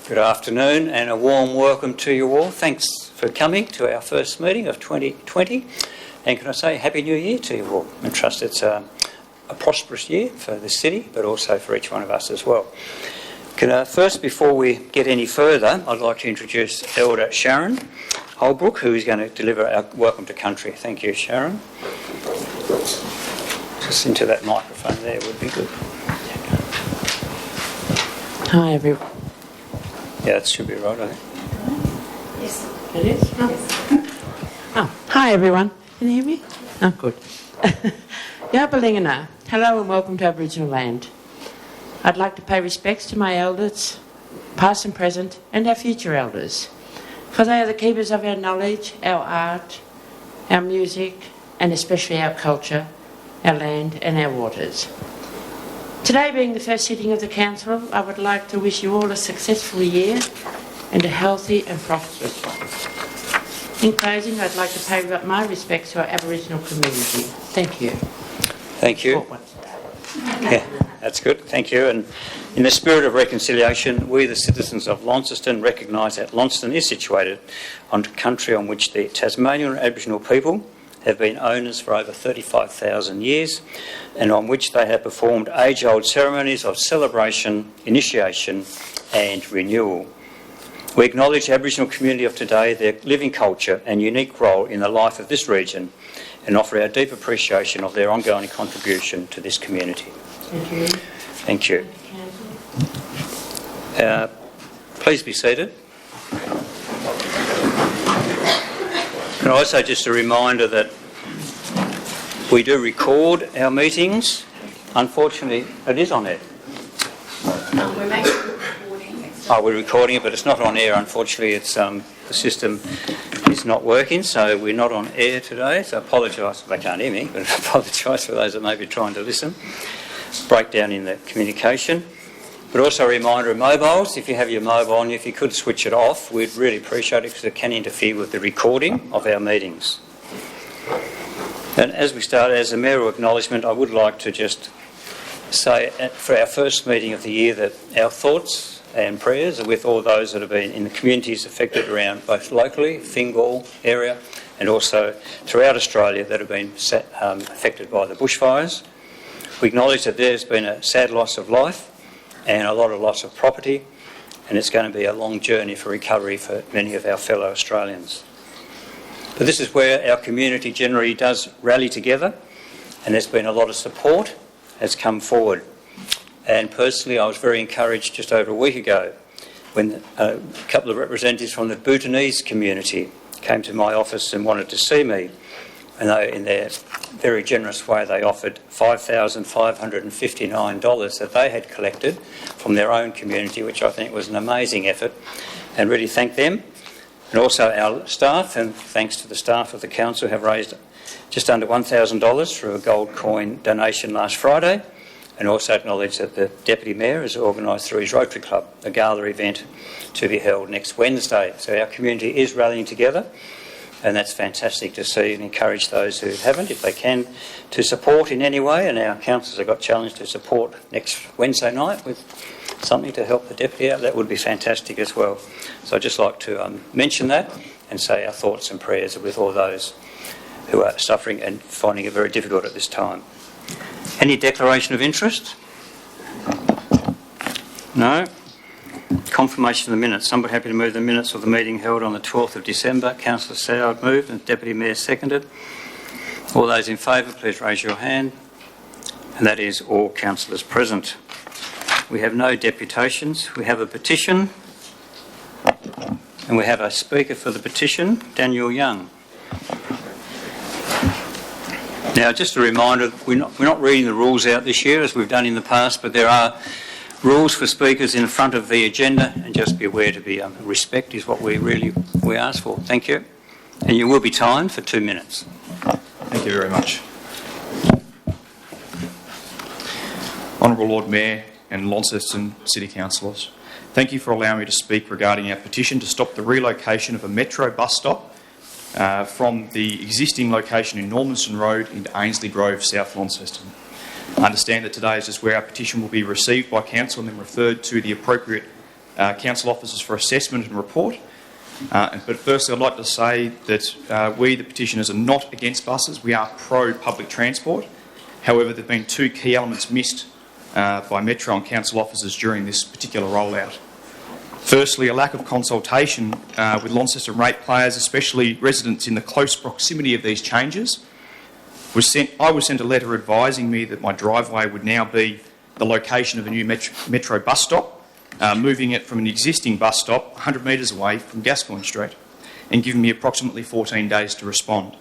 Good afternoon and a warm welcome to you all. Thanks for coming to our first meeting of 2020. And can I say Happy New Year to you all? I trust it's a prosperous year for the city, but also for each one of us as well. First, before we get any further, I'd like to introduce Elder Sharon Holbrook, who is going to deliver our Welcome to Country. Thank you, Sharon. Just into that microphone there would be good. Hi, everyone. Yeah, that should be right, I think. Yes, it is. Oh, hi, everyone. Can you hear me? Oh, good. Yabalingana. Hello and welcome to Aboriginal land. I'd like to pay respects to my elders, past and present, and our future elders, for they are the keepers of our knowledge, our art, our music, and especially our culture, our land and our waters. Today being the first sitting of the Council, I would like to wish you all a successful year and a healthy and prosperous one. In closing, I'd like to pay my respects to our Aboriginal community. Thank you. Thank you. Yeah, that's good. Thank you. And in the spirit of reconciliation, we, the citizens of Launceston, recognise that Launceston is situated on country on which the Tasmanian Aboriginal people have been owners for over 35,000 years and on which they have performed age-old ceremonies of celebration, initiation and renewal. We acknowledge the Aboriginal community of today, their living culture and unique role in the life of this region, and offer our deep appreciation of their ongoing contribution to this community. Thank you. Thank you. Please be seated. And also just a reminder that we do record our meetings. Unfortunately, it is on air. We're making a recording. Oh, we're recording it, but it's not on air. Unfortunately, it's the system is not working, so we're not on air today. So I apologise. They can't hear me, but I apologise for those that may be trying to listen. Breakdown in the communication. But also a reminder of mobiles. If you have your mobile on, if you could switch it off, we'd really appreciate it because it can interfere with the recording of our meetings. And as we start, as a mayoral acknowledgement, I would like to just say for our first meeting of the year that our thoughts and prayers are with all those that have been in the communities affected around both locally, Fingal area, and also throughout Australia that have been affected by the bushfires. We acknowledge that there's been a sad loss of life and a lot of loss of property, and it's going to be a long journey for recovery for many of our fellow Australians. But this is where our community generally does rally together, and there's been a lot of support has come forward. And personally, I was very encouraged just over a week ago when a couple of representatives from the Bhutanese community came to my office and wanted to see me. And they, in their very generous way, they offered $5,559 that they had collected from their own community, which I think was an amazing effort, and really thank them. And also our staff, and thanks to the staff of the council, have raised just under $1,000 through a gold coin donation last Friday, and also acknowledge that the Deputy Mayor has organised through his Rotary Club a gala event to be held next Wednesday. So our community is rallying together, and that's fantastic to see, and encourage those who haven't, if they can, to support in any way. And our councillors have got challenged to support next Wednesday night with something to help the Deputy out. That would be fantastic as well. So I'd just like to mention that and say our thoughts and prayers are with all those who are suffering and finding it very difficult at this time. Any declaration of interest? No? Confirmation of the minutes. Somebody happy to move the minutes of the meeting held on the 12th of December? Councillor Soward moved and Deputy Mayor seconded. All those in favour, please raise your hand. And that is all councillors present. We have no deputations. We have a petition. And we have a speaker for the petition, Daniel Young. Now, just a reminder, we're not reading the rules out this year as we've done in the past, but there are rules for speakers in front of the agenda, and just be aware to be respect is what we ask for. Thank you. And you will be timed for 2 minutes. Thank you very much. Honourable Lord Mayor and Launceston City Councillors, thank you for allowing me to speak regarding our petition to stop the relocation of a metro bus stop from the existing location in Normanston Road into Ainsley Grove, South Launceston. I understand that today is just where our petition will be received by Council and then referred to the appropriate council officers for assessment and report. But firstly, I'd like to say that we, the petitioners, are not against buses. We are pro-public transport. However, there have been two key elements missed by Metro and council officers during this particular rollout. Firstly, a lack of consultation with Launceston ratepayers, especially residents in the close proximity of these changes. I was sent a letter advising me that my driveway would now be the location of a new Metro bus stop, moving it from an existing bus stop 100 metres away from Gascoigne Street, and giving me approximately 14 days to respond.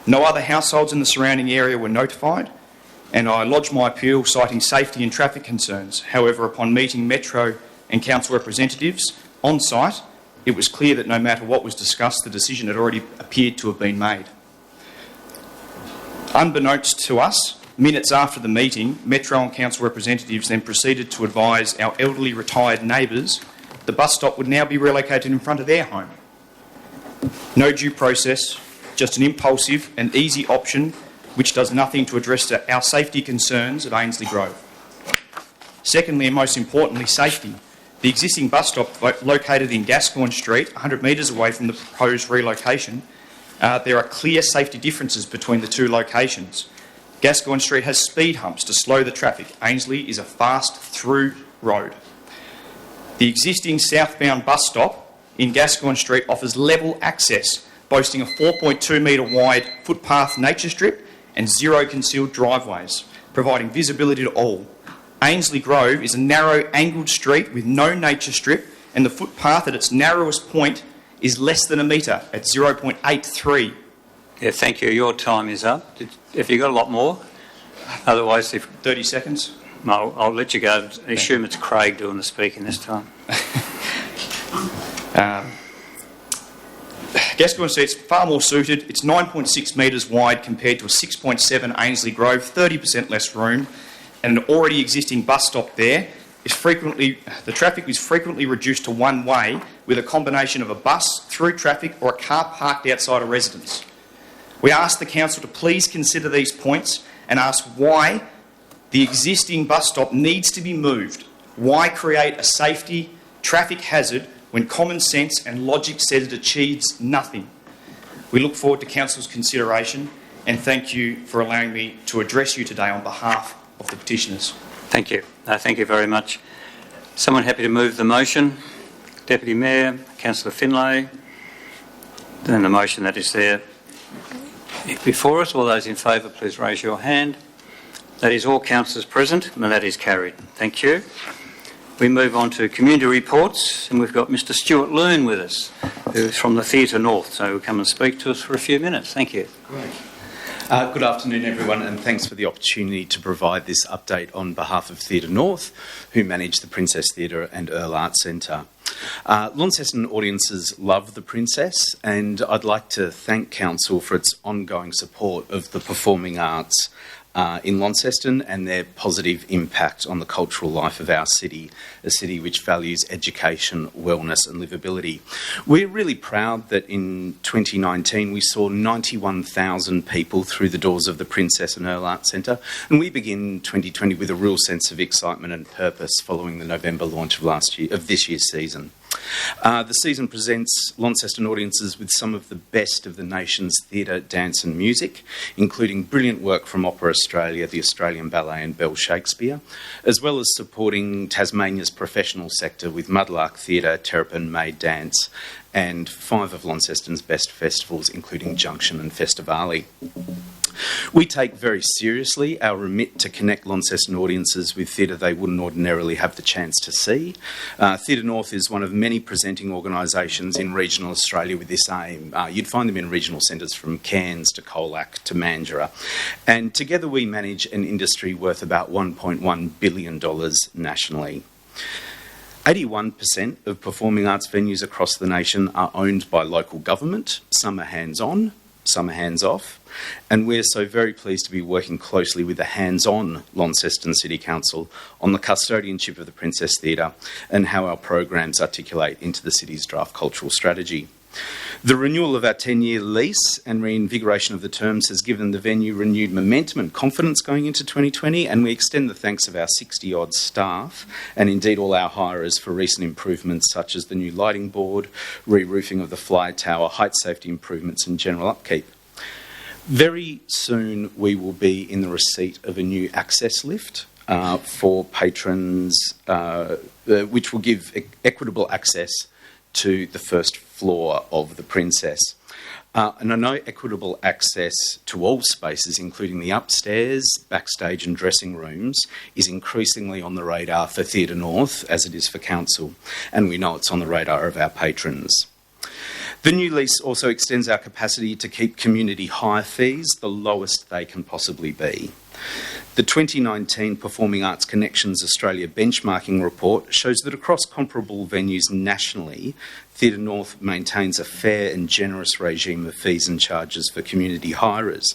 No other households in the surrounding area were notified, and I lodged my appeal citing safety and traffic concerns. However, upon meeting Metro and council representatives on site, it was clear that no matter what was discussed, the decision had already appeared to have been made. Unbeknownst to us, minutes after the meeting, Metro and council representatives then proceeded to advise our elderly retired neighbours the bus stop would now be relocated in front of their home. No due process, just an impulsive and easy option which does nothing to address our safety concerns at Ainslie Grove. Secondly, and most importantly, safety. The existing bus stop located in Gascoigne Street, 100 metres away from the proposed relocation, there are clear safety differences between the two locations. Gascoigne Street has speed humps to slow the traffic. Ainslie is a fast through road. The existing southbound bus stop in Gascoigne Street offers level access, boasting a 4.2 metre wide footpath nature strip and 0 concealed driveways, providing visibility to all. Ainslie Grove is a narrow angled street with no nature strip, and the footpath at its narrowest point is less than a metre at 0.83. Yeah, thank you. Your time is up. Have you got a lot more? Otherwise, 30 seconds. No, I'll let you go. I assume it's Craig doing the speaking this time. Gascoigne Street's far more suited. It's 9.6 metres wide compared to a 6.7 Ainslie Grove, 30% less room, and an already existing bus stop there. The traffic is frequently reduced to one way with a combination of a bus, through traffic, or a car parked outside a residence. We ask the council to please consider these points and ask why the existing bus stop needs to be moved. Why create a safety traffic hazard when common sense and logic says it achieves nothing? We look forward to council's consideration and thank you for allowing me to address you today on behalf of the petitioners. Thank you. Thank you very much. Someone happy to move the motion? Deputy Mayor, Councillor Finlay. Then the motion that is there before us. All those in favour, please raise your hand. That is all councillors present, and that is carried. Thank you. We move on to community reports, and we've got Mr Stuart Loon with us, who's from the Theatre North, so he'll come and speak to us for a few minutes. Thank you. Great. Good afternoon, everyone, and thanks for the opportunity to provide this update on behalf of Theatre North, who manage the Princess Theatre and Earl Arts Centre. Launceston audiences love the Princess, and I'd like to thank Council for its ongoing support of the performing arts in Launceston and their positive impact on the cultural life of our city, a city which values education, wellness and livability. We're really proud that in 2019 we saw 91,000 people through the doors of the Princess and Earl Arts Centre, and we begin 2020 with a real sense of excitement and purpose following the November launch of this year's season. The season presents Launceston audiences with some of the best of the nation's theatre, dance and music, including brilliant work from Opera Australia, the Australian Ballet and Bell Shakespeare, as well as supporting Tasmania's professional sector with Mudlark Theatre, Terrapin Maid Dance and 5 of Launceston's best festivals, including Junction and Festivali. We take very seriously our remit to connect Launceston audiences with theatre they wouldn't ordinarily have the chance to see. Theatre North is one of many presenting organisations in regional Australia with this aim. You'd find them in regional centres from Cairns to Colac to Mandurah. And together we manage an industry worth about $1.1 billion nationally. 81% of performing arts venues across the nation are owned by local government. Some are hands-on, some are hands-off, and we're so very pleased to be working closely with the hands-on Launceston City Council on the custodianship of the Princess Theatre and how our programs articulate into the city's draft cultural strategy. The renewal of our 10-year lease and reinvigoration of the terms has given the venue renewed momentum and confidence going into 2020, and we extend the thanks of our 60-odd staff and indeed all our hirers for recent improvements such as the new lighting board, re-roofing of the fly tower, height safety improvements and general upkeep. Very soon we will be in the receipt of a new access lift for patrons, which will give equitable access to the first floor of the Princess. And I know equitable access to all spaces, including the upstairs, backstage and dressing rooms, is increasingly on the radar for Theatre North, as it is for Council, and we know it's on the radar of our patrons. The new lease also extends our capacity to keep community hire fees the lowest they can possibly be. The 2019 Performing Arts Connections Australia benchmarking report shows that across comparable venues nationally, Theatre North maintains a fair and generous regime of fees and charges for community hirers.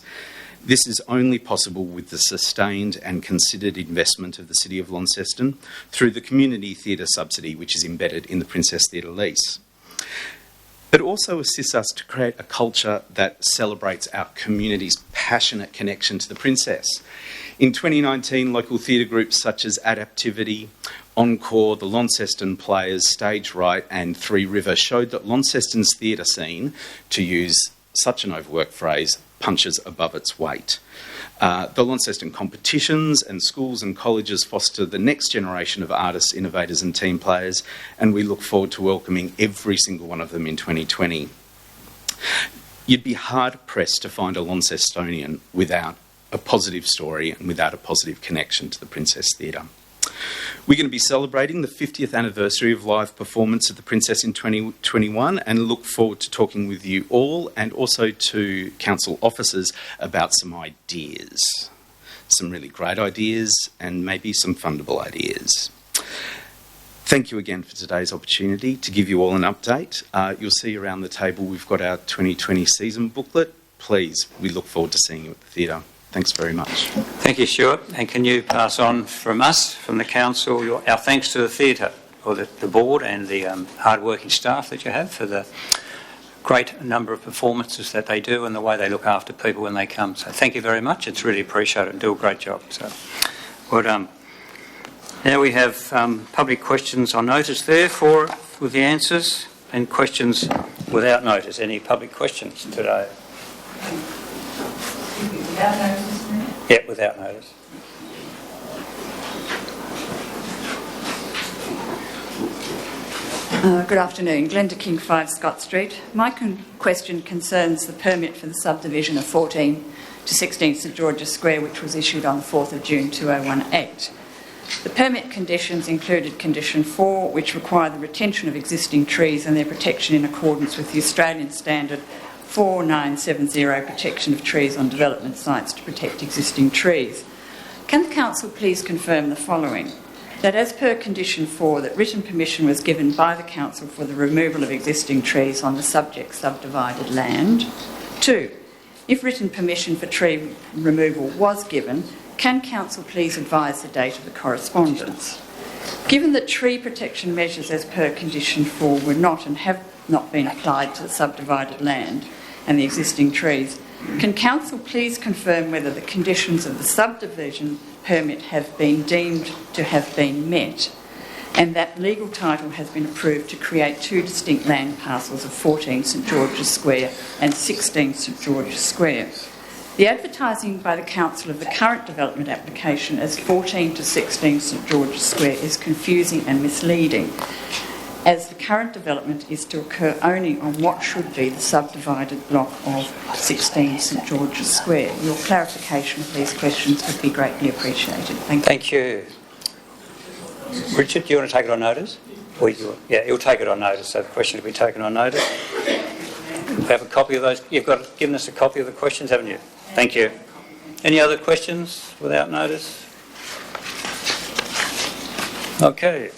This is only possible with the sustained and considered investment of the City of Launceston through the Community Theatre Subsidy, which is embedded in the Princess Theatre lease. It also assists us to create a culture that celebrates our community's passionate connection to the Princess. In 2019, local theatre groups such as Adaptivity, Encore, the Launceston Players, Stage Right and Three River showed that Launceston's theatre scene, to use such an overworked phrase, punches above its weight. The Launceston competitions and schools and colleges foster the next generation of artists, innovators and team players, and we look forward to welcoming every single one of them in 2020. You'd be hard-pressed to find a Launcestonian without a positive story and without a positive connection to the Princess Theatre. We're going to be celebrating the 50th anniversary of live performance of the Princess in 2021 and look forward to talking with you all and also to council officers about some ideas, some really great ideas and maybe some fundable ideas. Thank you again for today's opportunity to give you all an update. You'll see around the table we've got our 2020 season booklet. Please, we look forward to seeing you at the theatre. Thanks very much. Thank you, Stuart. And can you pass on from us, from the council, our thanks to the theatre, or the board and the hard-working staff that you have for the great number of performances that they do and the way they look after people when they come. So thank you very much. It's really appreciated and do a great job. So well done. Now we have public questions on notice there with the answers and questions without notice. Any public questions today? Without notice, Mayor? Yeah, without notice. Good afternoon. Glenda King, 5 Scott Street. My question concerns the permit for the subdivision of 14 to 16 St George's Square, which was issued on the 4th of June 2018. The permit conditions included Condition 4, which required the retention of existing trees and their protection in accordance with the Australian Standard 4970, protection of trees on development sites to protect existing trees. Can the Council please confirm the following? That as per Condition 4, that written permission was given by the Council for the removal of existing trees on the subject subdivided land. 2. If written permission for tree removal was given, can Council please advise the date of the correspondence? Given that tree protection measures as per Condition 4 were not and have not been applied to the subdivided land and the existing trees, can Council please confirm whether the conditions of the subdivision permit have been deemed to have been met and that legal title has been approved to create 2 distinct land parcels of 14 St George's Square and 16 St George's Square? The advertising by the Council of the current development application as 14 to 16 St George's Square is confusing and misleading, as the current development is to occur only on what should be the subdivided block of 16 St George's Square. Your clarification of these questions would be greatly appreciated. Thank you. Thank you. Richard, do you want to take it on notice? Yeah, he'll take it on notice, so the question will be taken on notice. We have a copy of those. You've given us a copy of the questions, haven't you? Thank you. Any other questions without notice? Okay.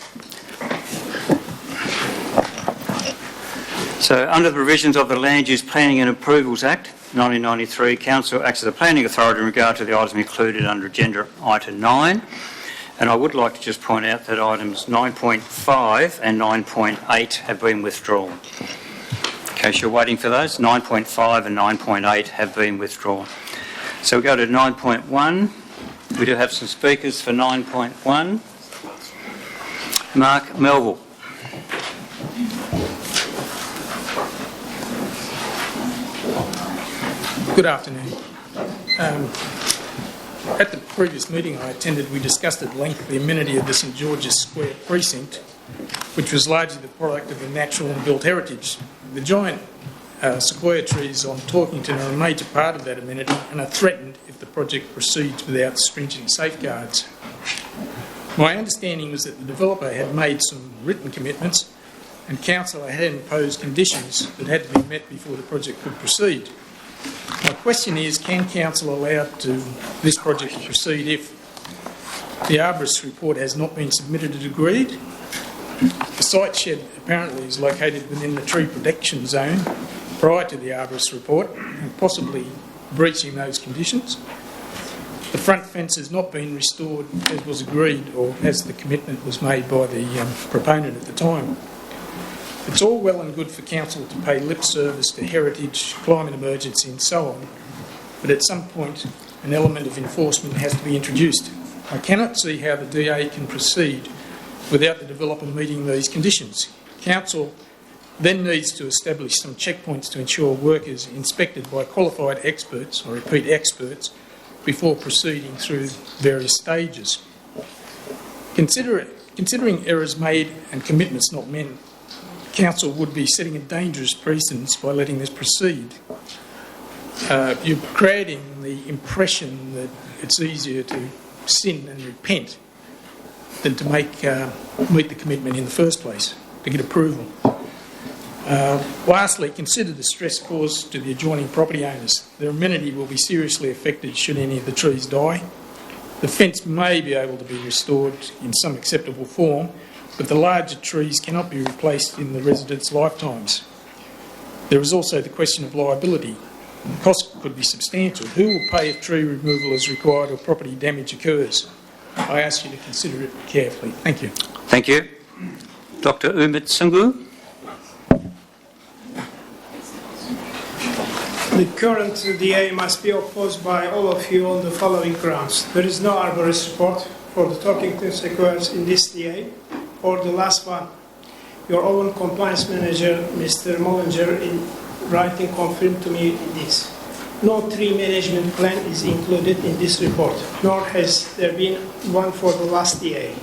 So, under the provisions of the Land Use Planning and Approvals Act 1993, Council acts as a planning authority in regard to the items included under Agenda Item 9. And I would like to just point out that items 9.5 and 9.8 have been withdrawn. case you're waiting for those, 9.5 and 9.8 have been withdrawn. So we go to 9.1. We do have some speakers for 9.1. Mark Melville. Good afternoon. At the previous meeting I attended, we discussed at length the amenity of the St George's Square precinct, which was largely the product of the natural and built heritage. The giant sequoia trees on Torkington are a major part of that amenity and are threatened if the project proceeds without stringent safeguards. My understanding was that the developer had made some written commitments and council had imposed conditions that had to be met before the project could proceed. My question is, can council allow this project to proceed if the arborist report has not been submitted and agreed? The site shed apparently is located within the tree protection zone prior to the arborist report and possibly breaching those conditions. The front fence has not been restored as was agreed or as the commitment was made by the proponent at the time. It's all well and good for council to pay lip service to heritage, climate emergency and so on, but at some point an element of enforcement has to be introduced. I cannot see how the DA can proceed without the developer meeting these conditions. Council then needs to establish some checkpoints to ensure work is inspected by qualified experts, I repeat experts, before proceeding through various stages. Considering errors made and commitments not met, council would be setting a dangerous precedence by letting this proceed. You're creating the impression that it's easier to sin and repent than to meet the commitment in the first place, to get approval. Lastly, consider the stress caused to the adjoining property owners. Their amenity will be seriously affected should any of the trees die. The fence may be able to be restored in some acceptable form, but the larger trees cannot be replaced in the residents' lifetimes. There is also the question of liability. The cost could be substantial. Who will pay if tree removal is required or property damage occurs? I ask you to consider it carefully. Thank you. Thank you. Dr. Umit Sungu. The current DA must be opposed by all of you on the following grounds. There is no arborist report for the Torkington sequoias in this DA, or the last one. Your own compliance manager, Mr. Mollinger, in writing confirmed to me this. No tree management plan is included in this report, nor has there been one for the last DA.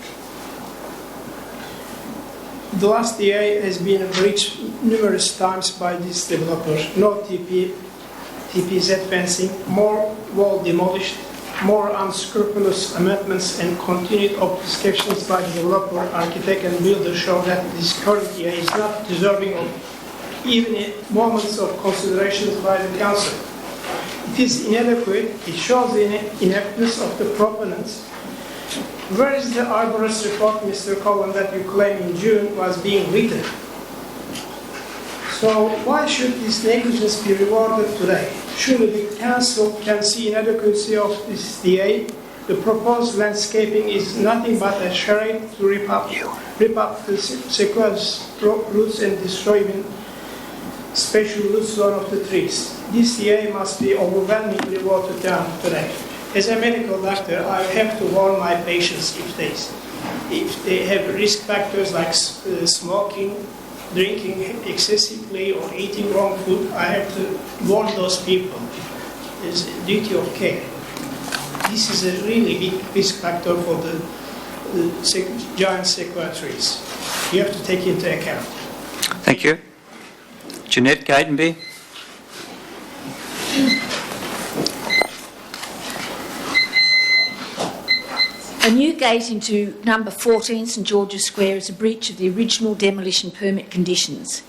The last DA has been breached numerous times by this developer. No TPZ fencing, more wall demolished, more unscrupulous amendments and continued obfuscations by the developer, architect and builder show that this current DA is not deserving of even moments of consideration by the council. It is inadequate. It shows the ineptness of the proponents. Where is the arborist report, Mr. Cullen, that you claim in June was being written? So why should this negligence be rewarded today? Surely the council can see inadequacy of this DA. The proposed landscaping is nothing but a charade to rip up the sequoia's roots and destroy even special root zone of the trees. This DA must be overwhelmingly watered down today. As a medical doctor, I have to warn my patients if they have risk factors like smoking, drinking excessively, or eating wrong food. I have to warn those people. It's a duty of care. This is a really big risk factor for the giant sequoia trees. You have to take into account. Thank you. Jeanette Gatenby. A new gate into number 14 St George's Square is a breach of the original demolition permit conditions.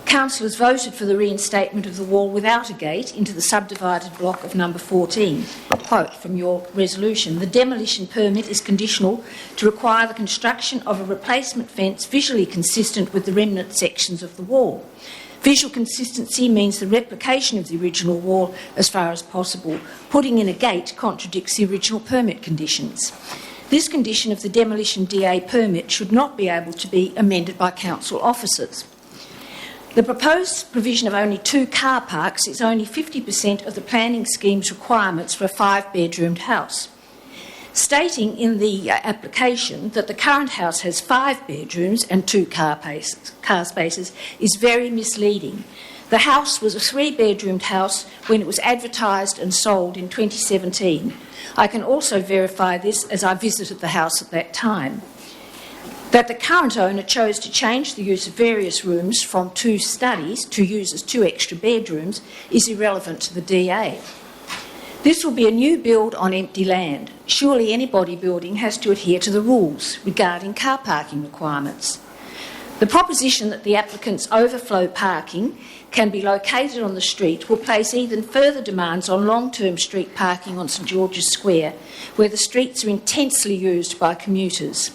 Councillors voted for the reinstatement of the wall without a gate into the subdivided block of number 14. Quote from your resolution: the demolition permit is conditional to require the construction of a replacement fence visually consistent with the remnant sections of the wall. Visual consistency means the replication of the original wall as far as possible. Putting in a gate contradicts the original permit conditions. This condition of the demolition DA permit should not be able to be amended by council officers. The proposed provision of only 2 car parks is only 50% of the planning scheme's requirements for a 5-bedroomed house. Stating in the application that the current house has 5 bedrooms and 2 car spaces is very misleading. The house was a 3-bedroomed house when it was advertised and sold in 2017. I can also verify this as I visited the house at that time. That the current owner chose to change the use of various rooms from 2 studies to use as 2 extra bedrooms is irrelevant to the DA. This will be a new build on empty land. Surely anybody building has to adhere to the rules regarding car parking requirements. The proposition that the applicant's overflow parking can be located on the street will place even further demands on long-term street parking on St George's Square, where the streets are intensely used by commuters.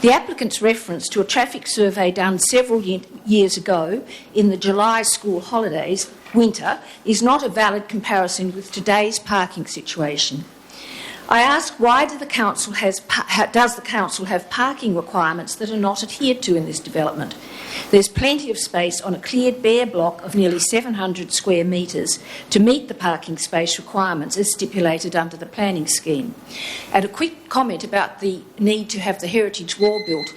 The applicant's reference to a traffic survey done several years ago in the July school holidays, winter, is not a valid comparison with today's parking situation. I ask, why does the council have parking requirements that are not adhered to in this development? There's plenty of space on a cleared bare block of nearly 700 square metres to meet the parking space requirements as stipulated under the planning scheme. And a quick comment about the need to have the heritage wall built.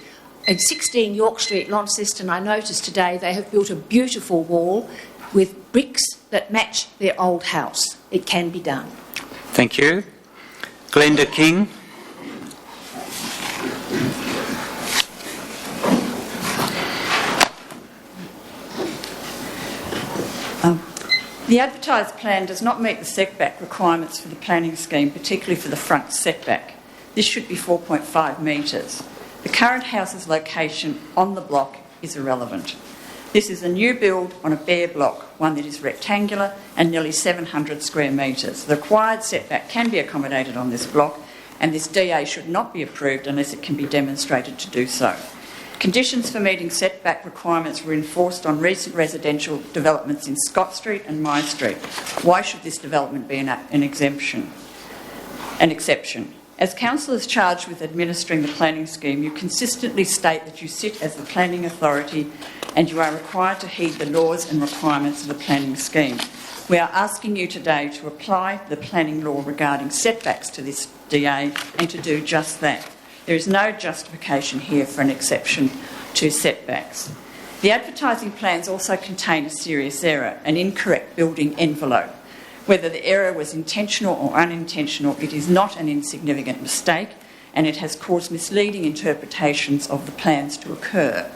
At 16 York Street, Launceston, I noticed today they have built a beautiful wall with bricks that match their old house. It can be done. Thank you. Glenda King. The advertised plan does not meet the setback requirements for the planning scheme, particularly for the front setback. This should be 4.5 metres. The current house's location on the block is irrelevant. This is a new build on a bare block, one that is rectangular and nearly 700 square metres. The required setback can be accommodated on this block, and this DA should not be approved unless it can be demonstrated to do so. Conditions for meeting setback requirements were enforced on recent residential developments in Scott Street and My Street. Why should this development be an exception? As councillors charged with administering the planning scheme, you consistently state that you sit as the planning authority and you are required to heed the laws and requirements of the planning scheme. We are asking you today to apply the planning law regarding setbacks to this DA and to do just that. There is no justification here for an exception to setbacks. The advertising plans also contain a serious error, an incorrect building envelope. Whether the error was intentional or unintentional, it is not an insignificant mistake, and it has caused misleading interpretations of the plans to occur.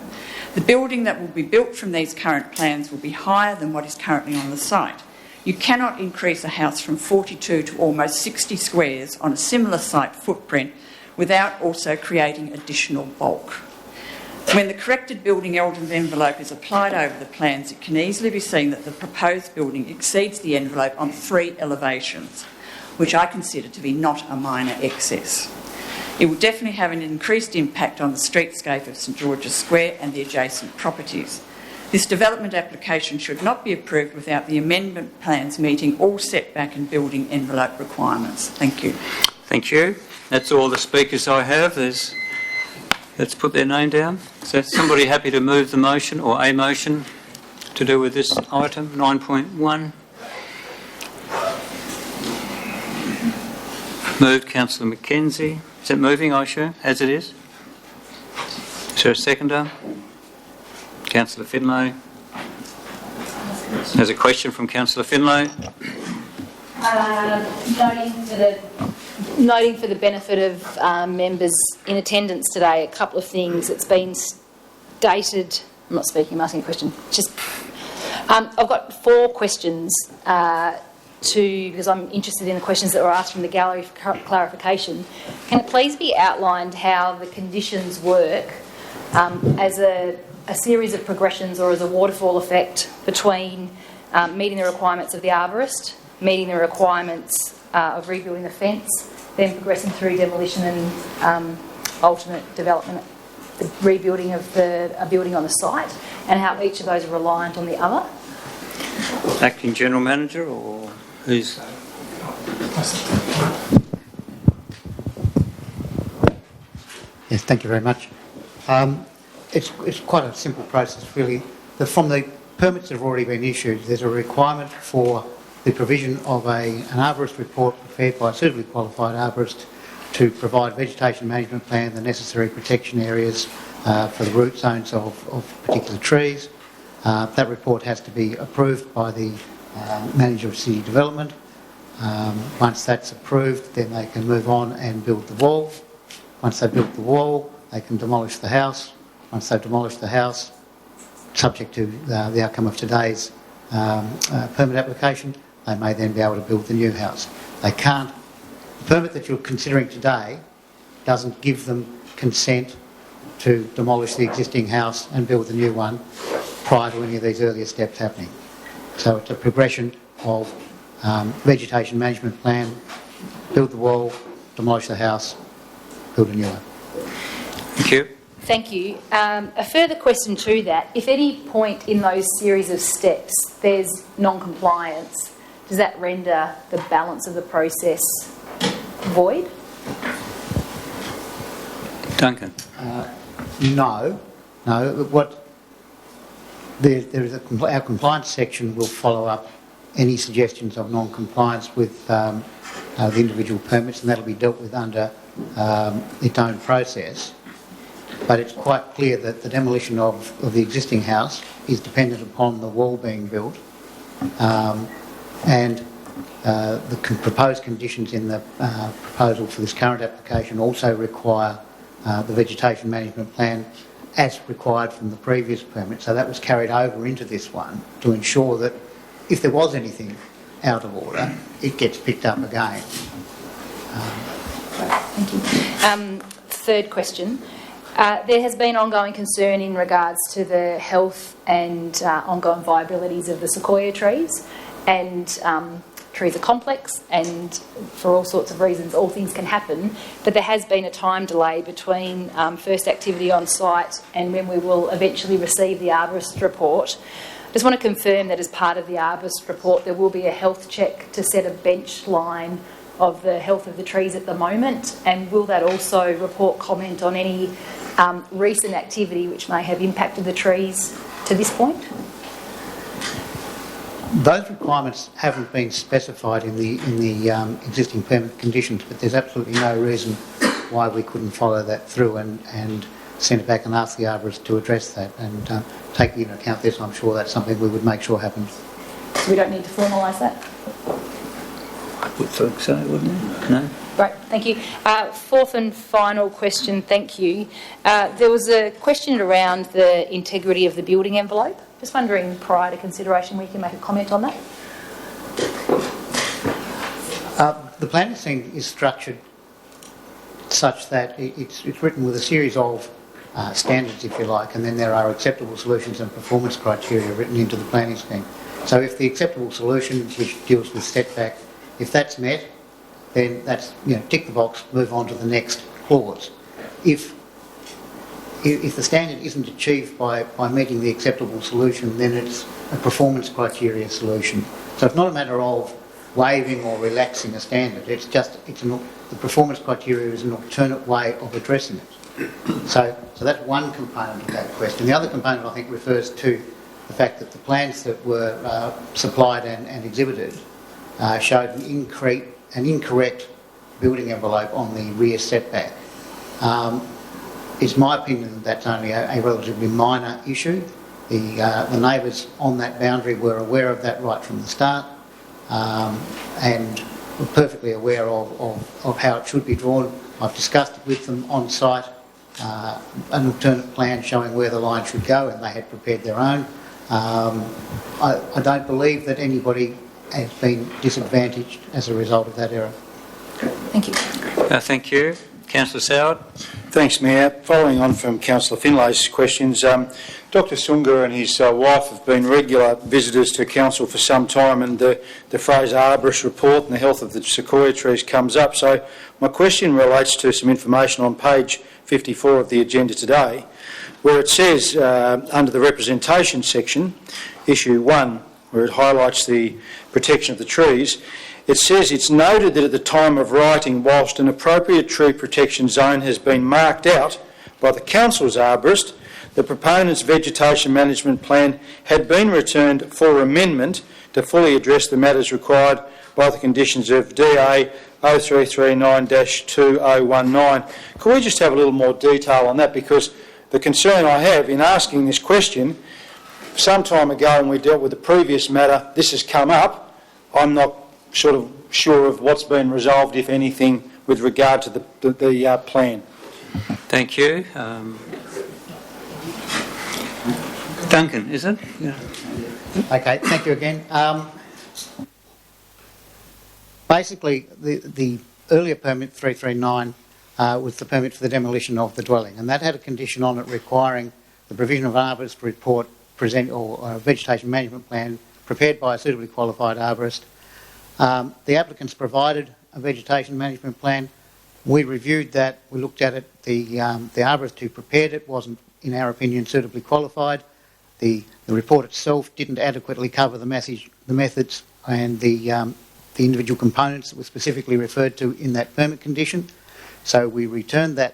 The building that will be built from these current plans will be higher than what is currently on the site. You cannot increase a house from 42 to almost 60 squares on a similar site footprint without also creating additional bulk. When the corrected building envelope is applied over the plans, it can easily be seen that the proposed building exceeds the envelope on 3 elevations, which I consider to be not a minor excess. It will definitely have an increased impact on the streetscape of St George's Square and the adjacent properties. This development application should not be approved without the amendment plans meeting all setback and building envelope requirements. Thank you. Thank you. That's all the speakers I have. Let's put their name down. So somebody happy to move the motion or a motion to do with this item, 9.1? Moved, Councillor Mackenzie. Is it moving, I assume, as it is? Is there a seconder? Councillor Finlay. There's a question from Councillor Finlay. Noting for the benefit of members in attendance today, a couple of things. It's been stated. I'm not speaking, I'm asking a question. I've got 4 questions because I'm interested in the questions that were asked from the gallery for clarification. Can it please be outlined how the conditions work as a series of progressions or as a waterfall effect between meeting the requirements of the arborist, meeting the requirements of rebuilding the fence, then progressing through demolition and ultimate development, the rebuilding of a building on the site, and how each of those are reliant on the other? Acting General Manager or who's... Yes, thank you very much. It's quite a simple process, really. From the permits have already been issued. There's a requirement for the provision of an arborist report prepared by a suitably qualified arborist to provide vegetation management plan, the necessary protection areas for the root zones of particular trees. That report has to be approved by the manager of city development. Once that's approved, then they can move on and build the wall. Once they've built the wall, they can demolish the house. Once they've demolished the house, subject to the outcome of today's permit application, they may then be able to build the new house. They can't. The permit that you're considering today doesn't give them consent to demolish the existing house and build the new one prior to any of these earlier steps happening. So it's a progression of vegetation management plan, build the wall, demolish the house, build a new one. Thank you. Thank you. A further question to that, if any point in those series of steps there's non-compliance, does that render the balance of the process void? Duncan. No. Our compliance section will follow up any suggestions of non-compliance with the individual permits, and that'll be dealt with under its own process. But it's quite clear that the demolition of the existing house is dependent upon the wall being built, and the proposed conditions in the proposal for this current application also require the vegetation management plan as required from the previous permit. So that was carried over into this one to ensure that if there was anything out of order, it gets picked up again. Thank you. Third question. There has been ongoing concern in regards to the health and ongoing viabilities of the sequoia trees, and trees are complex, and for all sorts of reasons all things can happen, but there has been a time delay between first activity on site and when we will eventually receive the arborist report. I just want to confirm that as part of the arborist report there will be a health check to set a bench line of the health of the trees at the moment, and will that also report comment on any recent activity which may have impacted the trees to this point? Those requirements haven't been specified in the existing permit conditions, but there's absolutely no reason why we couldn't follow that through and send it back and ask the arborist to address that, and taking into account this, I'm sure that's something we would make sure happens. So we don't need to formalise that? I would think so, wouldn't it? No? Great, thank you. Fourth and final question, thank you. There was a question around the integrity of the building envelope. Just wondering, prior to consideration, we can make a comment on that? The planning scheme is structured such that it's written with a series of standards, if you like, and then there are acceptable solutions and performance criteria written into the planning scheme. So if the acceptable solution, which deals with setback, if that's met, then that's, tick the box, move on to the next clause. If the standard isn't achieved by meeting the acceptable solution, then it's a performance criteria solution. So it's not a matter of waiving or relaxing a standard. The performance criteria is an alternate way of addressing it. So that's one component of that question. The other component, I think, refers to the fact that the plans that were supplied and exhibited showed an incorrect building envelope on the rear setback. It's my opinion that that's only a relatively minor issue. The neighbours on that boundary were aware of that right from the start, and were perfectly aware of how it should be drawn. I've discussed it with them on site, an alternate plan showing where the line should go, and they had prepared their own. I don't believe that anybody has been disadvantaged as a result of that error. Thank you. Thank you. Councillor Soward. Thanks, Mayor. Following on from Councillor Finlay's questions, Dr Sunga and his wife have been regular visitors to Council for some time, and the phrase arborist report and the health of the sequoia trees comes up. So my question relates to some information on page 54 of the agenda today, where it says, under the representation section, issue 1, where it highlights the protection of the trees, it says it's noted that at the time of writing, whilst an appropriate tree protection zone has been marked out by the council's arborist, the proponent's vegetation management plan had been returned for amendment to fully address the matters required by the conditions of DA 0339-2019. Could we just have a little more detail on that? Because the concern I have in asking this question, some time ago when we dealt with the previous matter, this has come up. I'm not sort of sure of what's been resolved, if anything, with regard to the plan. Thank you. Duncan, is it? Yeah. Okay, thank you again. Basically, the earlier permit 339 was the permit for the demolition of the dwelling, and that had a condition on it requiring the provision of an arborist report or a vegetation management plan prepared by a suitably qualified arborist. The applicants provided a vegetation management plan. We reviewed that, we looked at it. The arborist who prepared it wasn't, in our opinion, suitably qualified. The report itself didn't adequately cover the methods and the individual components that were specifically referred to in that permit condition. So we returned that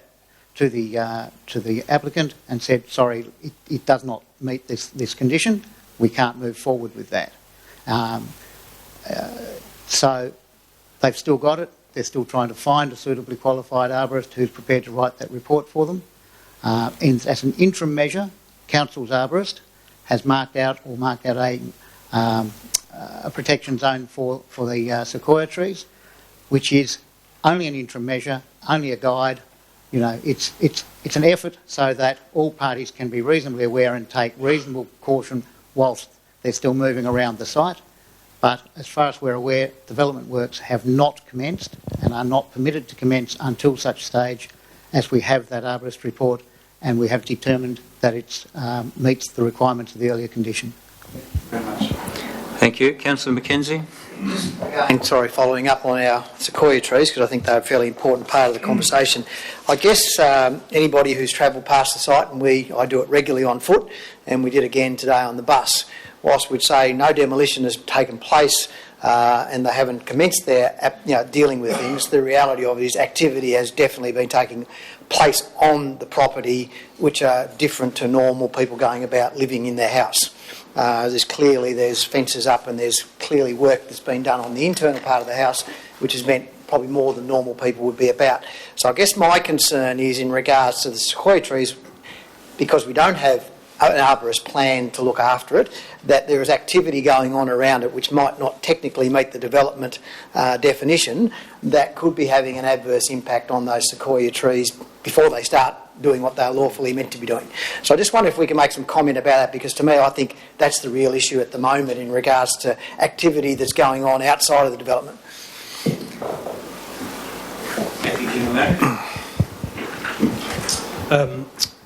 to the applicant and said, sorry, it does not meet this condition. We can't move forward with that. So they've still got it. They're still trying to find a suitably qualified arborist who's prepared to write that report for them. As an interim measure, Council's arborist has marked out a protection zone for the sequoia trees, which is only an interim measure, only a guide. You know, it's an effort so that all parties can be reasonably aware and take reasonable caution whilst they're still moving around the site. But as far as we're aware, development works have not commenced and are not permitted to commence until such stage as we have that arborist report and we have determined that it meets the requirements of the earlier condition. Thank you. Councillor Mackenzie. And sorry, following up on our sequoia trees, because I think they're a fairly important part of the conversation. I guess anybody who's travelled past the site, and I do it regularly on foot, and we did again today on the bus, whilst we'd say no demolition has taken place and they haven't commenced their dealing with things, the reality of it is activity has definitely been taking place on the property, which are different to normal people going about living in their house. There's fences up and there's clearly work that's been done on the internal part of the house, which has meant probably more than normal people would be about. So I guess my concern is in regards to the sequoia trees, because we don't have an arborist plan to look after it, that there is activity going on around it which might not technically meet the development definition, that could be having an adverse impact on those sequoia trees before they start doing what they're lawfully meant to be doing. So I just wonder if we can make some comment about that, because to me I think that's the real issue at the moment in regards to activity that's going on outside of the development.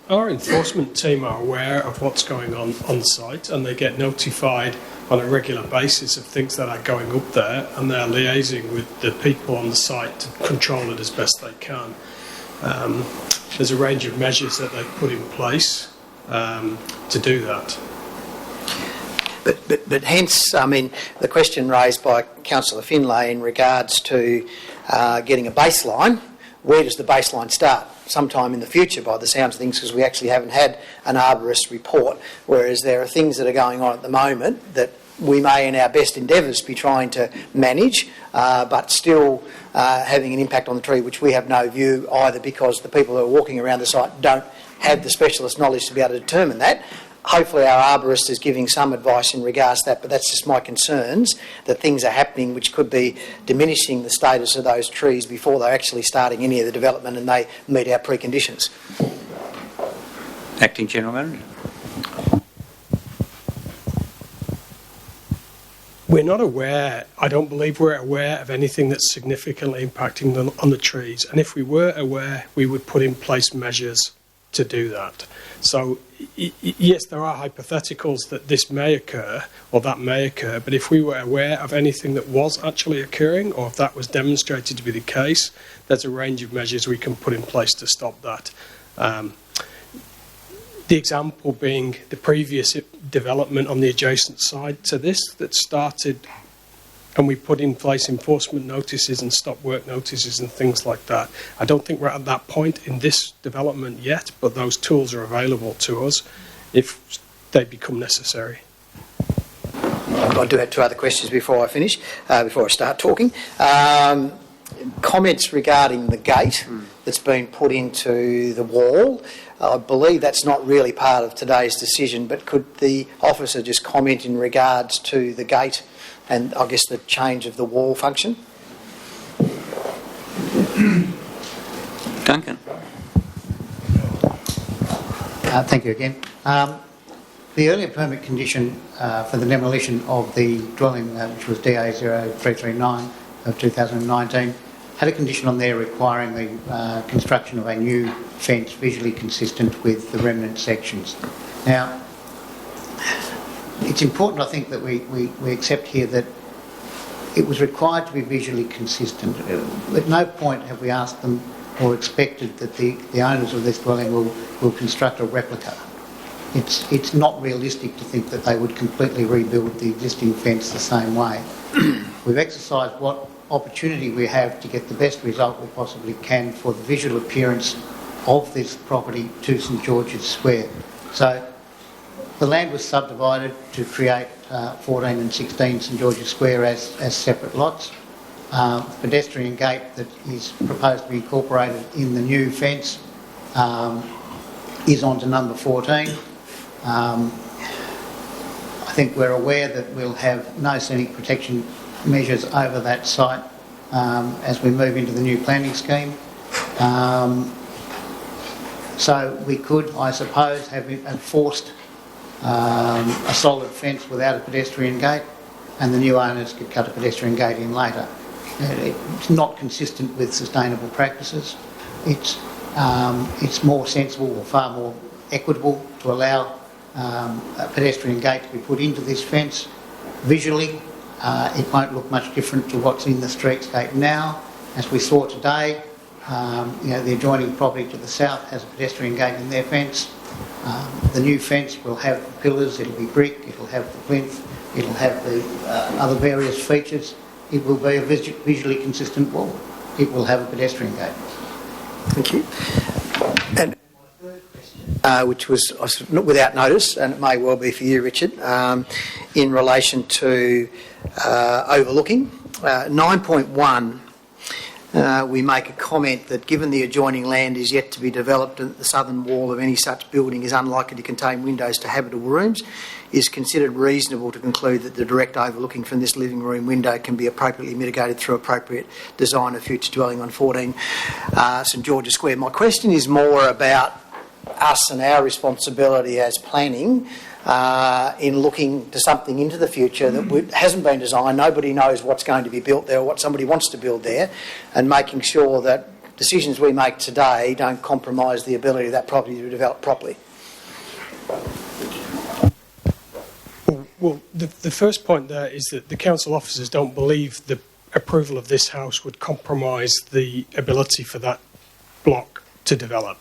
Our enforcement team are aware of what's going on site, and they get notified on a regular basis of things that are going up there, and they're liaising with the people on the site to control it as best they can. There's a range of measures that they've put in place to do that. But hence, I mean, the question raised by Councillor Finlay in regards to getting a baseline, where does the baseline start? Sometime in the future, by the sounds of things, because we actually haven't had an arborist report, whereas there are things that are going on at the moment that we may in our best endeavours be trying to manage, but still having an impact on the tree, which we have no view either, because the people who are walking around the site don't have the specialist knowledge to be able to determine that. Hopefully our arborist is giving some advice in regards to that, but that's just my concerns, that things are happening which could be diminishing the status of those trees before they're actually starting any of the development and they meet our preconditions. Acting General Manager. We're not aware, I don't believe we're aware of anything that's significantly impacting on the trees, and if we were aware, we would put in place measures to do that. So yes, there are hypotheticals that this may occur or that may occur, but if we were aware of anything that was actually occurring, or if that was demonstrated to be the case, there's a range of measures we can put in place to stop that. The example being the previous development on the adjacent side to this that started and we put in place enforcement notices and stop work notices and things like that. I don't think we're at that point in this development yet, but those tools are available to us if they become necessary. I do have two other questions before I finish, before I start talking. Comments regarding the gate that's been put into the wall. I believe that's not really part of today's decision, but could the officer just comment in regards to the gate and I guess the change of the wall function? Duncan. Thank you again. The earlier permit condition for the demolition of the dwelling, which was DA 0339 of 2019, had a condition on there requiring the construction of a new fence visually consistent with the remnant sections. Now, it's important, I think, that we accept here that it was required to be visually consistent. At no point have we asked them or expected that the owners of this dwelling will construct a replica. It's not realistic to think that they would completely rebuild the existing fence the same way. We've exercised what opportunity we have to get the best result we possibly can for the visual appearance of this property to St George's Square. So the land was subdivided to create 14 and 16 St George's Square as separate lots. Pedestrian gate that is proposed to be incorporated in the new fence is onto number 14. I think we're aware that we'll have no scenic protection measures over that site as we move into the new planning scheme. So we could, I suppose, have enforced a solid fence without a pedestrian gate, and the new owners could cut a pedestrian gate in later. It's not consistent with sustainable practices. It's more sensible or far more equitable to allow a pedestrian gate to be put into this fence. Visually, it won't look much different to what's in the streetscape now. As we saw today, the adjoining property to the south has a pedestrian gate in their fence. The new fence will have the pillars, it'll be brick, it'll have the plinth, it'll have the other various features. It will be a visually consistent wall. It will have a pedestrian gate. Thank you. And which was not without notice, and it may well be for you, Richard, in relation to overlooking. 9.1, we make a comment that given the adjoining land is yet to be developed and the southern wall of any such building is unlikely to contain windows to habitable rooms, is considered reasonable to conclude that the direct overlooking from this living room window can be appropriately mitigated through appropriate design of future dwelling on 14 St George's Square. My question is more about us and our responsibility as planning in looking to something into the future that hasn't been designed, nobody knows what's going to be built there or what somebody wants to build there, and making sure that decisions we make today don't compromise the ability of that property to develop properly. Well, the first point there is that the council officers don't believe the approval of this house would compromise the ability for that block to develop.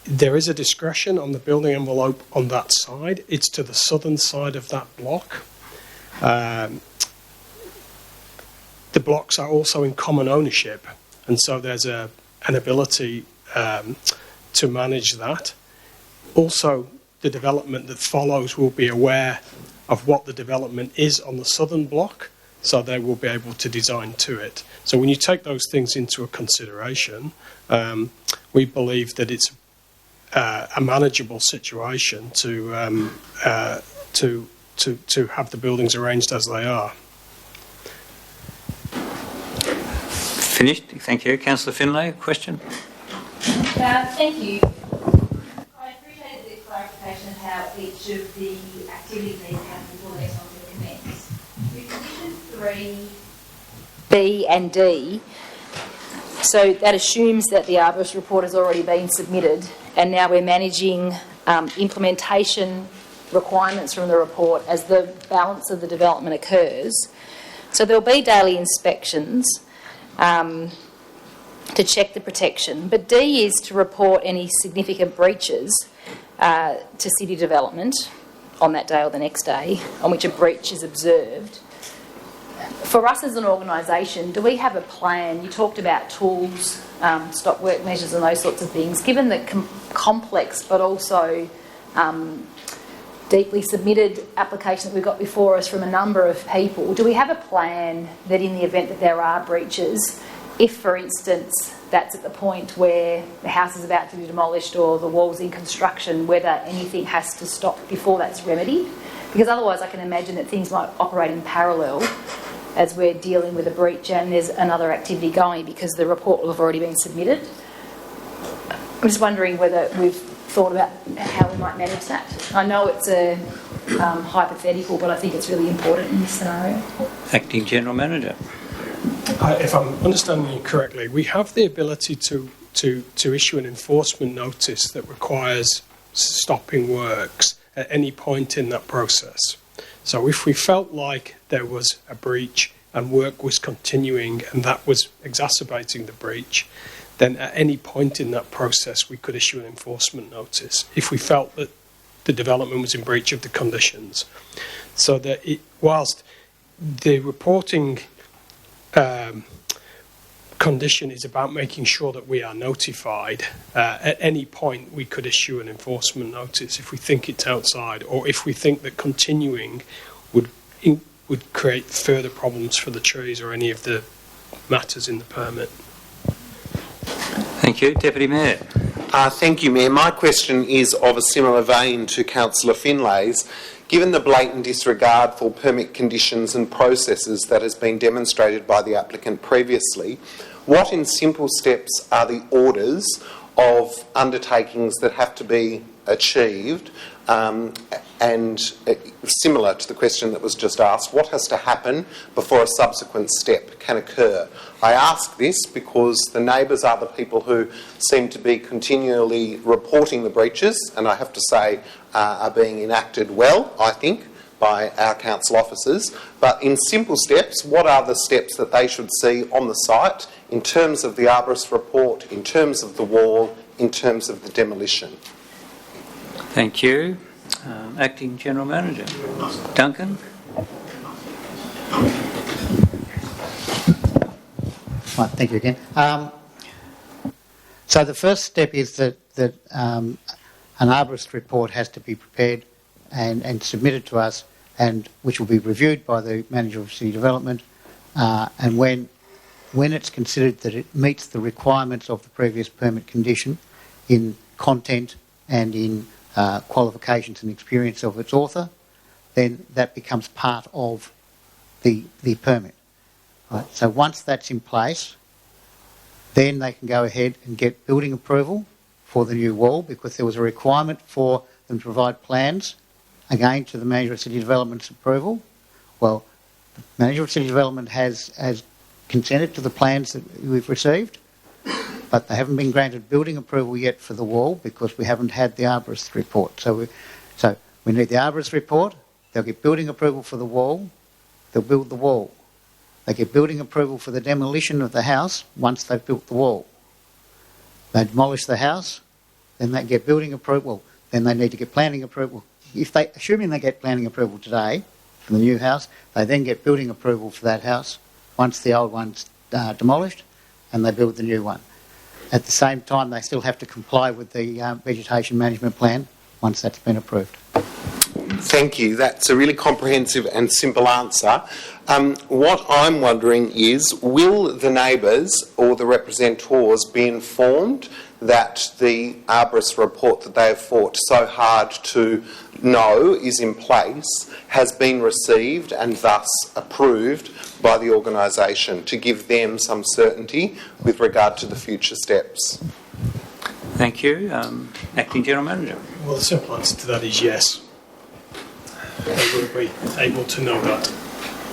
There is a discretion on the building envelope on that side. It's to the southern side of that block. The blocks are also in common ownership, and so there's an ability to manage that. Also, the development that follows will be aware of what the development is on the southern block, so they will be able to design to it. So when you take those things into a consideration, we believe that it's a manageable situation to have the buildings arranged as they are. Finished. Thank you. Councillor Finlay, question? Thank you. I appreciated the clarification of how each of the activities need to happen before the next one can commence. With condition 3B and D, so that assumes that the arborist report has already been submitted, and now we're managing implementation requirements from the report as the balance of the development occurs. So there'll be daily inspections to check the protection, but D is to report any significant breaches to city development on that day or the next day on which a breach is observed. For us as an organisation, do we have a plan? You talked about tools, stop work measures and those sorts of things. Given the complex but also deeply submitted application that we've got before us from a number of people, do we have a plan that in the event that there are breaches, if, for instance, that's at the point where the house is about to be demolished or the wall's in construction, whether anything has to stop before that's remedied? Because otherwise I can imagine that things might operate in parallel as we're dealing with a breach and there's another activity going because the report will have already been submitted. I'm just wondering whether we've thought about how we might manage that. I know it's a hypothetical, but I think it's really important in this scenario. Acting General Manager. If I'm understanding you correctly, we have the ability to issue an enforcement notice that requires stopping works at any point in that process. So if we felt like there was a breach and work was continuing and that was exacerbating the breach, then at any point in that process we could issue an enforcement notice if we felt that the development was in breach of the conditions. So that whilst the reporting condition is about making sure that we are notified, at any point we could issue an enforcement notice if we think it's outside or if we think that continuing would create further problems for the trees or any of the matters in the permit. Thank you. Deputy Mayor. Thank you, Mayor. My question is of a similar vein to Councillor Finlay's. Given the blatant disregard for permit conditions and processes that has been demonstrated by the applicant previously, what in simple steps are the orders of undertakings that have to be achieved? And similar to the question that was just asked, what has to happen before a subsequent step can occur? I ask this because the neighbours are the people who seem to be continually reporting the breaches, and I have to say are being enacted well, I think, by our council officers. But in simple steps, what are the steps that they should see on the site in terms of the arborist report, in terms of the wall, in terms of the demolition? Thank you. Acting General Manager. Duncan. Right, thank you again. So the first step is that an arborist report has to be prepared and submitted to us, and which will be reviewed by the Manager of City Development, and when it's considered that it meets the requirements of the previous permit condition in content and in qualifications and experience of its author, then that becomes part of the permit. Right? So once that's in place, then they can go ahead and get building approval for the new wall, because there was a requirement for them to provide plans, again, to the Manager of City Development's approval. Well, the Manager of City Development has consented to the plans that we've received, but they haven't been granted building approval yet for the wall because we haven't had the arborist report. So we need the arborist report, they'll get building approval for the wall, they'll build the wall. They get building approval for the demolition of the house once they've built the wall. They demolish the house, then they get building approval, then they need to get planning approval. Assuming they get planning approval today for the new house, they then get building approval for that house once the old one's demolished, and they build the new one. At the same time, they still have to comply with the vegetation management plan once that's been approved. Thank you. That's a really comprehensive and simple answer. What I'm wondering is, will the neighbours or the representatives be informed that the arborist report that they have fought so hard to know is in place has been received and thus approved by the organisation, to give them some certainty with regard to the future steps? Thank you. Acting General Manager. Well, the simple answer to that is yes. They will be able to know that.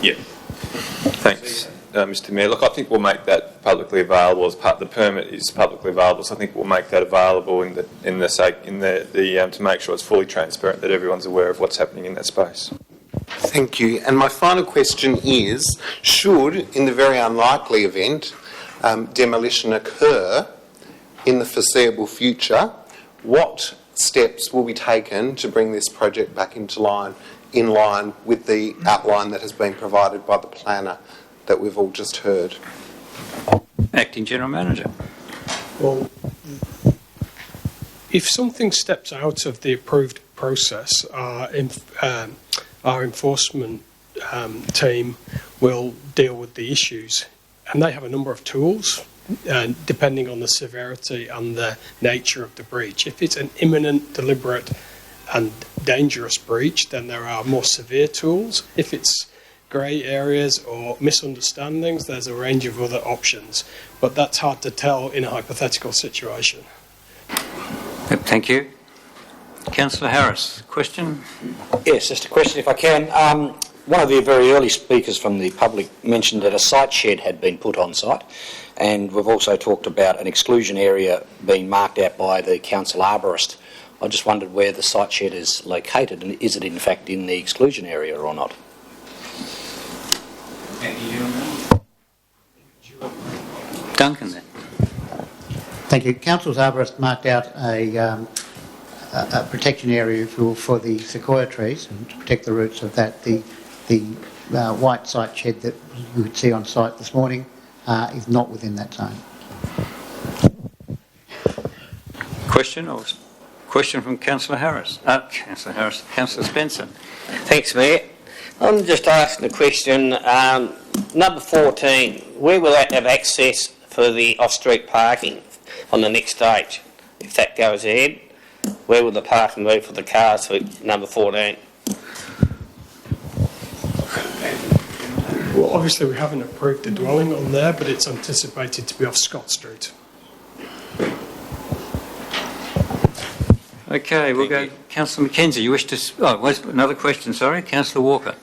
Yeah. Thanks, Mr. Mayor. Look, I think we'll make that publicly available as part. The permit is publicly available, so I think we'll make that available to make sure it's fully transparent, that everyone's aware of what's happening in that space. Thank you. And my final question is, should, in the very unlikely event, demolition occur in the foreseeable future, what steps will be taken to bring this project back into line, in line with the outline that has been provided by the planner that we've all just heard? Acting General Manager. Well, if something steps out of the approved process, our enforcement team will deal with the issues. And they have a number of tools, depending on the severity and the nature of the breach. If it's an imminent, deliberate and dangerous breach, then there are more severe tools. If it's grey areas or misunderstandings, there's a range of other options. But that's hard to tell in a hypothetical situation. Thank you. Councillor Harris, question? Yes, just a question if I can. One of the very early speakers from the public mentioned that a site shed had been put on site, and we've also talked about an exclusion area being marked out by the council arborist. I just wondered where the site shed is located, and is it in fact in the exclusion area or not? Duncan then. Thank you. Council's arborist marked out a protection area for the sequoia trees and to protect the roots of that. The white site shed that you could see on site this morning is not within that zone. Question or question from Councillor Harris? Councillor Harris. Councillor Spencer. Thanks, Mayor. I'm just asking a question. Number 14, where will that have access for the off-street parking on the next stage? If that goes ahead, where will the parking be for the cars for number 14? Well, obviously we haven't approved the dwelling on there, but it's anticipated to be off Scott Street. Okay, we'll go. Councillor Mackenzie, you wish to... Oh, where's another question, sorry. Councillor Walker.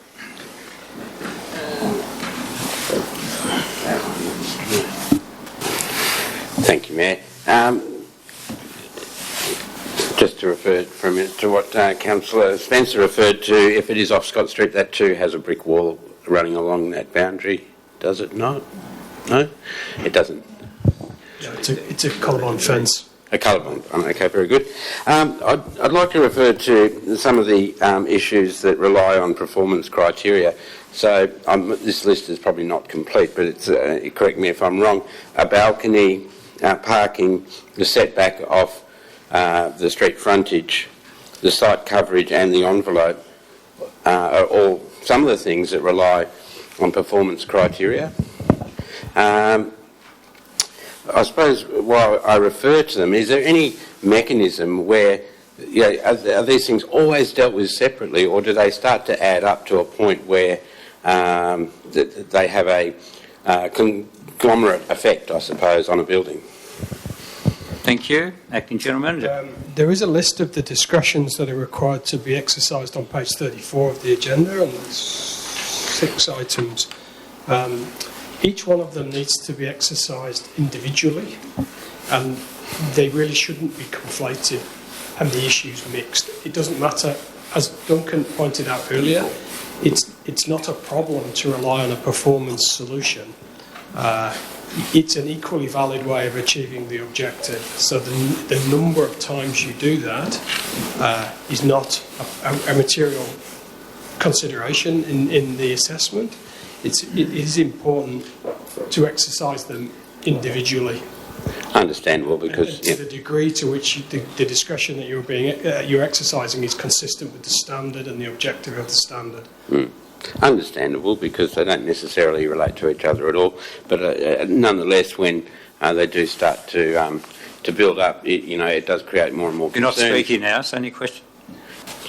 Thank you, Mayor. Just to refer for a minute to what Councillor Spencer referred to, if it is off Scott Street, that too has a brick wall running along that boundary, does it not? No? It doesn't? Yeah, it's a colour-on fence. A colour-on, okay, very good. I'd like to refer to some of the issues that rely on performance criteria. So this list is probably not complete, but it's, correct me if I'm wrong, a balcony, parking, the setback off the street frontage, the site coverage and the envelope are all some of the things that rely on performance criteria. I suppose while I refer to them, is there any mechanism where, you know, are these things always dealt with separately, or do they start to add up to a point where they have a conglomerate effect, I suppose, on a building? Thank you. Acting General Manager. There is a list of the discretions that are required to be exercised on page 34 of the agenda, and there's 6 items. Each one of them needs to be exercised individually, and they really shouldn't be conflated and the issues mixed. It doesn't matter, as Duncan pointed out earlier, it's not a problem to rely on a performance solution. It's an equally valid way of achieving the objective. So the number of times you do that is not a material consideration in the assessment. It is important to exercise them individually. Understandable, because to the degree to which the discretion that you're exercising is consistent with the standard and the objective of the standard. Understandable, because they don't necessarily relate to each other at all. But nonetheless, when they do start to build up, it does create more and more You're concern. not speaking now, so any question?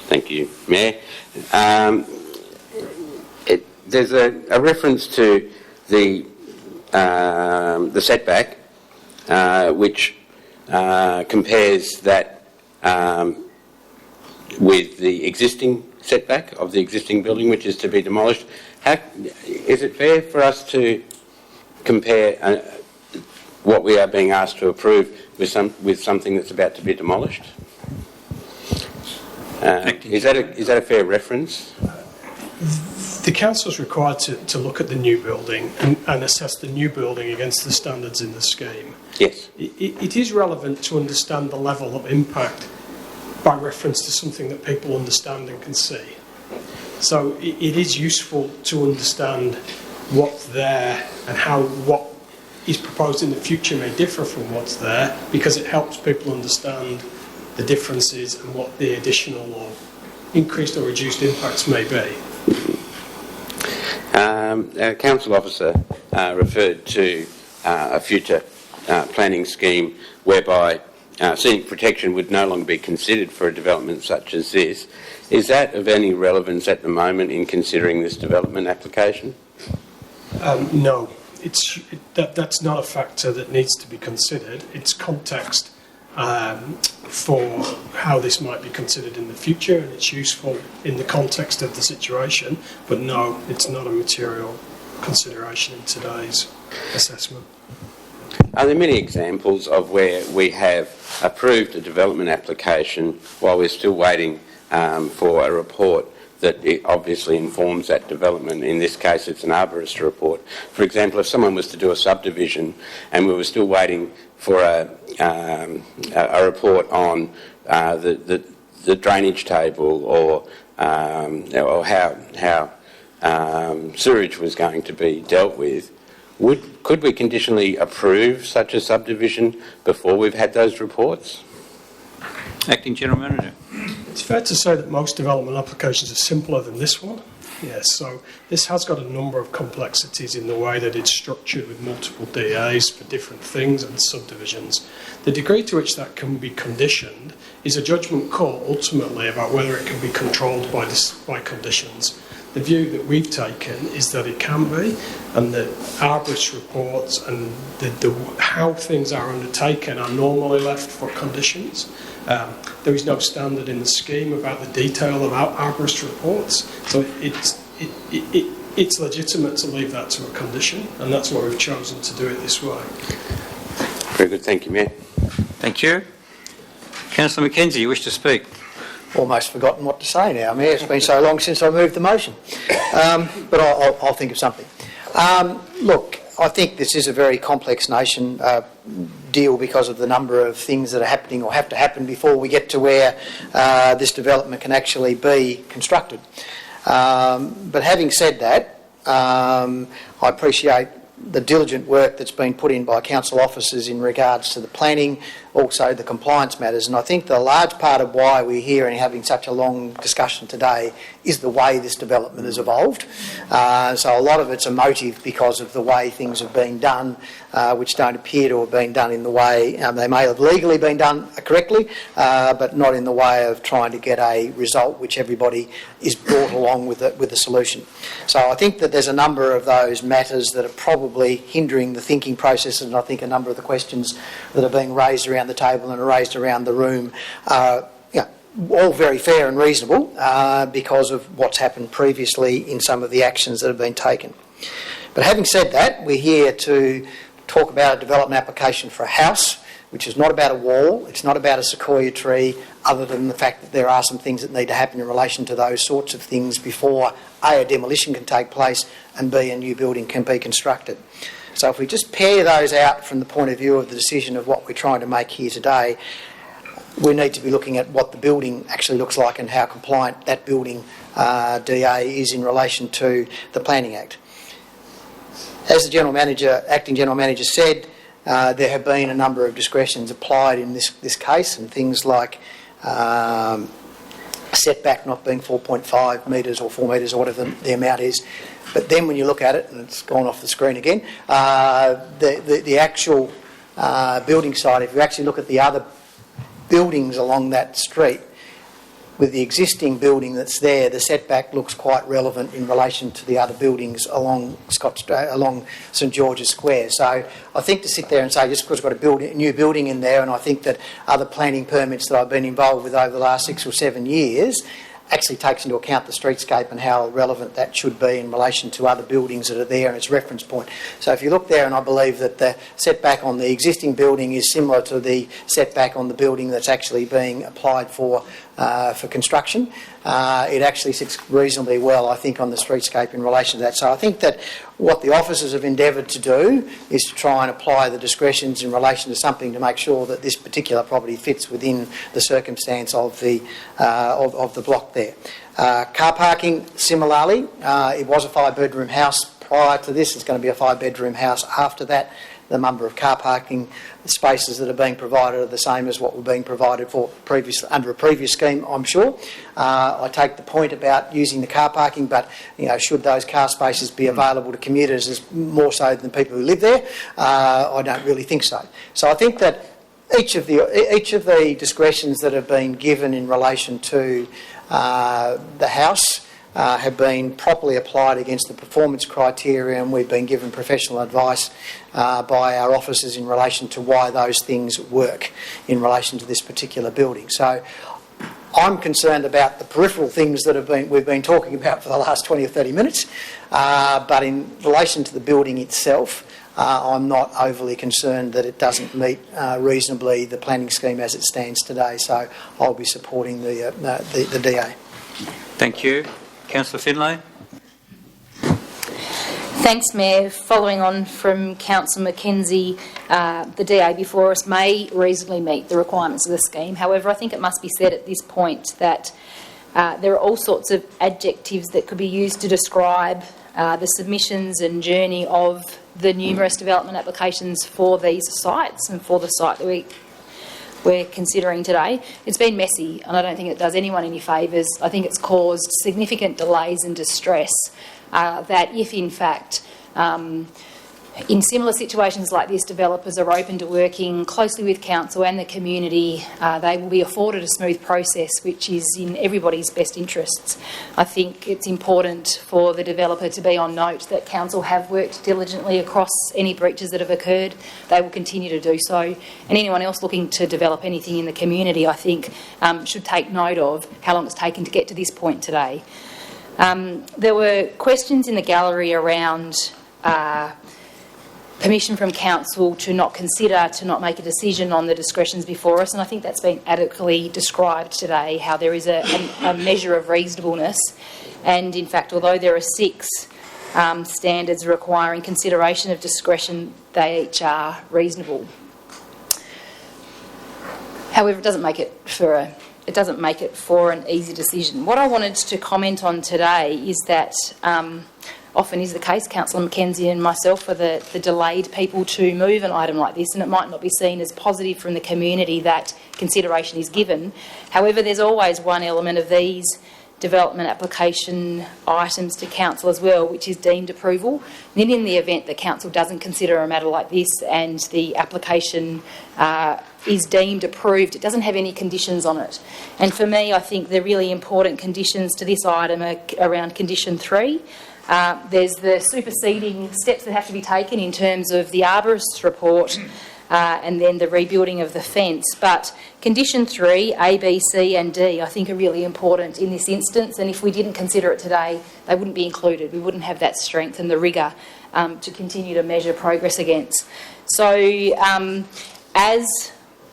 Thank you, Mayor. There's a reference to the setback, which compares that with the existing setback of the existing building, which is to be demolished. Is it fair for us to compare what we are being asked to approve with something that's about to be demolished? Is that a fair reference? The council is required to look at the new building and assess the new building against the standards in the scheme. Yes. It is relevant to understand the level of impact by reference to something that people understand and can see. So it is useful to understand what's there and how what is proposed in the future may differ from what's there, because it helps people understand the differences and what the additional or increased or reduced impacts may be. Our council officer referred to a future planning scheme whereby scenic protection would no longer be considered for a development such as this. Is that of any relevance at the moment in considering this development application? No, that's not a factor that needs to be considered. It's context for how this might be considered in the future, and it's useful in the context of the situation, but no, it's not a material consideration in today's assessment. Are there many examples of where we have approved a development application while we're still waiting for a report that it obviously informs that development? In this case, it's an arborist report. For example, if someone was to do a subdivision and we were still waiting for a report on the drainage table or how sewage was going to be dealt with, could we conditionally approve such a subdivision before we've had those reports? Acting General Manager. It's fair to say that most development applications are simpler than this one. Yes, so this has got a number of complexities in the way that it's structured with multiple DAs for different things and subdivisions. The degree to which that can be conditioned is a judgment call ultimately about whether it can be controlled by conditions. The view that we've taken is that it can be, and that arborist reports and how things are undertaken are normally left for conditions. There is no standard in the scheme about the detail of arborist reports, so it's legitimate to leave that to a condition, and that's why we've chosen to do it this way. Very good, thank you, Mayor. Thank you. Councillor Mackenzie, you wish to speak? Almost forgotten what to say now, Mayor. It's been so long since I moved the motion. But I'll think of something. Look, I think this is a very complex nation deal because of the number of things that are happening or have to happen before we get to where this development can actually be constructed. But having said that, I appreciate the diligent work that's been put in by council officers in regards to the planning, also the compliance matters, and I think the large part of why we're here and having such a long discussion today is the way this development has evolved. So a lot of it's emotive because of the way things have been done, which don't appear to have been done in the way they may have legally been done correctly, but not in the way of trying to get a result which everybody is brought along with the solution. So I think that there's a number of those matters that are probably hindering the thinking process, and I think a number of the questions that are being raised around the table and are raised around the room are all very fair and reasonable because of what's happened previously in some of the actions that have been taken. But having said that, we're here to talk about a development application for a house, which is not about a wall, it's not about a sequoia tree, other than the fact that there are some things that need to happen in relation to those sorts of things before A, a demolition can take place, and B, a new building can be constructed. So if we just pair those out from the point of view of the decision of what we're trying to make here today, we need to be looking at what the building actually looks like and how compliant that building DA is in relation to the Planning Act. As the Acting General Manager said, there have been a number of discretions applied in this case, and things like setback not being 4.5 metres or 4 metres or whatever the amount is. But then when you look at it, and it's gone off the screen again, the actual building site, if you actually look at the other buildings along that street, with the existing building that's there, the setback looks quite relevant in relation to the other buildings along St George's Square. So I think to sit there and say just because we've got to build a new building in there, and I think that other planning permits that I've been involved with over the last 6 or 7 years actually takes into account the streetscape and how relevant that should be in relation to other buildings that are there and its reference point. So if you look there, and I believe that the setback on the existing building is similar to the setback on the building that's actually being applied for construction, it actually sits reasonably well, I think, on the streetscape in relation to that. So I think that what the officers have endeavoured to do is to try and apply the discretions in relation to something to make sure that this particular property fits within the circumstance of the block there. Car parking, similarly, it was a 5-bedroom house prior to this. It's going to be a 5-bedroom house after that. The number of car parking spaces that are being provided are the same as what were being provided for under a previous scheme, I'm sure. I take the point about using the car parking, but should those car spaces be available to commuters as more so than people who live there? I don't really think so. So I think that each of the discretions that have been given in relation to the house have been properly applied against the performance criteria, and we've been given professional advice by our officers in relation to why those things work in relation to this particular building. So I'm concerned about the peripheral things that we've been talking about for the last 20 or 30 minutes, but in relation to the building itself, I'm not overly concerned that it doesn't meet reasonably the planning scheme as it stands today. So I'll be supporting the DA. Thank you. Councillor Finlay. Thanks, Mayor. Following on from Councillor McKenzie, the DA before us may reasonably meet the requirements of the scheme. However, I think it must be said at this point that there are all sorts of adjectives that could be used to describe the submissions and journey of the numerous development applications for these sites and for the site that we're considering today. It's been messy, and I don't think it does anyone any favours. I think it's caused significant delays and distress that if, in fact, in similar situations like this, developers are open to working closely with council and the community, they will be afforded a smooth process which is in everybody's best interests. I think it's important for the developer to be on note that council have worked diligently across any breaches that have occurred. They will continue to do so. And anyone else looking to develop anything in the community, I think, should take note of how long it's taken to get to this point today. There were questions in the gallery around permission from council to not make a decision on the discretions before us, and I think that's been adequately described today, how there is a measure of reasonableness, and in fact, although there are 6 standards requiring consideration of discretion, they each are reasonable. However, it doesn't make it for an easy decision. What I wanted to comment on today is that often is the case, Councillor McKenzie and myself are the delayed people to move an item like this, and it might not be seen as positive from the community that consideration is given. However, there's always one element of these development application items to council as well, which is deemed approval. Then in the event that council doesn't consider a matter like this and the application is deemed approved, it doesn't have any conditions on it. And for me, I think the really important conditions to this item are around condition 3. There's the superseding steps that have to be taken in terms of the arborist's report and then the rebuilding of the fence. But condition 3, A, B, C and D, I think are really important in this instance, and if we didn't consider it today, they wouldn't be included. We wouldn't have that strength and the rigour to continue to measure progress against. So as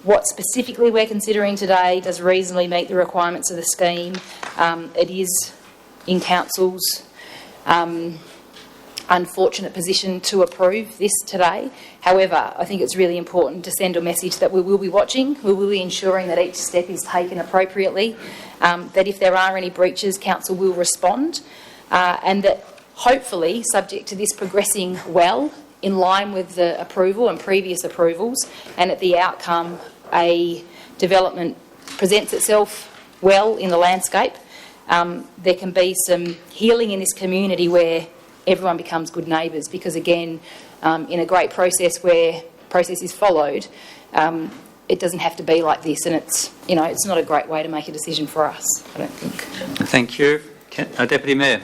what specifically we're considering today does reasonably meet the requirements of the scheme, it is in council's unfortunate position to approve this today. However, I think it's really important to send a message that we will be watching, we will be ensuring that each step is taken appropriately, that if there are any breaches, council will respond, and that hopefully, subject to this progressing well, in line with the approval and previous approvals, and at the outcome, a development presents itself well in the landscape, there can be some healing in this community where everyone becomes good neighbours, because again, in a great process where process is followed, it doesn't have to be like this, and it's not a great way to make a decision for us, I don't think. Thank you. Deputy Mayor.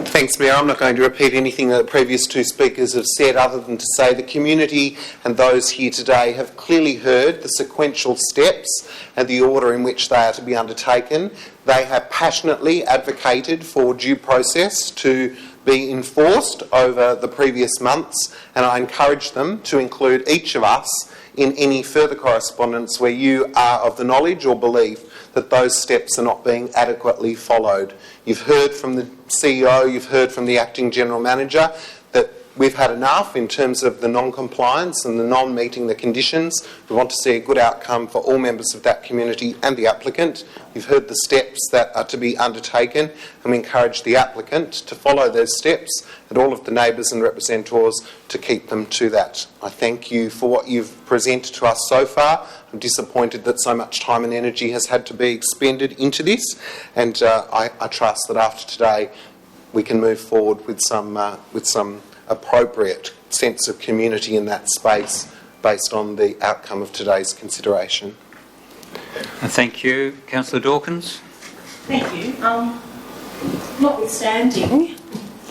Thanks, Mayor. I'm not going to repeat anything that the previous 2 speakers have said, other than to say the community and those here today have clearly heard the sequential steps and the order in which they are to be undertaken. They have passionately advocated for due process to be enforced over the previous months, and I encourage them to include each of us in any further correspondence where you are of the knowledge or belief that those steps are not being adequately followed. You've heard from the CEO, you've heard from the Acting General Manager that we've had enough in terms of the non-compliance and the non-meeting the conditions. We want to see a good outcome for all members of that community and the applicant. We've heard the steps that are to be undertaken, and we encourage the applicant to follow those steps and all of the neighbours and representatives to keep them to that. I thank you for what you've presented to us so far. I'm disappointed that so much time and energy has had to be expended into this, and I trust that after today we can move forward with some appropriate sense of community in that space based on the outcome of today's consideration. Thank you. Councillor Dawkins. Thank you. Notwithstanding,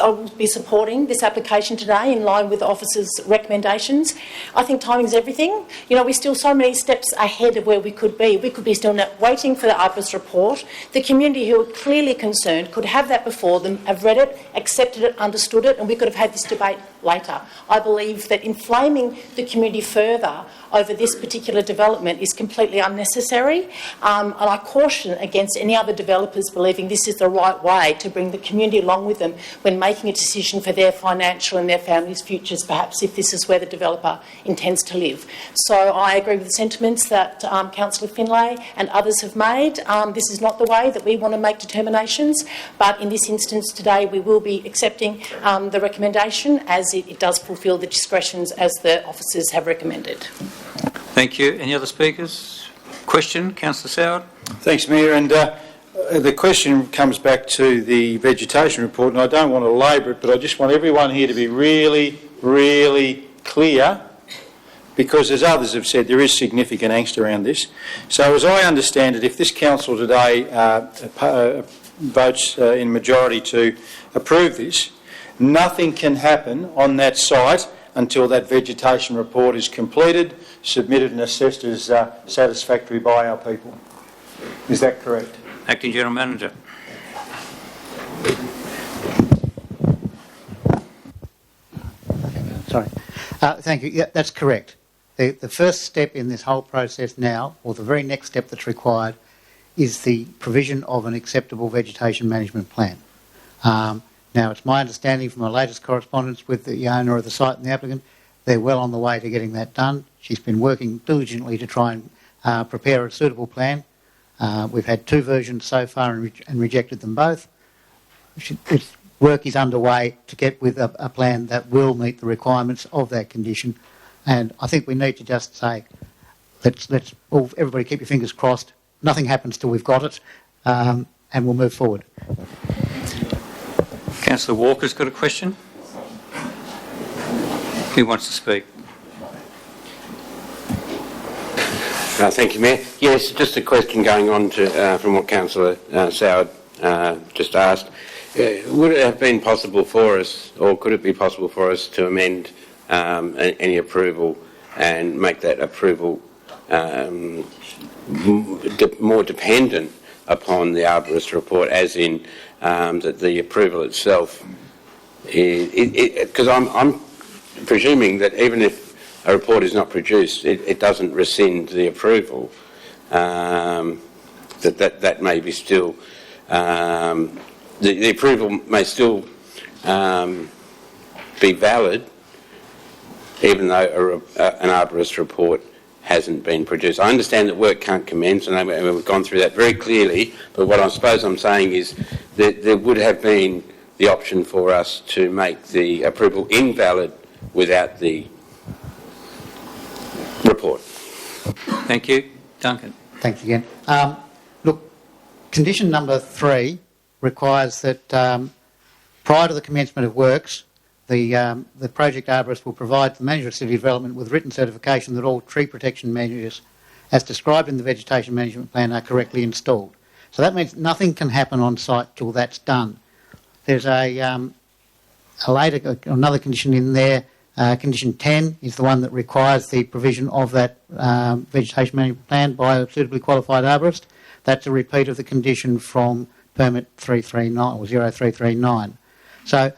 I will be supporting this application today in line with the officer's recommendations. I think timing is everything. You know, we're still so many steps ahead of where we could be. We could be still waiting for the arborist report. The community who are clearly concerned could have that before them, have read it, accepted it, understood it, and we could have had this debate later. I believe that inflaming the community further over this particular development is completely unnecessary, and I caution against any other developers believing this is the right way to bring the community along with them when making a decision for their financial and their families' futures, perhaps if this is where the developer intends to live. So I agree with the sentiments that Councillor Finlay and others have made. This is not the way that we want to make determinations, but in this instance today we will be accepting the recommendation as it does fulfil the discretions as the officers have recommended. Thank you. Any other speakers? Question, Councillor Soward. Thanks, Mayor. And the question comes back to the vegetation report, and I don't want to labour it, but I just want everyone here to be really, really clear, because as others have said, there is significant angst around this. So as I understand it, if this council today votes in majority to approve this, nothing can happen on that site until that vegetation report is completed, submitted and assessed as satisfactory by our people. Is that correct? Acting General Manager. Sorry. Thank you. Yeah, that's correct. The first step in this whole process now, or the very next step that's required, is the provision of an acceptable vegetation management plan. Now, it's my understanding from my latest correspondence with the owner of the site and the applicant, they're well on the way to getting that done. She's been working diligently to try and prepare a suitable plan. We've had two versions so far and rejected them both. Work is underway to get with a plan that will meet the requirements of that condition. And I think we need to just say, everybody keep your fingers crossed. Nothing happens till we've got it, and we'll move forward. Councillor Walker's got a question. Who wants to speak? Thank you, Mayor. Yes, just a question going on to, from what Councillor Soward just asked. Would it have been possible for us, or could it be possible for us to amend any approval and make that approval more dependent upon the arborist report, as in that the approval itself, because I'm presuming that even if a report is not produced, it doesn't rescind the approval. That may be still the approval may still be valid, even though an arborist report hasn't been produced. I understand that work can't commence, and we've gone through that very clearly, but what I suppose I'm saying is that there would have been the option for us to make the approval invalid without the report. Thank you. Duncan. Thanks again. Look, condition number 3 requires that prior to the commencement of works, the project arborist will provide the manager of city development with written certification that all tree protection measures as described in the vegetation management plan are correctly installed. So that means nothing can happen on site till that's done. There's another condition in there. Condition 10 is the one that requires the provision of that vegetation management plan by a suitably qualified arborist. That's a repeat of the condition from permit 339 or 0339. So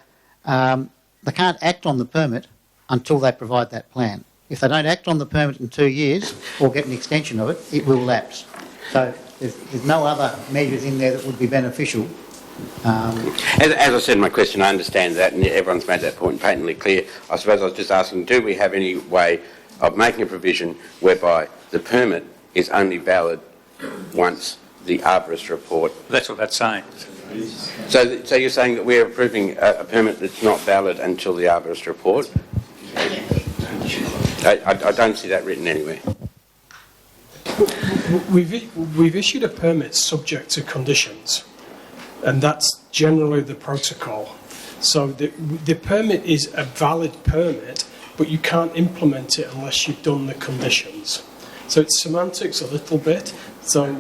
they can't act on the permit until they provide that plan. If they don't act on the permit in 2 years or get an extension of it, it will lapse. So there's no other measures in there that would be beneficial As I said in my question, I understand that, and everyone's made that point patently clear. I suppose I was just asking, do we have any way of making a provision whereby the permit is only valid once the arborist report? That's what that's saying. So you're saying that we're approving a permit that's not valid until the arborist report? I don't see that written anywhere. We've issued a permit subject to conditions, and that's generally the protocol. So the permit is a valid permit, but you can't implement it unless you've done the conditions. So it's semantics a little bit. So,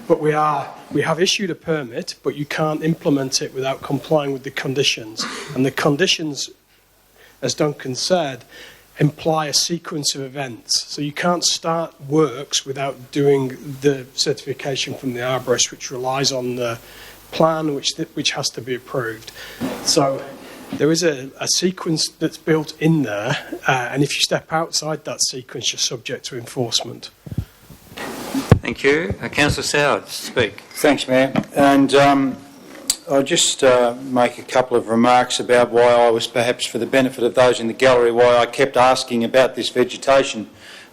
but we have issued a permit, but you can't implement it without complying with the conditions. And the conditions, as Duncan said, imply a sequence of events. So you can't start works without doing the certification from the arborist, which relies on the plan which has to be approved. So there is a sequence that's built in there, and if you step outside that sequence, you're subject to enforcement. Thank you. Councillor Soward, speak. Thanks, Mayor. And I'll just make a couple of remarks about why I was, perhaps for the benefit of those in the gallery, why I kept asking about this vegetation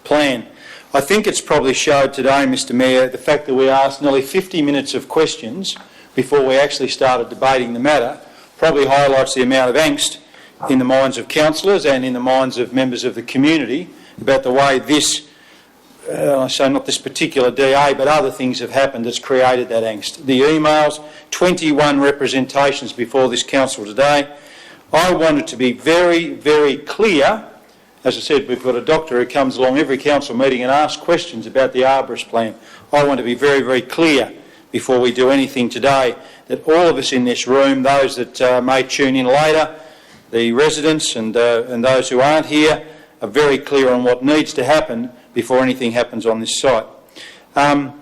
plan. I think it's probably showed today, Mr Mayor, the fact that we asked nearly 50 minutes of questions before we actually started debating the matter probably highlights the amount of angst in the minds of councillors and in the minds of members of the community about the way this, I say not this particular DA, but other things have happened that's created that angst. The emails, 21 representations before this council today. I wanted to be very, very clear. As I said, we've got a doctor who comes along every council meeting and asks questions about the arborist plan. I want to be very, very clear before we do anything today that all of us in this room, those that may tune in later, the residents and those who aren't here, are very clear on what needs to happen before anything happens on this site. I'm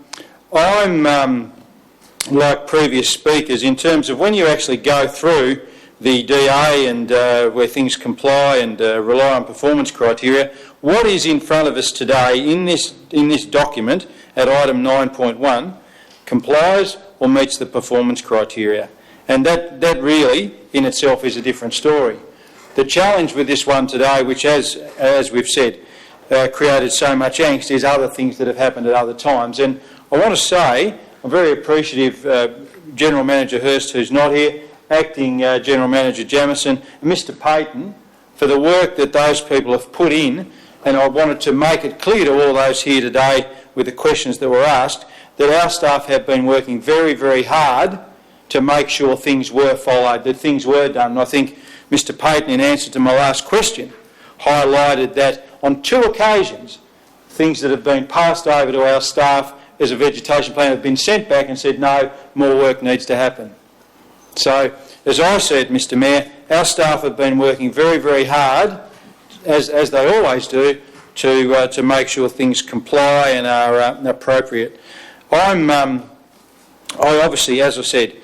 like previous speakers in terms of when you actually go through the DA and where things comply and rely on performance criteria, what is in front of us today in this document at item 9.1 complies or meets the performance criteria. And that really in itself is a different story. The challenge with this one today, which as we've said, created so much angst, is other things that have happened at other times. And I want to say I'm very appreciative General Manager Hurst, who's not here, Acting General Manager Jamieson, and Mr Payton for the work that those people have put in. And I wanted to make it clear to all those here today with the questions that were asked that our staff have been working very, very hard to make sure things were followed, that things were done. And I think Mr Payton, in answer to my last question, highlighted that on 2 occasions, things that have been passed over to our staff as a vegetation plan have been sent back and said, no, more work needs to happen. So, as I said, Mr Mayor, our staff have been working very, very hard, as they always do, to make sure things comply and are appropriate. I obviously, as I said,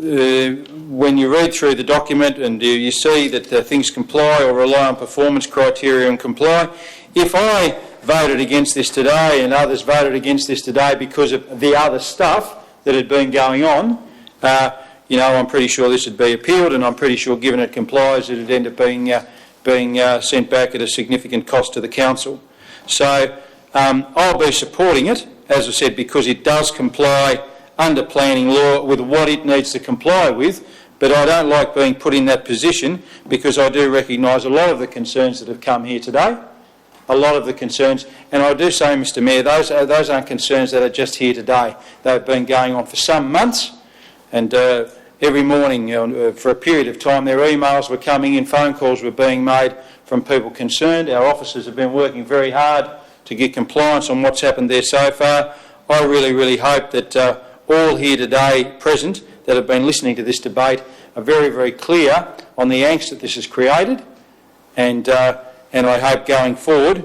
when you read through the document and you see that things comply or rely on performance criteria and comply, if I voted against this today and others voted against this today because of the other stuff that had been going on, I'm pretty sure this would be appealed, and I'm pretty sure given it complies it would end up being sent back at a significant cost to the council. So I'll be supporting it, as I said, because it does comply under planning law with what it needs to comply with, but I don't like being put in that position because I do recognise a lot of the concerns that have come here today, a lot of the concerns, and I do say, Mr Mayor, those aren't concerns that are just here today. They've been going on for some months, and every morning for a period of time their emails were coming in, phone calls were being made from people concerned. Our officers have been working very hard to get compliance on what's happened there so far. I really, really hope that all here today present that have been listening to this debate are very, very clear on the angst that this has created, and I hope going forward,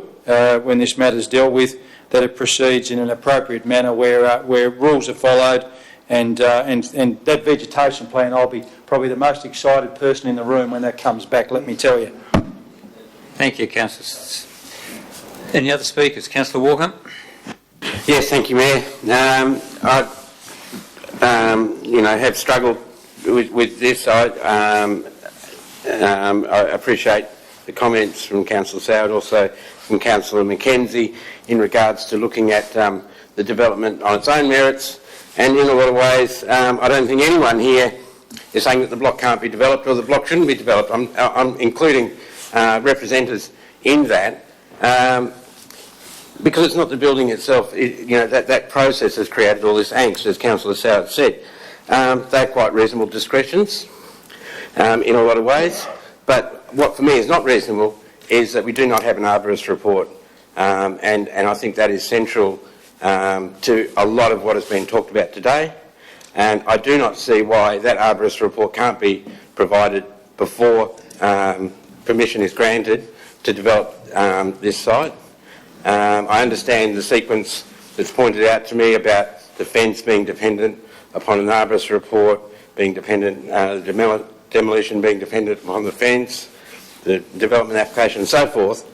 when this matter is dealt with, that it proceeds in an appropriate manner where rules are followed, and that vegetation plan, I'll be probably the most excited person in the room when that comes back, let me tell you. Thank you, Councillor. Any other speakers? Councillor Walker? Yes, thank you, Mayor. have struggled with this. I appreciate the comments from Councillor Soward, also from Councillor Mackenzie, in regards to looking at the development on its own merits. And in a lot of ways, I don't think anyone here is saying that the block can't be developed or the block shouldn't be developed. I'm including representatives in that. Because it's not the building itself, that process has created all this angst, as Councillor Soward said. They're quite reasonable discretions in a lot of ways, but what for me is not reasonable is that we do not have an arborist report, and I think that is central to a lot of what has been talked about today, and I do not see why that arborist report can't be provided before permission is granted to develop this site. I understand the sequence that's pointed out to me about the fence being dependent upon an arborist report, being dependent, demolition being dependent upon the fence, the development application and so forth.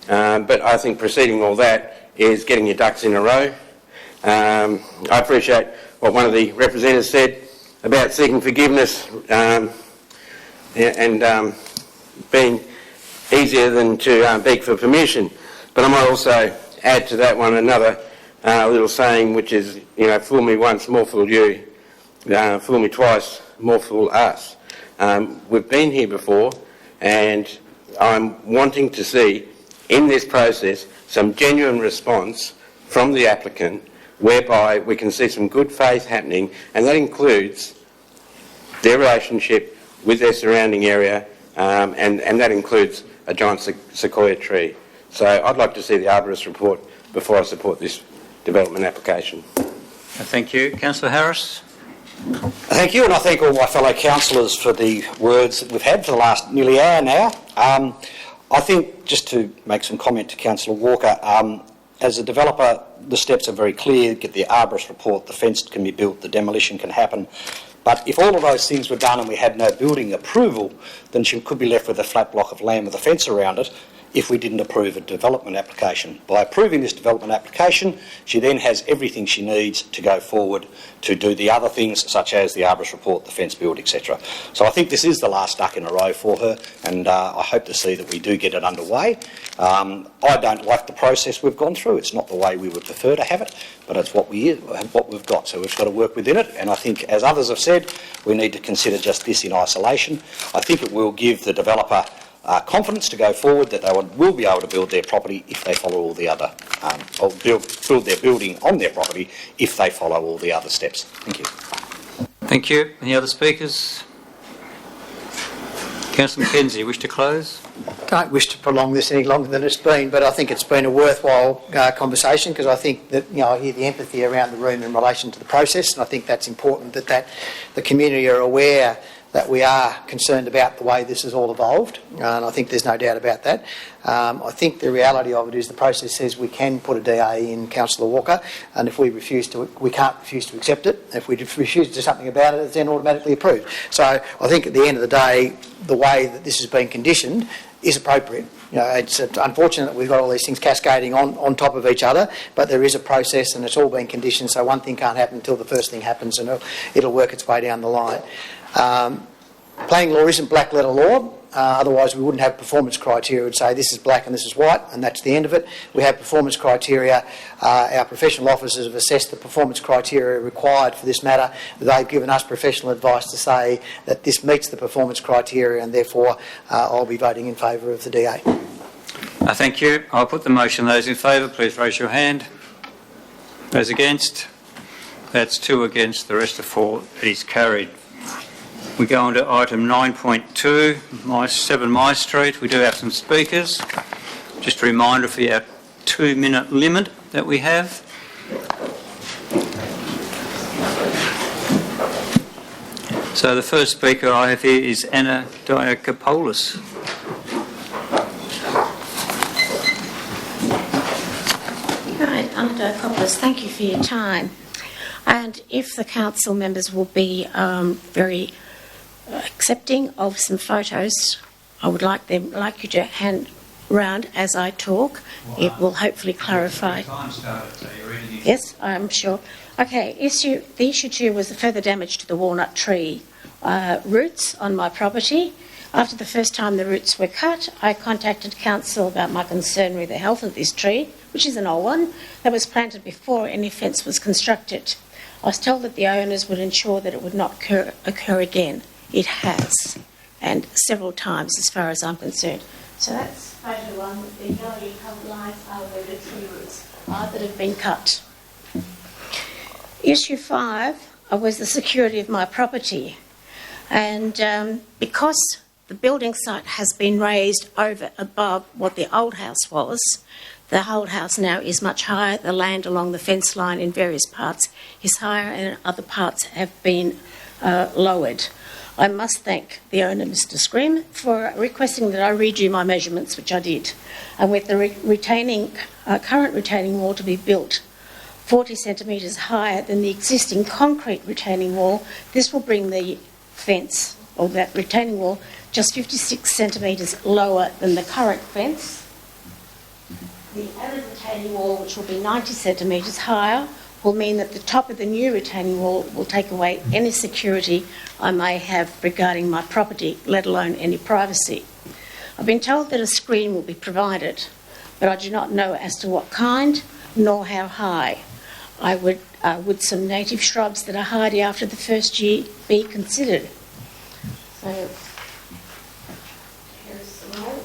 But I think preceding all that is getting your ducks in a row. I appreciate what one of the representatives said about seeking forgiveness and being easier than to beg for permission. But I might also add to that one another little saying, which is, fool me once, more fool you. Fool me twice, more fool us. We've been here before, and I'm wanting to see in this process some genuine response from the applicant whereby we can see some good faith happening, and that includes their relationship with their surrounding area, and that includes a giant sequoia tree. So I'd like to see the arborist report before I support this development application. Thank you. Councillor Harris. Thank you, and I thank all my fellow councillors for the words that we've had for the last nearly hour now. I think, just to make some comment to Councillor Walker, as a developer, the steps are very clear. Get the arborist report, the fence can be built, the demolition can happen. But if all of those things were done and we had no building approval, then she could be left with a flat block of land with a fence around it if we didn't approve a development application. By approving this development application, she then has everything she needs to go forward to do the other things, such as the arborist report, the fence build, etc. So I think this is the last duck in a row for her, and I hope to see that we do get it underway. I don't like the process we've gone through. It's not the way we would prefer to have it, but it's what we've got, so we've got to work within it. And I think, as others have said, we need to consider just this in isolation. I think it will give the developer confidence to go forward that they will be able to build their property if they follow all the other, or build their building on their property if they follow all the other steps. Thank you. Thank you. Any other speakers? Councillor Mackenzie, wish to close? Don't wish to prolong this any longer than it's been, but I think it's been a worthwhile conversation, because I think that I hear the empathy around the room in relation to the process, and I think that's important that the community are aware that we are concerned about the way this has all evolved, and I think there's no doubt about that. I think the reality of it is the process says we can put a DA in, Councillor Walker, and if we can't refuse to accept it. If we refuse to do something about it, it's then automatically approved. So I think at the end of the day, the way that this has been conditioned is appropriate. It's unfortunate that we've got all these things cascading on top of each other, but there is a process and it's all been conditioned, so one thing can't happen until the first thing happens, and it'll work its way down the line. Planning law isn't black letter law, otherwise we wouldn't have performance criteria. We'd say this is black and this is white, and that's the end of it. We have performance criteria. Our professional officers have assessed the performance criteria required for this matter. They've given us professional advice to say that this meets the performance criteria, and therefore I'll be voting in favour of the DA. Thank you. I'll put the motion. Those in favour, please raise your hand. Those against? That's 2 against, the rest are 4. It is carried. We go on to item 9.2, 7 My Street. We do have some speakers. Just a reminder for our 2-minute limit that we have. So the first speaker I have here is Anna Diakopoulos. Right, Anna Diakopoulos, thank you for your time. And if the council members will be very accepting of some photos, I would like you to hand round as I talk. It will hopefully clarify. Yes, I'm sure. Okay, the issue 2 was the further damage to the walnut tree roots on my property. After the first time the roots were cut, I contacted council about my concern with the health of this tree, which is an old one, that was planted before any fence was constructed. I was told that the owners would ensure that it would not occur again. It has, and several times as far as I'm concerned. So that's photo 1. The yellow coloured lines are where the tree roots are that have been cut. Issue 5 was the security of my property. And because the building site has been raised over above what the old house was, the old house now is much higher. The land along the fence line in various parts is higher and other parts have been lowered. I must thank the owner, Mr. Scrim, for requesting that I redo my measurements, which I did. And with the current retaining wall to be built 40 centimetres higher than the existing concrete retaining wall, this will bring the fence, or that retaining wall, just 56 centimetres lower than the current fence. The added retaining wall, which will be 90 centimetres higher, will mean that the top of the new retaining wall will take away any security I may have regarding my property, let alone any privacy. I've been told that a screen will be provided, but I do not know as to what kind nor how high. Would some native shrubs that are hardy after the first year be considered? So, here's some more.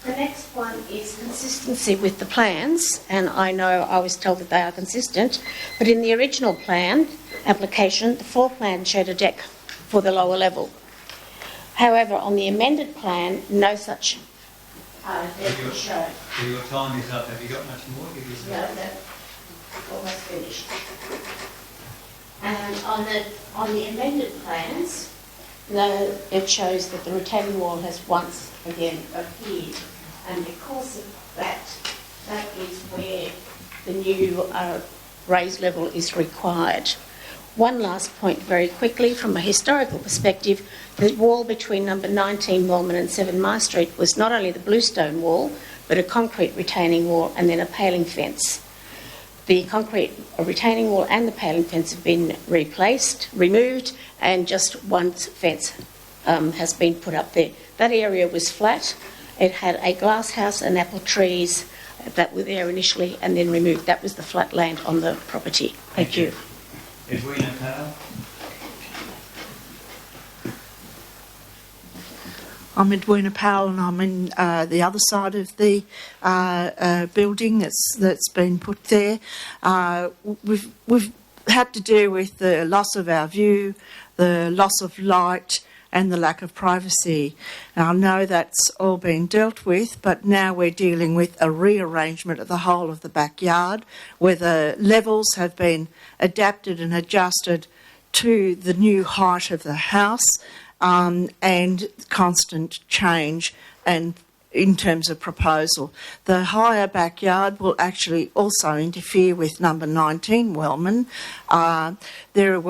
The next one is consistency with the plans, and I know I was told that they are consistent, but in the original plan application, the floor plan showed a deck for the lower level. However, on the amended plan, no such deck was shown. So your time is up. Have you got much more? No, that's almost finished. And on the amended plans, it shows that the retaining wall has once again appeared, and because of that is where the new raised level is required. One last point very quickly, from a historical perspective, the wall between number 19 Wellman and 7 Myer Street was not only the bluestone wall, but a concrete retaining wall and then a paling fence. The concrete retaining wall and the paling fence have been removed, and just one fence has been put up there. That area was flat. It had a glass house and apple trees that were there initially and then removed. That was the flat land on the property. Thank you. Edwina Powell. I'm Edwina Powell, and I'm in the other side of the building that's been put there. We've had to deal with the loss of our view, the loss of light, and the lack of privacy. Now, I know that's all been dealt with, but now we're dealing with a rearrangement of the whole of the backyard, where the levels have been adapted and adjusted to the new height of the house, and constant change and in terms of proposal. The higher backyard will actually also interfere with number 19 Wellman. There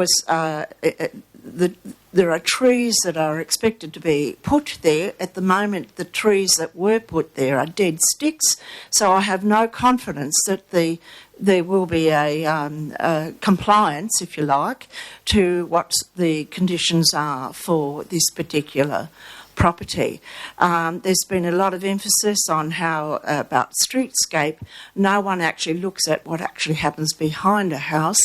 are trees that are expected to be put there. At the moment, the trees that were put there are dead sticks, so I have no confidence that there will be a compliance, if you like, to what the conditions are for this particular property. There's been a lot of emphasis on how about streetscape. No one actually looks at what actually happens behind a house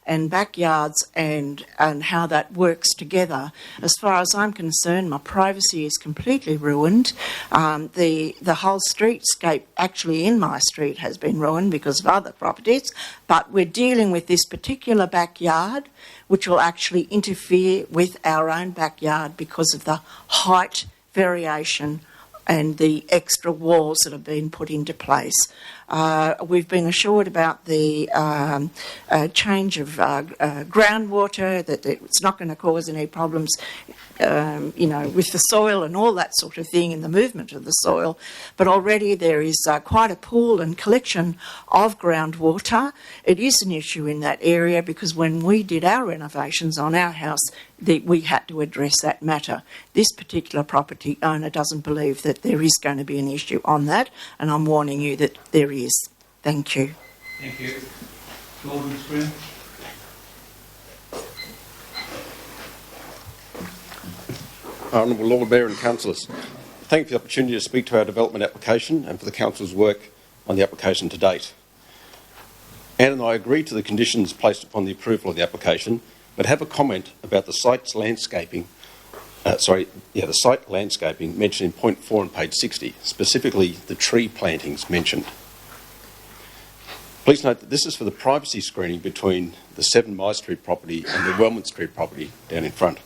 and backyards and how that works together. As far as I'm concerned, my privacy is completely ruined. The whole streetscape actually in my street has been ruined because of other properties, but we're dealing with this particular backyard which will actually interfere with our own backyard because of the height variation and the extra walls that have been put into place. We've been assured about the change of groundwater, that it's not going to cause any problems, with the soil and all that sort of thing and the movement of the soil. But already there is quite a pool and collection of groundwater. It is an issue in that area because when we did our renovations on our house, we had to address that matter. This particular property owner doesn't believe that there is going to be an issue on that, and I'm warning you that there is. Thank you. Thank you. Gordon Screen. Honourable Lord Mayor and Councillors, thank you for the opportunity to speak to our development application and for the Council's work on the application to date. Anne and I agree to the conditions placed upon the approval of the application, but have a comment about the site's landscaping. The site landscaping mentioned in point 4 on page 60, specifically the tree plantings mentioned. Please note that this is for the privacy screening between the 7 Mye Street property and the Wellman Street property down in front.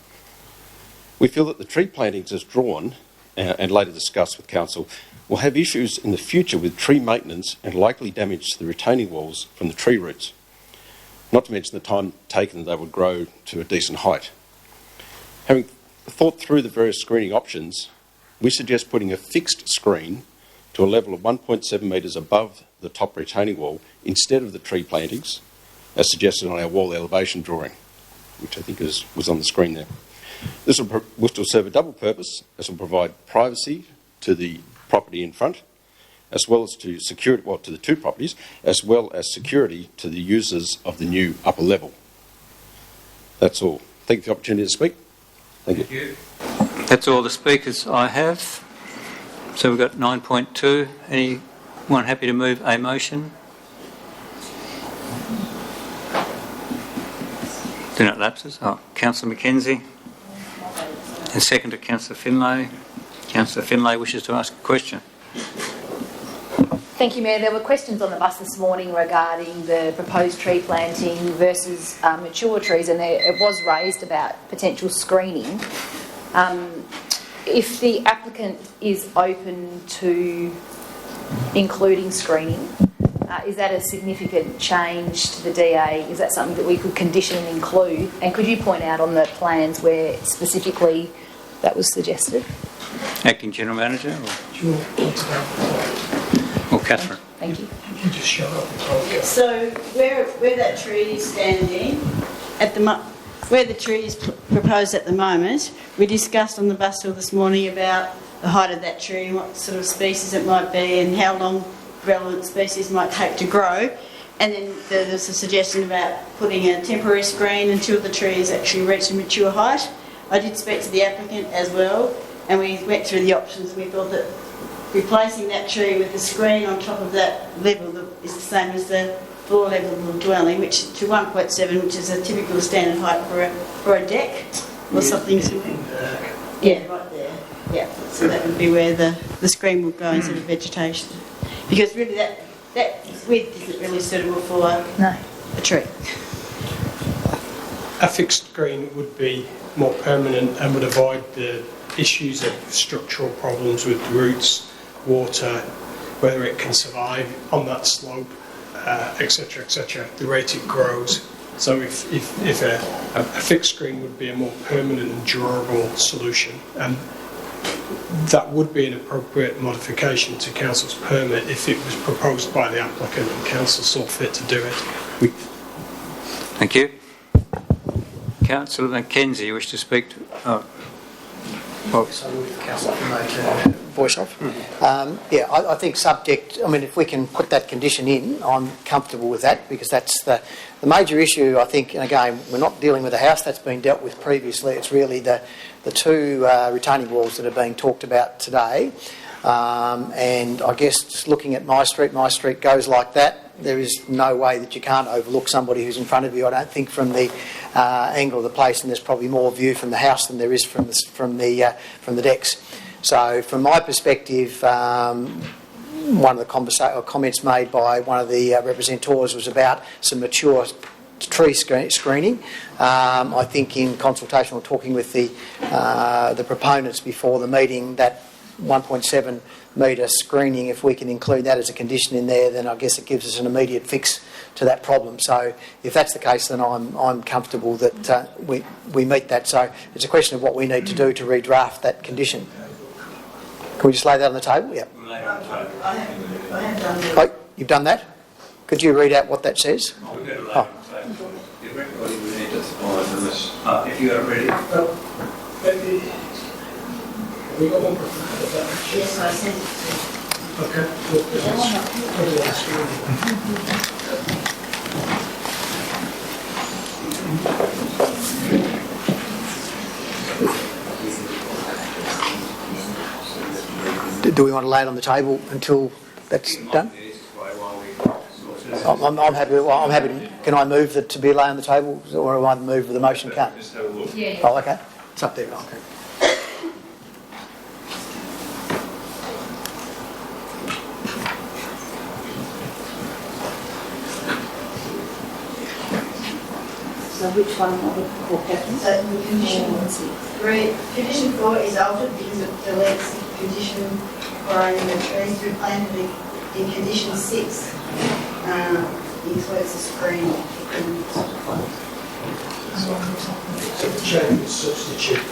We feel that the tree plantings as drawn, and later discussed with Council, will have issues in the future with tree maintenance and likely damage to the retaining walls from the tree roots, not to mention the time taken that they would grow to a decent height. Having thought through the various screening options, we suggest putting a fixed screen to a level of 1.7 metres above the top retaining wall instead of the tree plantings, as suggested on our wall elevation drawing, which I think was on the screen there. This will still serve a double purpose, as it will provide privacy to the property in front, as well as to security, to the 2 properties, as well as security to the users of the new upper level. That's all. Thank you for the opportunity to speak. Thank you. That's all the speakers I have. So we've got 9.2. Anyone happy to move a motion? Do not lapses. Councillor Mackenzie. And second to Councillor Finlay. Councillor Finlay wishes to ask a question. Thank you, Mayor. There were questions on the bus this morning regarding the proposed tree planting versus mature trees, and it was raised about potential screening. If the applicant is open to including screening, is that a significant change to the DA? Is that something that we could condition and include? And could you point out on the plans where specifically that was suggested? Acting General Manager or Catherine? Thank you. You can just show up. So where that tree is standing, where the tree is proposed at the moment, we discussed on the bus tour this morning about the height of that tree and what sort of species it might be and how long relevant species might take to grow. And then there was a suggestion about putting a temporary screen until the tree has actually reached a mature height. I did speak to the applicant as well, and we went through the options. We thought that replacing that tree with a screen on top of that level is the same as the floor level of the dwelling, which to 1.7, which is a typical standard height for a deck or something similar. Yeah, right there. Yeah, so that would be where the screen would go instead of vegetation. Because really that width isn't really suitable for a tree. A fixed screen would be more permanent and would avoid the issues of structural problems with roots, water, whether it can survive on that slope, etc., the rate it grows. So if a fixed screen would be a more permanent and durable solution, and that would be an appropriate modification to Council's permit if it was proposed by the applicant and Council saw fit to do it. Thank you. Councillor Mackenzie, you wish to speak to... Councillor Finlay to voice off. I think if we can put that condition in, I'm comfortable with that, because that's the major issue, I think. And again, we're not dealing with a house that's been dealt with previously. It's really the 2 retaining walls that are being talked about today. And I guess just looking at Mye Street goes like that. There is no way that you can't overlook somebody who's in front of you. I don't think from the angle of the place, and there's probably more view from the house than there is from the decks. So from my perspective, one of the comments made by one of the representatives was about some mature tree screening. I think in consultation or talking with the proponents before the meeting, that 1.7 metre screening, if we can include that as a condition in there, then I guess it gives us an immediate fix to that problem. So if that's the case, then I'm comfortable that we meet that. So it's a question of what we need to do to redraft that condition. Can we just lay that on the table? Yeah. I have done that. Oh, you've done that? Could you read out what that says? If you are ready. Yes, I sent it to you. Okay. Do we want to lay it on the table until that's done? I'm happy. Well, I'm happy. Can I move that to be laid on the table, or am I to move with the motion? Can't. Yeah. Oh, okay. It's up there. Okay. So which one are we for, Catherine? So condition 4 is altered because it deletes condition for owning the trees. We plan to be in condition 6. Includes the screen. Change substitute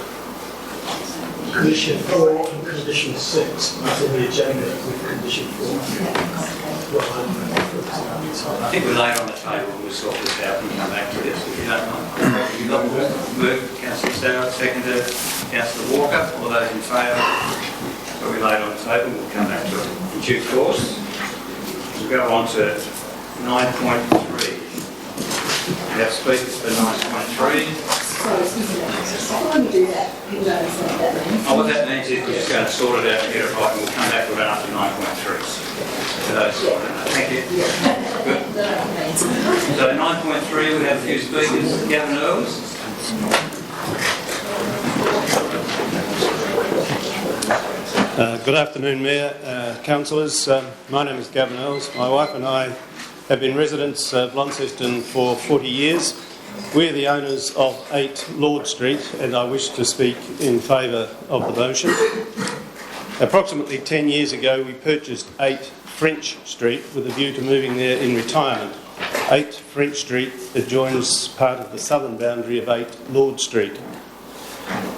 condition 4 and condition 6 in the agenda with condition 4. I think we lay it on the table and we'll sort this out and come back to this if you don't mind. You've got moved, Councillor Starr, seconded, Councillor Walker, all those in favour. So we lay it on the table, we'll come back to it in due course. We'll go on to 9.3. We have speakers for 9.3. What that means is we're just going to sort it out and get it right, and we'll come back with it after 9.3. Thank you. Good. So 9.3, we have a few speakers. Gavin Earls. Good afternoon, Mayor, councillors. My name is Gavin Earls. My wife and I have been residents of Launceston for 40 years. We're the owners of 8 Lord Street, and I wish to speak in favour of the motion. Approximately 10 years ago, we purchased 8 French Street with a view to moving there in retirement. 8 French Street adjoins part of the southern boundary of 8 Lord Street.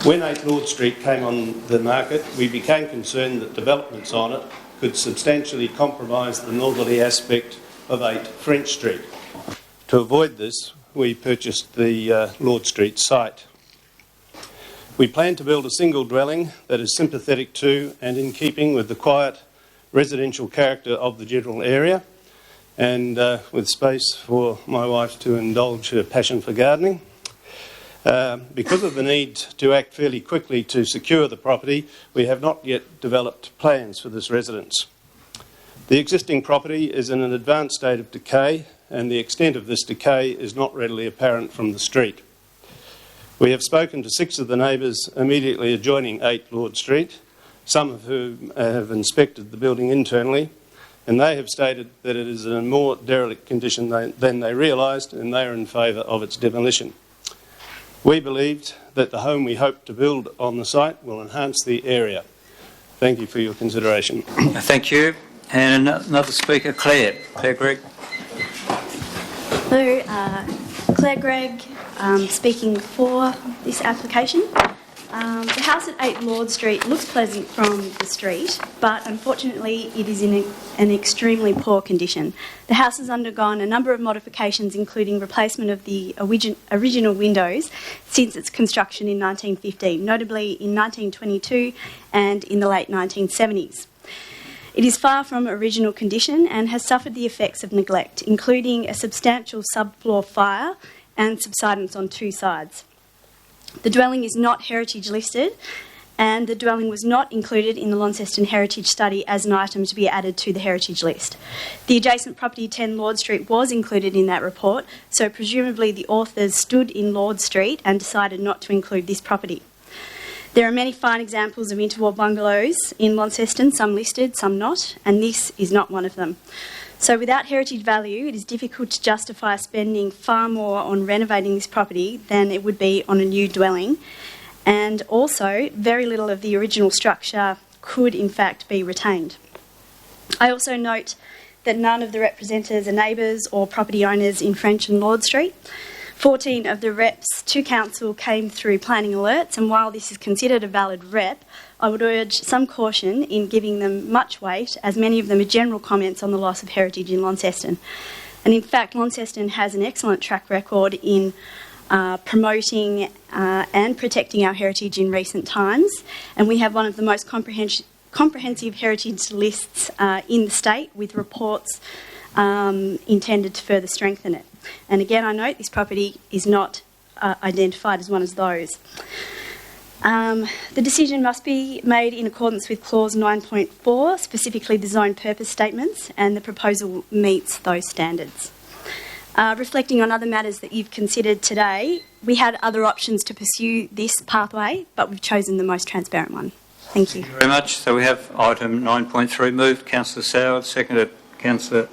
When 8 Lord Street came on the market, we became concerned that developments on it could substantially compromise the northerly aspect of 8 French Street. To avoid this, we purchased the Lord Street site. We plan to build a single dwelling that is sympathetic to and in keeping with the quiet residential character of the general area, and with space for my wife to indulge her passion for gardening. Because of the need to act fairly quickly to secure the property, we have not yet developed plans for this residence. The existing property is in an advanced state of decay, and the extent of this decay is not readily apparent from the street. We have spoken to 6 of the neighbours immediately adjoining 8 Lord Street, some of whom have inspected the building internally, and they have stated that it is in a more derelict condition than they realised, and they are in favour of its demolition. We believed that the home we hope to build on the site will enhance the area. Thank you for your consideration. Thank you. And another speaker, Claire Gregg. Hello, Claire Gregg, speaking for this application. The house at 8 Lord Street looks pleasant from the street, but unfortunately it is in an extremely poor condition. The house has undergone a number of modifications, including replacement of the original windows since its construction in 1915, notably in 1922 and in the late 1970s. It is far from original condition and has suffered the effects of neglect, including a substantial subfloor fire and subsidence on 2 sides. The dwelling is not heritage listed, and the dwelling was not included in the Launceston Heritage Study as an item to be added to the heritage list. The adjacent property 10 Lord Street was included in that report, so presumably the authors stood in Lord Street and decided not to include this property. There are many fine examples of interwar bungalows in Launceston, some listed, some not, and this is not one of them. So without heritage value, it is difficult to justify spending far more on renovating this property than it would be on a new dwelling. And also, very little of the original structure could in fact be retained. I also note that none of the representatives are neighbours or property owners in French and Lord Street. 14 of the reps to council came through planning alerts, and while this is considered a valid rep, I would urge some caution in giving them much weight, as many of them are general comments on the loss of heritage in Launceston. And in fact, Launceston has an excellent track record in promoting and protecting our heritage in recent times, and we have one of the most comprehensive heritage lists in the state, with reports intended to further strengthen it. And again, I note this property is not identified as one of those. The decision must be made in accordance with clause 9.4, specifically the zone purpose statements, and the proposal meets those standards. Reflecting on other matters that you've considered today, we had other options to pursue this pathway, but we've chosen the most transparent one. Thank you. Thank you very much. So we have item 9.3 moved, Councillor Soward, seconded Councillor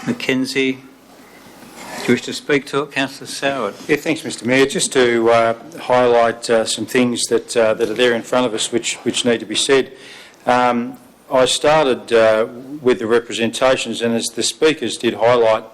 Mackenzie. Do you wish to speak to it, Councillor Soward? Yeah, thanks, Mr. Mayor. Just to highlight some things that are there in front of us which need to be said. I started with the representations, and as the speakers did highlight,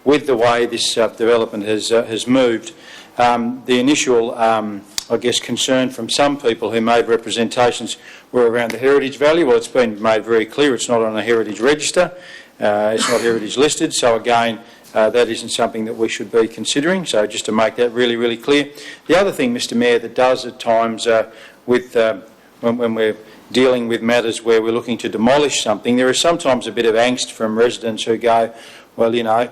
with the way this development has moved, the initial, I guess, concern from some people who made representations were around the heritage value. Well, it's been made very clear it's not on a heritage register, it's not heritage listed, so again, that isn't something that we should be considering, so just to make that really, really clear. The other thing, Mr Mayor, that does at times when we're dealing with matters where we're looking to demolish something, there is sometimes a bit of angst from residents who go, well, you know,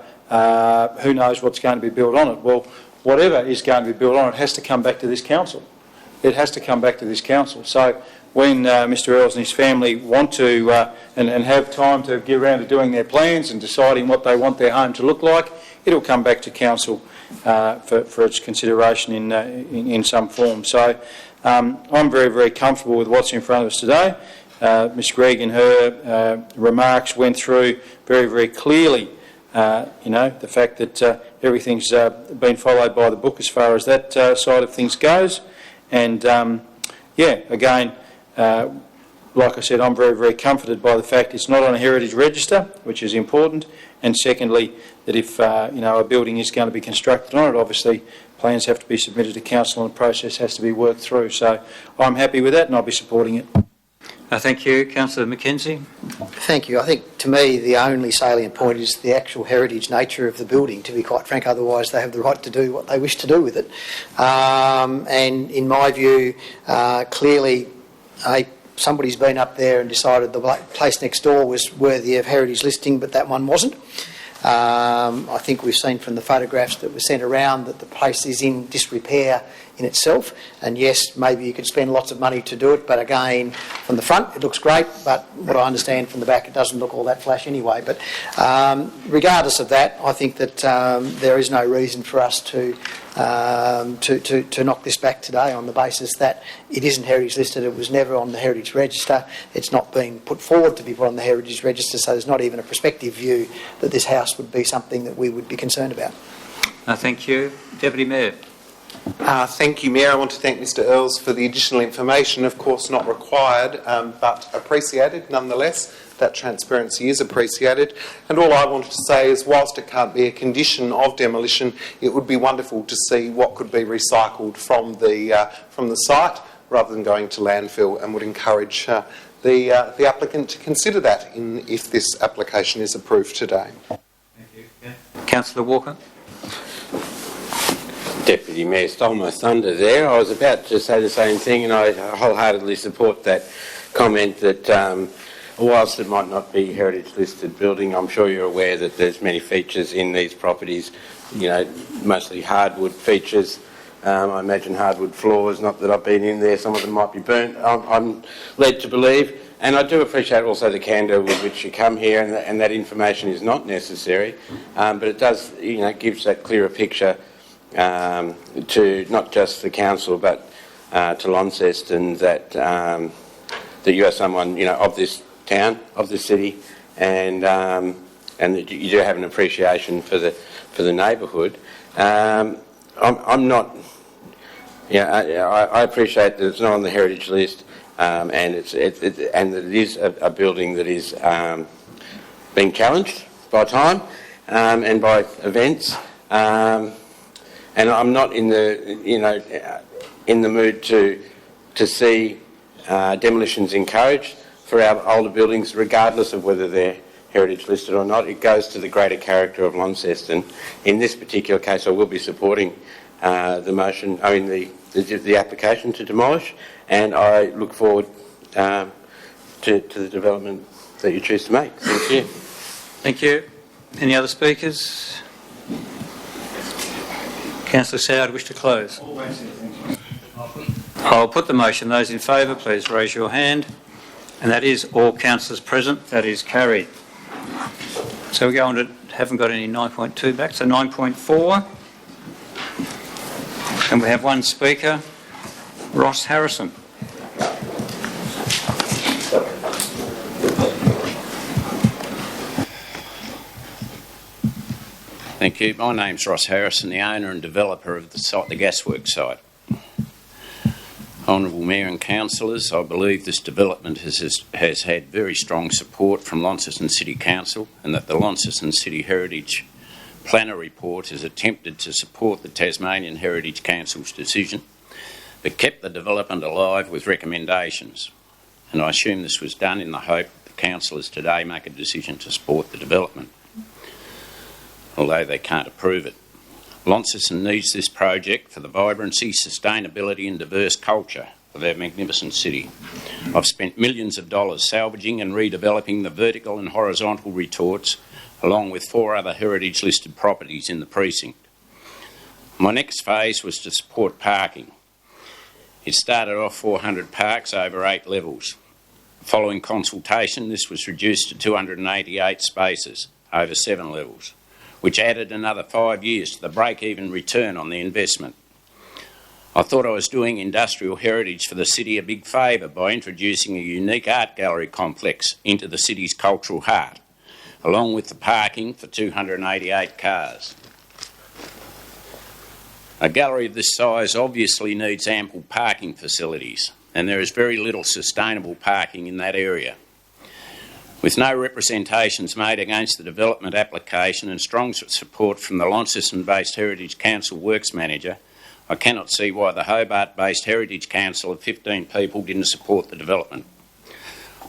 who knows what's going to be built on it? Well, whatever is going to be built on it has to come back to this council. It has to come back to this council. So when Mr Earls and his family want to and have time to get around to doing their plans and deciding what they want their home to look like, it'll come back to council for its consideration in some form. So I'm very, very comfortable with what's in front of us today. Ms Gregg in her remarks went through very, very clearly the fact that everything's been followed by the book as far as that side of things goes. And, again, like I said, I'm very, very comforted by the fact it's not on a heritage register, which is important. And secondly, that if, a building is going to be constructed on it, obviously plans have to be submitted to council and the process has to be worked through. So I'm happy with that and I'll be supporting it. Thank you. Councillor Mackenzie. Thank you. I think, to me, the only salient point is the actual heritage nature of the building, to be quite frank. Otherwise, they have the right to do what they wish to do with it. And in my view, clearly, somebody's been up there and decided the place next door was worthy of heritage listing, but that one wasn't. I think we've seen from the photographs that were sent around that the place is in disrepair in itself, and yes, maybe you could spend lots of money to do it, but again, from the front it looks great, but what I understand from the back it doesn't look all that flash anyway. But regardless of that, I think that there is no reason for us to knock this back today on the basis that it isn't heritage listed. It was never on the heritage register. It's not been put forward to be put on the heritage register, so there's not even a prospective view that this house would be something that we would be concerned about. Thank you. Deputy Mayor. Thank you, Mayor. I want to thank Mr Earls for the additional information, of course not required, but appreciated nonetheless. That transparency is appreciated. And all I wanted to say is, whilst it can't be a condition of demolition, it would be wonderful to see what could be recycled from the site rather than going to landfill, and would encourage the applicant to consider that if this application is approved today. Thank you. Yeah. Councillor Walker. Deputy Mayor stole my thunder there. I was about to say the same thing, and I wholeheartedly support that comment that whilst it might not be heritage listed building, I'm sure you're aware that there's many features in these properties, mostly hardwood features. I imagine hardwood floors, not that I've been in there, some of them might be burnt, I'm led to believe. And I do appreciate also the candour with which you come here, and that information is not necessary, but it does, gives that clearer picture to not just the council but to Launceston that you are someone of this town, of the city, and that you do have an appreciation for the neighbourhood. I'm not. I appreciate that it's not on the heritage list, and that it is a building that is being challenged by time and by events. And I'm not in the mood to see demolitions encouraged for our older buildings, regardless of whether they're heritage listed or not. It goes to the greater character of Launceston. In this particular case, I will be supporting the motion, the application to demolish, and I look forward to the development that you choose to make. Thank you. Thank you. Any other speakers? Councillor Soward, wish to close? I'll put the motion. Those in favour, please raise your hand. And that is all councillors present. That is carried. So we go on to, haven't got any 9.2 back, so 9.4. And we have one speaker, Ross Harrison. Thank you. My name's Ross Harrison, the owner and developer of the site, the gasworks site. Honourable Mayor and Councillors, I believe this development has had very strong support from Launceston City Council, and that the Launceston City Heritage Planner Report has attempted to support the Tasmanian Heritage Council's decision, but kept the development alive with recommendations. And I assume this was done in the hope that the councillors today make a decision to support the development, although they can't approve it. Launceston needs this project for the vibrancy, sustainability and diverse culture of our magnificent city. I've spent millions of dollars salvaging and redeveloping the vertical and horizontal retorts, along with 4 other heritage listed properties in the precinct. My next phase was to support parking. It started off 400 parks over 8 levels. Following consultation, this was reduced to 288 spaces over 7 levels, which added another 5 years to the break-even return on the investment. I thought I was doing industrial heritage for the city a big favour by introducing a unique art gallery complex into the city's cultural heart, along with the parking for 288 cars. A gallery of this size obviously needs ample parking facilities, and there is very little sustainable parking in that area. With no representations made against the development application and strong support from the Launceston-based Heritage Council Works Manager, I cannot see why the Hobart-based Heritage Council of 15 people didn't support the development.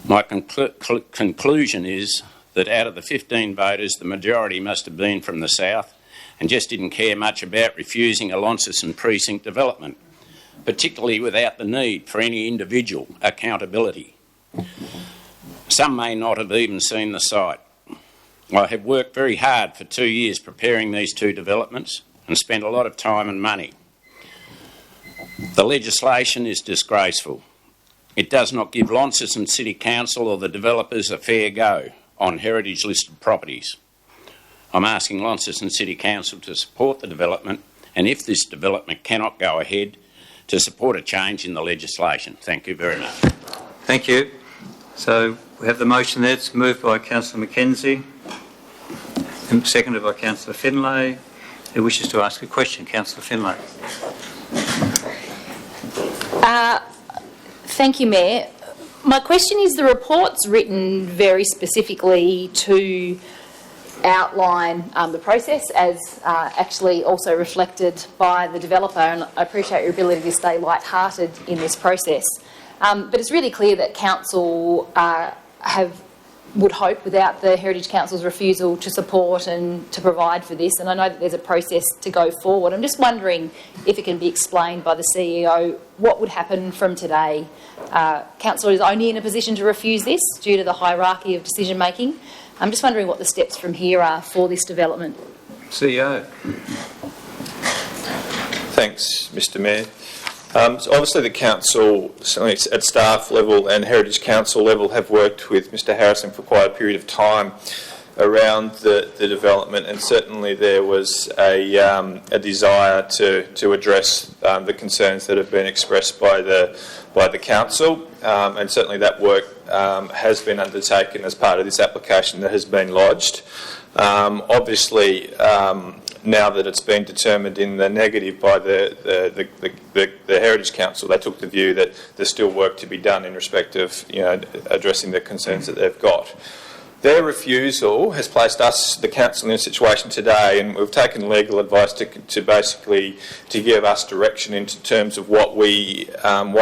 My conclusion is that out of the 15 voters, the majority must have been from the south and just didn't care much about refusing a Launceston precinct development, particularly without the need for any individual accountability. Some may not have even seen the site. I have worked very hard for 2 years preparing these 2 developments and spent a lot of time and money. The legislation is disgraceful. It does not give Launceston City Council or the developers a fair go on heritage listed properties. I'm asking Launceston City Council to support the development, and if this development cannot go ahead, to support a change in the legislation. Thank you very much. Thank you. So we have the motion there. It's moved by Councillor McKenzie and seconded by Councillor Finlay. Who wishes to ask a question? Councillor Finlay. Thank you, Mayor. My question is, the report's written very specifically to outline the process as actually also reflected by the developer, and I appreciate your ability to stay light-hearted in this process. But it's really clear that Council would hope, without the Heritage Council's refusal to support and to provide for this, and I know that there's a process to go forward. I'm just wondering if it can be explained by the CEO what would happen from today. Council is only in a position to refuse this due to the hierarchy of decision making. I'm just wondering what the steps from here are for this development. CEO. Thanks, Mr Mayor. So obviously the Council, certainly at staff level and Heritage Council level, have worked with Mr Harrison for quite a period of time around the development, and certainly there was a desire to address the concerns that have been expressed by the Council, and certainly that work has been undertaken as part of this application that has been lodged. Obviously, now that it's been determined in the negative by the Heritage Council, they took the view that there's still work to be done in respect of addressing the concerns that they've got. Their refusal has placed us, the Council, in a situation today, and we've taken legal advice to basically to give us direction in terms of what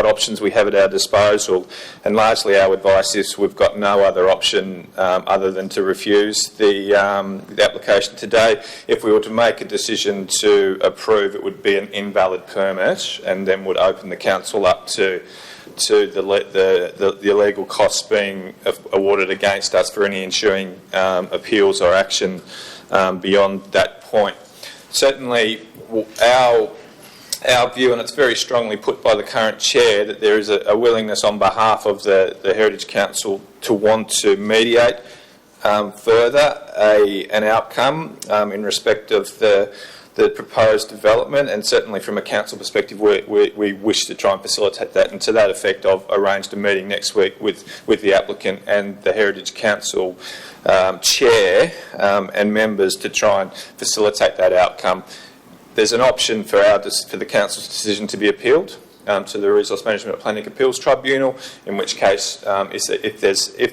options we have at our disposal. And largely our advice is we've got no other option other than to refuse the application today. If we were to make a decision to approve, it would be an invalid permit, and then would open the Council up to the illegal costs being awarded against us for any ensuing appeals or action beyond that point. Certainly, our our view, and it's very strongly put by the current chair, that there is a willingness on behalf of the Heritage Council to want to mediate further an outcome in respect of the proposed development, and certainly from a council perspective we wish to try and facilitate that, and to that effect I've arranged a meeting next week with the applicant and the Heritage Council chair and members to try and facilitate that outcome. There's an option for the council's decision to be appealed to the Resource Management and Planning Appeals Tribunal, in which case if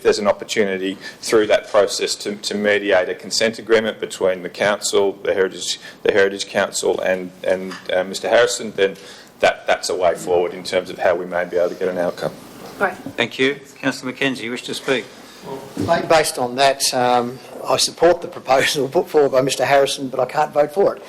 there's an opportunity through that process to mediate a consent agreement between the council, the Heritage Council and Mr Harrison, then that's a way forward in terms of how we may be able to get an outcome. Great. Thank you. Councillor Mackenzie, you wish to speak? Based on that, I support the proposal put forward by Mr Harrison, but I can't vote for it.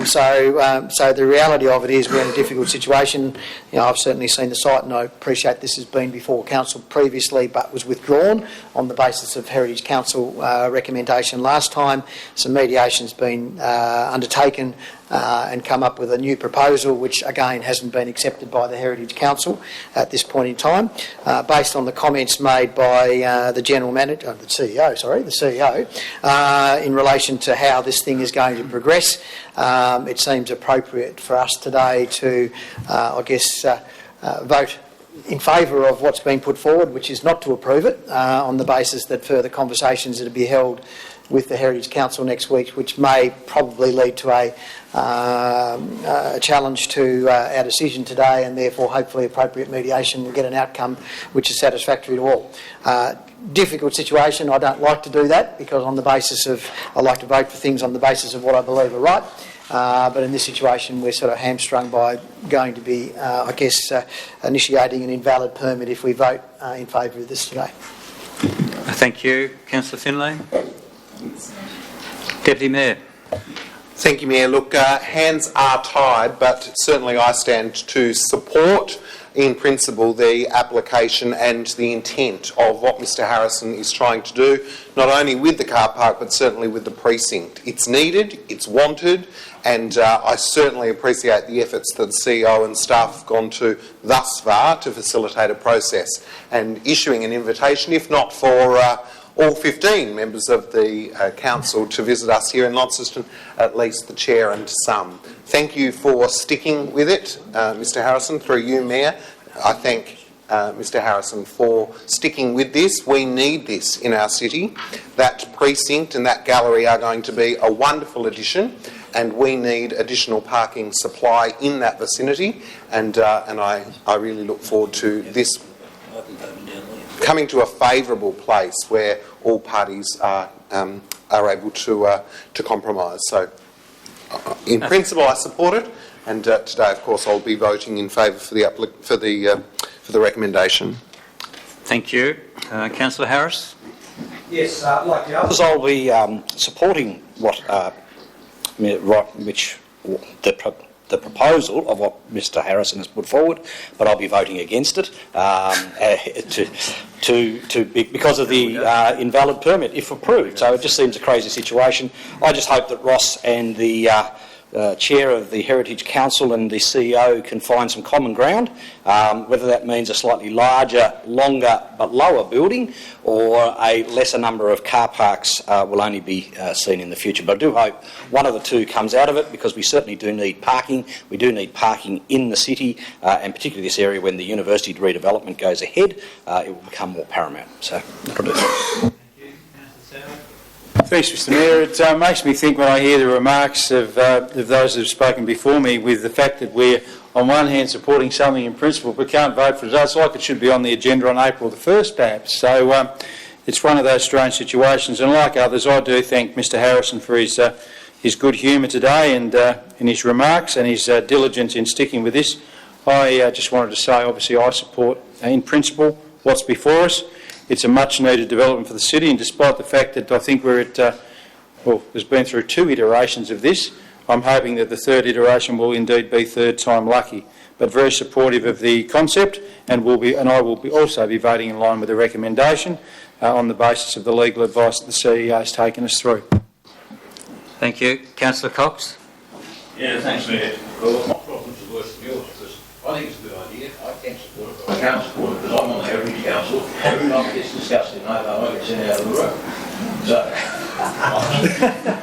So the reality of it is we're in a difficult situation. I've certainly seen the site, and I appreciate this has been before council previously, but was withdrawn on the basis of Heritage Council recommendation last time. Some mediation's been undertaken and come up with a new proposal, which again hasn't been accepted by the Heritage Council at this point in time. Based on the comments made by the General Manager, the CEO, in relation to how this thing is going to progress, it seems appropriate for us today to, vote in favour of what's been put forward, which is not to approve it, on the basis that further conversations are to be held with the Heritage Council next week, which may probably lead to a challenge to our decision today, and therefore hopefully appropriate mediation will get an outcome which is satisfactory to all. Difficult situation. I don't like to do that because I like to vote for things on the basis of what I believe are right. But in this situation we're sort of hamstrung by going to be, initiating an invalid permit if we vote in favour of this today. Thank you. Councillor Finlay. Deputy Mayor. Thank you, Mayor. Look, hands are tied, but certainly I stand to support in principle the application and the intent of what Mr Harrison is trying to do, not only with the car park but certainly with the precinct. It's needed, it's wanted, and I certainly appreciate the efforts that the CEO and staff have gone to thus far to facilitate a process, and issuing an invitation, if not for all 15 members of the council to visit us here in Launceston, at least the chair and some. Thank you for sticking with it, Mr Harrison, through you, Mayor. I thank Mr Harrison for sticking with this. We need this in our city. That precinct and that gallery are going to be a wonderful addition, and we need additional parking supply in that vicinity, and I really look forward to this coming to a favourable place where all parties are able to compromise. So, in principle, I support it, and today, of course, I'll be voting in favour for the recommendation. Thank you, Councillor Harris. Yes, like the others, I'll be supporting the proposal of what Mr Harrison has put forward, but I'll be voting against it because of the invalid permit, if approved. So it just seems a crazy situation. I just hope that Ross and the chair of the Heritage Council and the CEO can find some common ground, whether that means a slightly larger, longer but lower building, or a lesser number of car parks will only be seen in the future. But I do hope one of the two comes out of it, because we certainly do need parking. We do need parking in the city, and particularly this area when the university redevelopment goes ahead, it will become more paramount. So that'll do. Thanks, Mr Mayor. It makes me think when I hear the remarks of those who have spoken before me, with the fact that we're on one hand supporting something in principle but can't vote for it. It's like it should be on the agenda on April the 1st perhaps. So it's one of those strange situations, and like others I do thank Mr Harrison for his good humour today and in his remarks and his diligence in sticking with this. I just wanted to say obviously I support in principle what's before us. It's a much needed development for the city, and despite the fact that I think we're at, there's been through 2 iterations of this, I'm hoping that the 3rd iteration will indeed be third time lucky. But very supportive of the concept, and I will also be voting in line with the recommendation on the basis of the legal advice that the CEO has taken us through. Thank you. Councillor Cox. Yeah, thanks, Mayor. Well, can't support it because I'm on the Heritage Council. Every time it gets discussed in Nova, I get sent out of the room.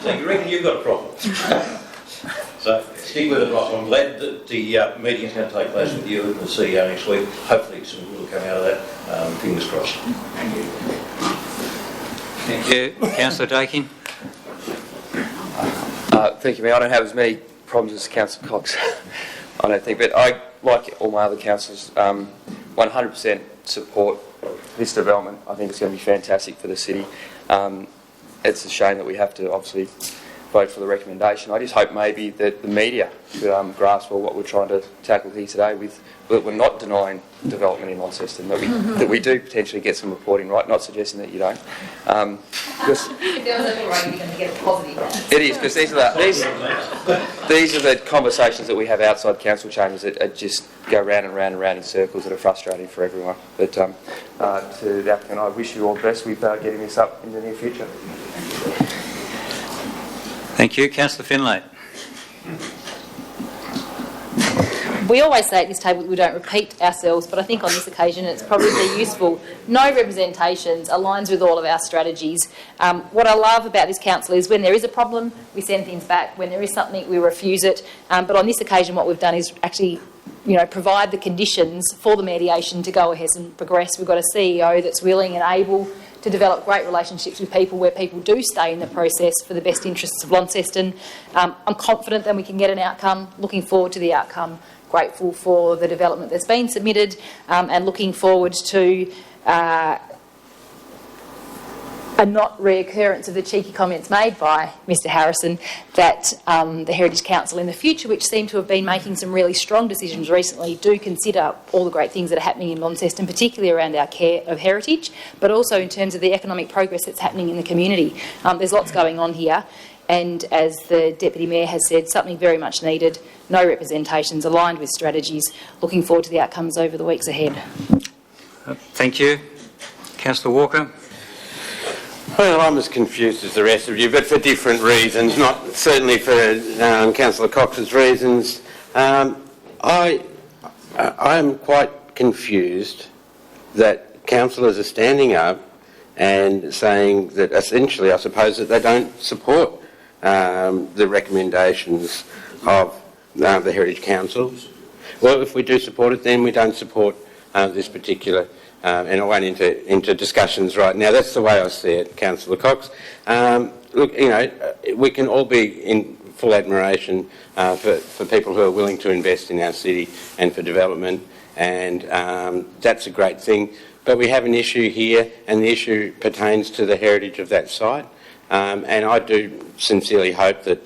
So you reckon you've got a problem? So stick with it, Ross. I'm glad that the meeting is going to take place with you and the CEO next week. Hopefully some good will come out of that. Fingers crossed. Thank you. Thank you. Councillor Dakin. Thank you, Mayor. I don't have as many problems as Councillor Cox, I don't think, but I, like all my other councillors, 100% support this development. I think it's going to be fantastic for the city. It's a shame that we have to obviously vote for the recommendation. I just hope maybe that the media could grasp what we're trying to tackle here today with that we're not denying development in Launceston, that we do potentially get some reporting right, not suggesting that you don't. Because if there was a right, you're going to get a positive. It is, because these are the conversations that we have outside council chambers that just go round and round and round in circles that are frustrating for everyone. But to the applicant, I wish you all the best with getting this up in the near future. Thank you. Councillor Finlay. We always say at this table that we don't repeat ourselves, but I think on this occasion it's probably useful. No representations aligns with all of our strategies. What I love about this council is when there is a problem, we send things back. When there is something, we refuse it. But on this occasion, what we've done is actually, provide the conditions for the mediation to go ahead and progress. We've got a CEO that's willing and able to develop great relationships with people where people do stay in the process for the best interests of Launceston. I'm confident that we can get an outcome. Looking forward to the outcome. Grateful for the development that's been submitted and looking forward to a not reoccurrence of the cheeky comments made by Mr Harrison that the Heritage Council in the future, which seem to have been making some really strong decisions recently, do consider all the great things that are happening in Launceston, particularly around our care of heritage, but also in terms of the economic progress that's happening in the community. There's lots going on here. And as the Deputy Mayor has said, something very much needed, no representations, aligned with strategies. Looking forward to the outcomes over the weeks ahead. Thank you. Councillor Walker. Well, I'm as confused as the rest of you, but for different reasons, not certainly for Councillor Cox's reasons. I am quite confused that councillors are standing up and saying that essentially, I suppose, that they don't support the recommendations of the Heritage Council. Well, if we do support it, then we don't support this particular, and I won't into discussions right now. That's the way I see it, Councillor Cox. Look, we can all be in full admiration for people who are willing to invest in our city and for development, and that's a great thing. But we have an issue here, and the issue pertains to the heritage of that site. And I do sincerely hope that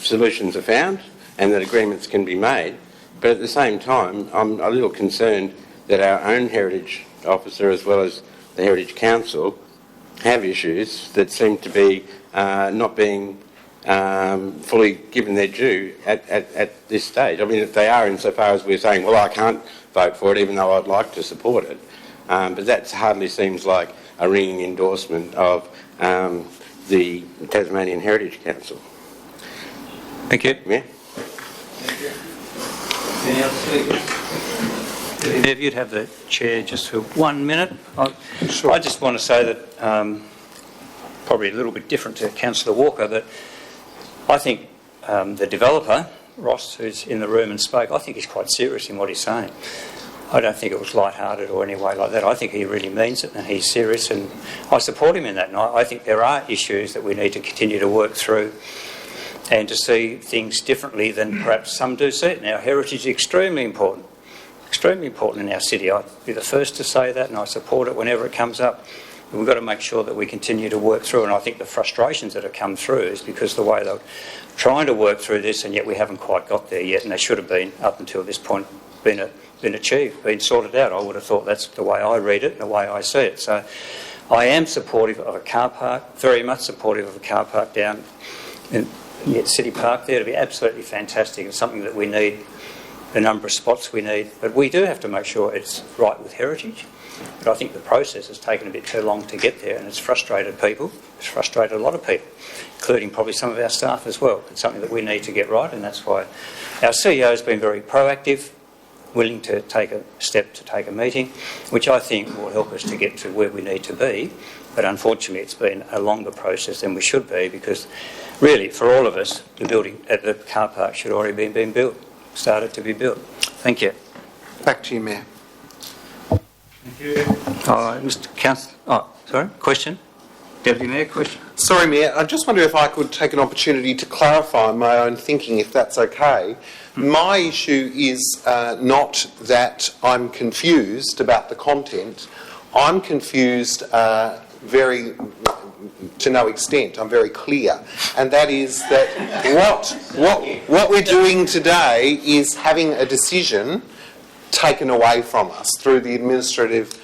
solutions are found and that agreements can be made. But at the same time, I'm a little concerned that our own heritage officer, as well as the Heritage Council, have issues that seem to be not being fully given their due at this stage. I mean, if they are, insofar as we're saying, well, I can't vote for it, even though I'd like to support it. But that hardly seems like a ringing endorsement of the Tasmanian Heritage Council. Thank you. Yeah. Any other speakers? If you'd have the chair just for 1 minute. I just want to say that, probably a little bit different to Councillor Walker, that I think the developer, Ross, who's in the room and spoke, I think he's quite serious in what he's saying. I don't think it was light-hearted or any way like that. I think he really means it and he's serious, and I support him in that. And I think there are issues that we need to continue to work through and to see things differently than perhaps some do see it. Now, heritage is extremely important in our city. I'd be the first to say that, and I support it whenever it comes up. And we've got to make sure that we continue to work through, and I think the frustrations that have come through is because the way they're trying to work through this, and yet we haven't quite got there yet, and they should have been, up until this point, been achieved, been sorted out. I would have thought that's the way I read it and the way I see it. So I am supportive of a car park, very much supportive of a car park down in City Park there. It'd be absolutely fantastic and something that we need, the number of spots we need. But we do have to make sure it's right with heritage. But I think the process has taken a bit too long to get there, and it's frustrated people. It's frustrated a lot of people, including probably some of our staff as well. It's something that we need to get right, and that's why our CEO has been very proactive willing to take a step to take a meeting, which I think will help us to get to where we need to be. But unfortunately, it's been a longer process than we should be, because really, for all of us, the building at the car park should already have been built, started to be built. Thank you. Back to you, Mayor. Thank you. Mr. Councillor. Oh, sorry. Question. Deputy Mayor, question. Sorry, Mayor. I just wonder if I could take an opportunity to clarify my own thinking, if that's okay. My issue is not that I'm confused about the content. I'm confused to no extent. I'm very clear, and that is that what we're doing today is having a decision taken away from us through the administrative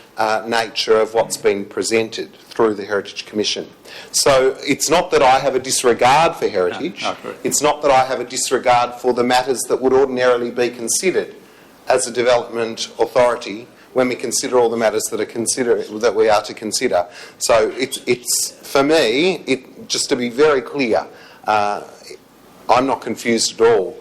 nature of what's been presented through the Heritage Commission. So it's not that I have a disregard for heritage. No, it's not that I have a disregard for the matters that would ordinarily be considered as a development authority when we consider all the matters that we are to consider. So it's for me, just to be very clear, I'm not confused at all.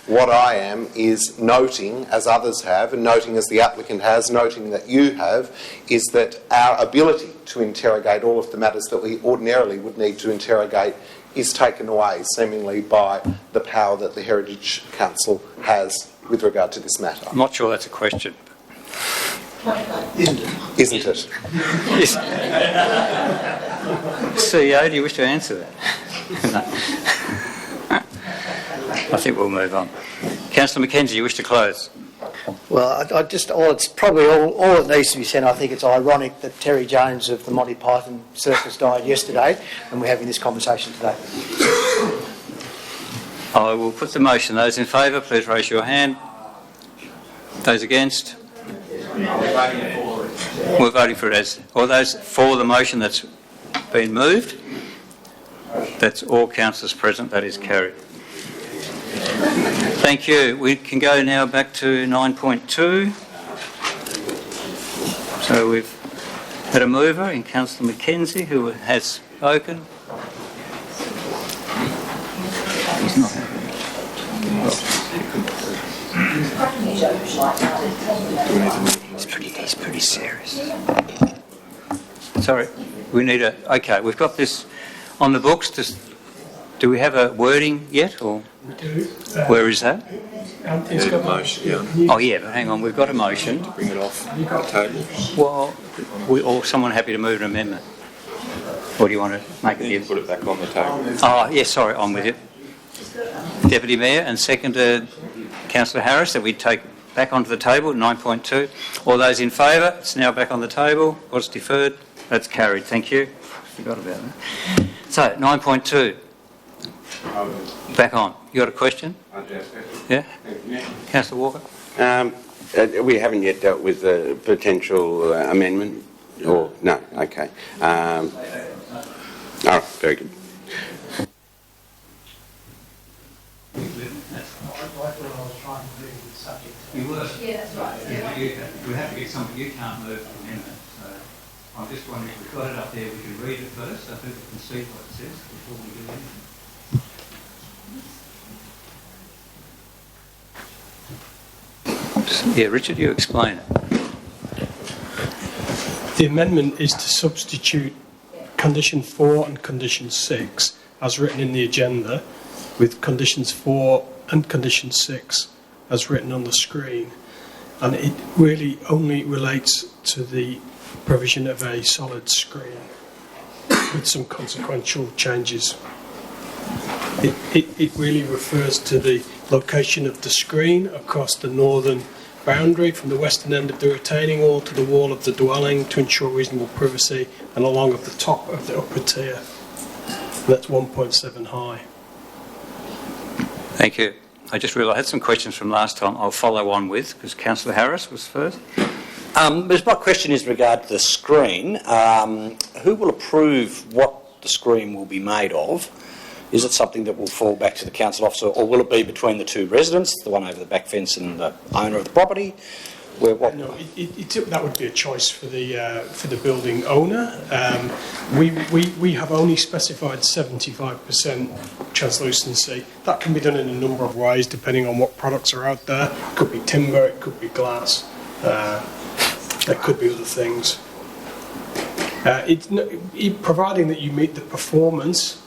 What I am is noting, as others have, and noting as the applicant has, noting that you have, is that our ability to interrogate all of the matters that we ordinarily would need to interrogate is taken away, seemingly, by the power that the Heritage Council has with regard to this matter. I'm not sure that's a question. Isn't it? Yes. CEO, do you wish to answer that? No. I think we'll move on. Councillor Mackenzie, you wish to close? Well, it's probably all that needs to be said. I think it's ironic that Terry Jones of the Monty Python Circus died yesterday and we're having this conversation today. I will put the motion. Those in favour, please raise your hand. Those against? We're voting for it as... All those for the motion that's been moved? That's all councillors present. That is carried. Thank you. We can go now back to 9.2. So we've had a mover in Councillor Mackenzie who has spoken. He's not happy. He's pretty serious. Sorry, we need a... Okay, we've got this on the books. Do we have a wording yet, or we do? Where is that? Anthony's got a motion. Oh yeah, but hang on, we've got a motion. To bring it off the table. Well, or someone happy to move an amendment? Or do you want to make it? Put it back on the table. Oh yes, sorry, I'm with you. Deputy Mayor, and second Councillor Harris, that we take back onto the table, 9.2. All those in favour, it's now back on the table. What's deferred? That's carried. Thank you. Forgot about that. So 9.2. Back on. You got a question? Yeah? Councillor Walker? We haven't yet dealt with the potential amendment, or no? Okay. All right. Very good. You were? Yeah, that's right. We have to get something. You can't move an amendment. So I'm just wondering if we've got it up there, we can read it first so people can see what it says before we do anything. Yeah, Richard, you explain it. The amendment is to substitute condition 4 and condition 6 as written in the agenda with conditions 4 and condition 6 as written on the screen, and it really only relates to the provision of a solid screen with some consequential changes. It really refers to the location of the screen across the northern boundary from the western end of the retaining wall to the wall of the dwelling to ensure reasonable privacy, and along at the top of the upper tier. That's 1.7 high. Thank you. I just realised I had some questions from last time I'll follow on with, because Councillor Harris was first. My question is regard to the screen. Who will approve what the screen will be made of? Is it something that will fall back to the council officer, or will it be between the two residents, the one over the back fence and the owner of the property? Where what? No, that would be a choice for the building owner. We have only specified 75% translucency. That can be done in a number of ways depending on what products are out there. It could be timber, it could be glass, there could be other things. Providing that you meet the performance,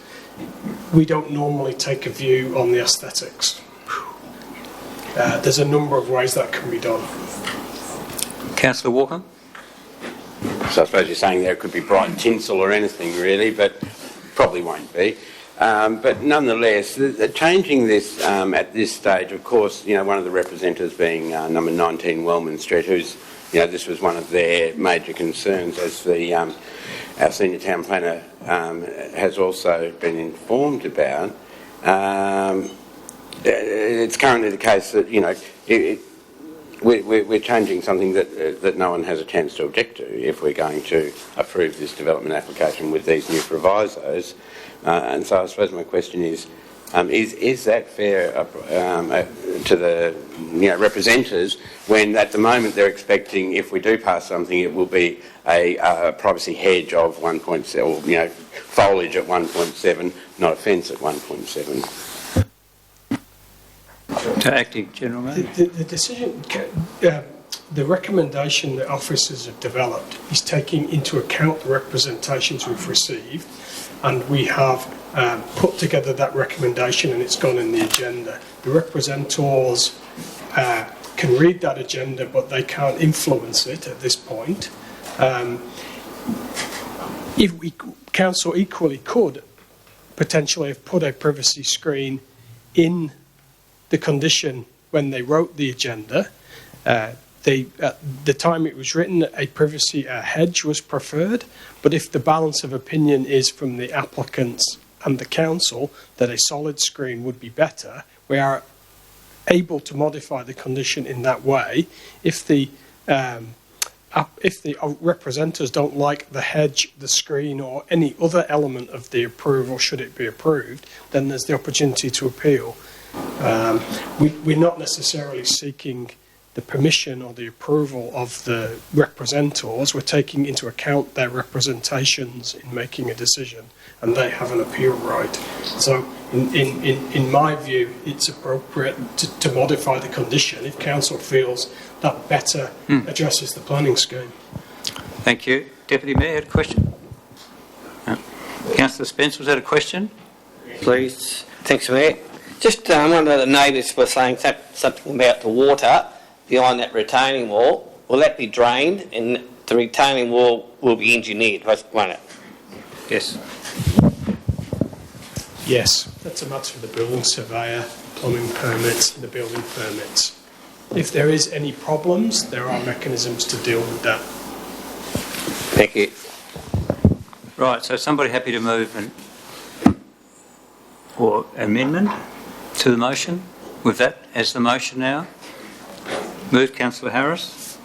we don't normally take a view on the aesthetics. There's a number of ways that can be done. Councillor Walker? So I suppose you're saying there could be bright tinsel or anything really, but probably won't be. But nonetheless, changing this at this stage, of course, one of the representatives being number 19 Wellman Street, who's, this was one of their major concerns, as our senior town planner has also been informed about. It's currently the case that, we're changing something that no one has a chance to object to if we're going to approve this development application with these new provisos. And so I suppose my question is that fair to the representatives when at the moment they're expecting, if we do pass something, it will be a privacy hedge of 1.7, or foliage at 1.7, not a fence at 1.7? To Acting General Manager. The decision, the recommendation that officers have developed is taking into account the representations we've received, and we have put together that recommendation and it's gone in the agenda. The representatives can read that agenda, but they can't influence it at this point. Council equally could potentially have put a privacy screen in the condition when they wrote the agenda. At the time it was written, a privacy hedge was preferred, but if the balance of opinion is from the applicants and the council that a solid screen would be better, we are able to modify the condition in that way. If the representatives don't like the hedge, the screen, or any other element of the approval, should it be approved, then there's the opportunity to appeal. We're not necessarily seeking the permission or the approval of the representatives. We're taking into account their representations in making a decision, and they have an appeal right. So in my view, it's appropriate to modify the condition if council feels that better addresses the planning scheme. Thank you. Deputy Mayor had a question. Councillor Spence, was that a question? Please. Thanks, Mayor. Just one of the neighbours was saying something about the water behind that retaining wall. Will that be drained and the retaining wall will be engineered, won't it? Yes. Yes, that's a matter for the building surveyor, plumbing permits, the building permits. If there is any problems, there are mechanisms to deal with that. Thank you. Right, so somebody happy to move or amendment to the motion? With that as the motion now? Moved Councillor Harris.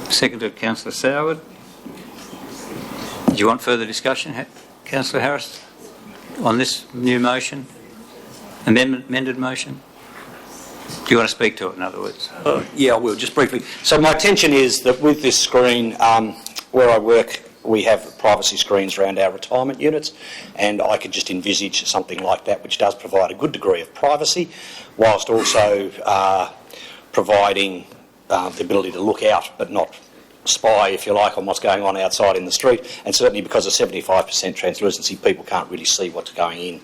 Seconded Councillor Soward. Do you want further discussion, Councillor Harris, on this new motion? Amended motion? Do you want to speak to it, in other words? Yeah, I will, just briefly. So my intention is that with this screen, where I work, we have privacy screens around our retirement units, and I could just envisage something like that, which does provide a good degree of privacy, whilst also providing the ability to look out but not spy, if you like, on what's going on outside in the street. And certainly because of 75% translucency, people can't really see what's going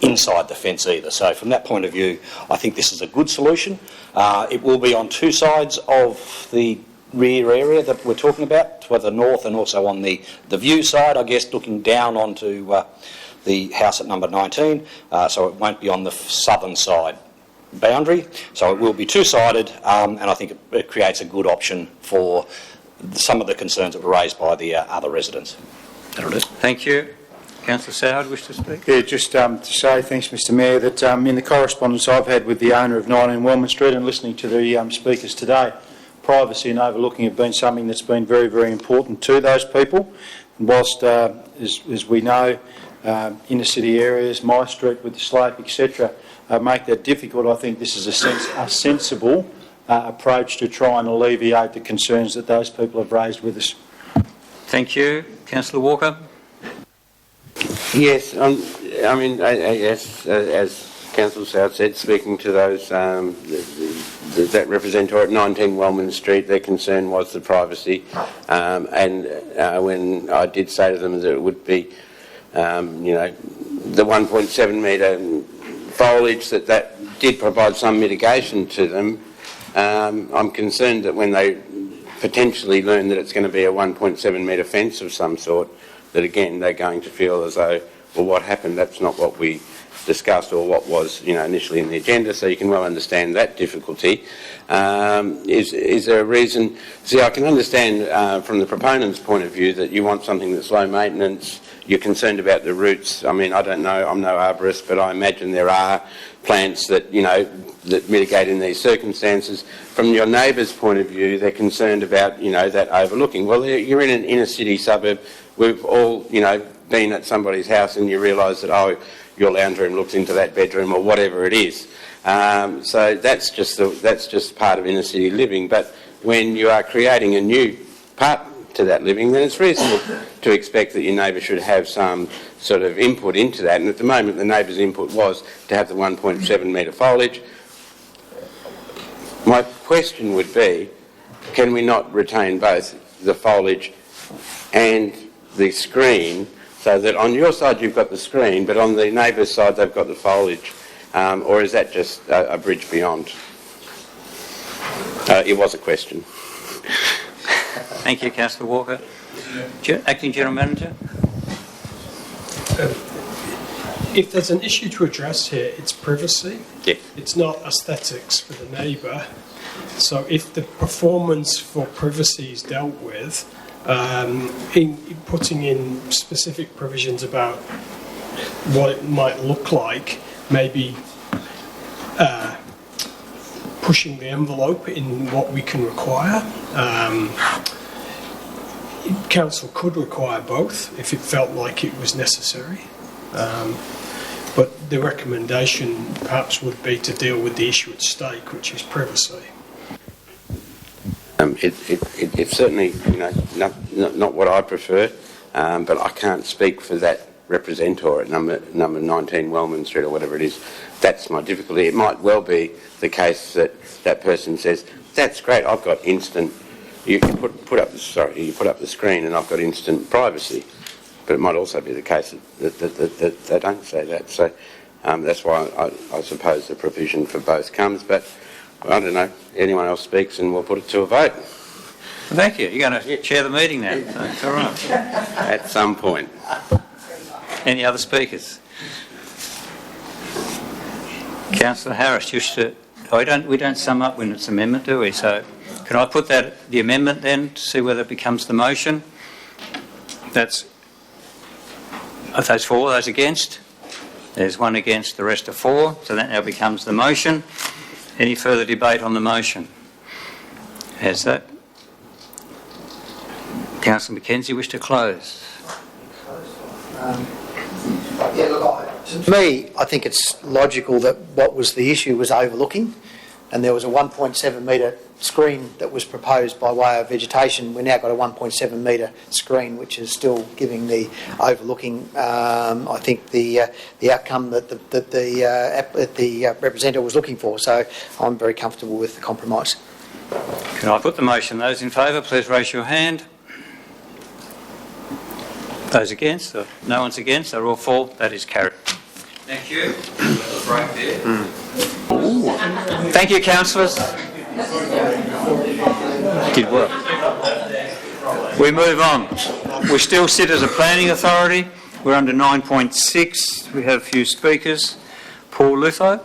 inside the fence either. So from that point of view, I think this is a good solution. It will be on two sides of the rear area that we're talking about, to the north and also on the view side, I guess, looking down onto the house at number 19, so it won't be on the southern side boundary. So it will be two-sided, and I think it creates a good option for some of the concerns that were raised by the other residents. That'll do. Thank you. Councillor Soward, wish to speak? Yeah, just to say, thanks Mr Mayor, that in the correspondence I've had with the owner of 19 Wellman Street and listening to the speakers today, privacy and overlooking have been something that's been very, very important to those people. And whilst, as we know, inner city areas, my street with the slope, etc., make that difficult, I think this is a sensible approach to try and alleviate the concerns that those people have raised with us. Thank you. Councillor Walker? Yes, yes, as Councillor South said, speaking to those that representative at 19 Wellman Street, their concern was the privacy, and when I did say to them that it would be, the 1.7 metre foliage, that did provide some mitigation to them. I'm concerned that when they potentially learn that it's going to be a 1.7 metre fence of some sort, that again they're going to feel as though, well, what happened? That's not what we discussed or what was initially in the agenda. So you can well understand that difficulty. Is there a reason? See, I can understand from the proponent's point of view that you want something that's low maintenance. You're concerned about the roots. I mean, I don't know. I'm no arborist, but I imagine there are plants that that mitigate in these circumstances. From your neighbour's point of view, they're concerned about that overlooking. Well, you're in an inner city suburb. We've all been at somebody's house and you realise that your lounge room looks into that bedroom or whatever it is. So that's just part of inner city living. But when you are creating a new part to that living, then it's reasonable to expect that your neighbour should have some sort of input into that. And at the moment, the neighbour's input was to have the 1.7 metre foliage. My question would be, can we not retain both the foliage and the screen, so that on your side you've got the screen, but on the neighbour's side they've got the foliage? Or is that just a bridge beyond? It was a question. Thank you, Councillor Walker. Acting General Manager? If there's an issue to address here, it's privacy. Yeah. It's not aesthetics for the neighbour. So if the performance for privacy is dealt with, in putting in specific provisions about what it might look like, maybe pushing the envelope in what we can require. Council could require both if it felt like it was necessary. But the recommendation perhaps would be to deal with the issue at stake, which is privacy. It's certainly not what I prefer, but I can't speak for that representative at number 19 Wellman Street or whatever it is. That's my difficulty. It might well be the case that that person says, "That's great. I've got instant. You put up the screen, and I've got instant privacy." But it might also be the case that they don't say that. So that's why I suppose the provision for both comes. But I don't know. Anyone else speaks, and we'll put it to a vote. Thank you. You're going to chair the meeting now. That's all right. At some point. Any other speakers? Councillor Harris, we don't sum up when it's amendment, do we? So can I put the amendment then to see whether it becomes the motion? Are those for? Those against? There's one against, the rest are for. So that now becomes the motion. Any further debate on the motion? Has that? Councillor Mackenzie wish to close? To me, I think it's logical that what was the issue was overlooking, and there was a 1.7 metre screen that was proposed by way of vegetation. We've now got a 1.7 metre screen, which is still giving the overlooking. I think the outcome that the representative was looking for. So I'm very comfortable with the compromise. Can I put the motion? Those in favour, please raise your hand. Those against? No one's against. They're all for. That is carried. Thank you. Break there. Thank you, councillors. Did work. We move on. We still sit as a planning authority. We're under 9.6. We have a few speakers. Paul Lutho.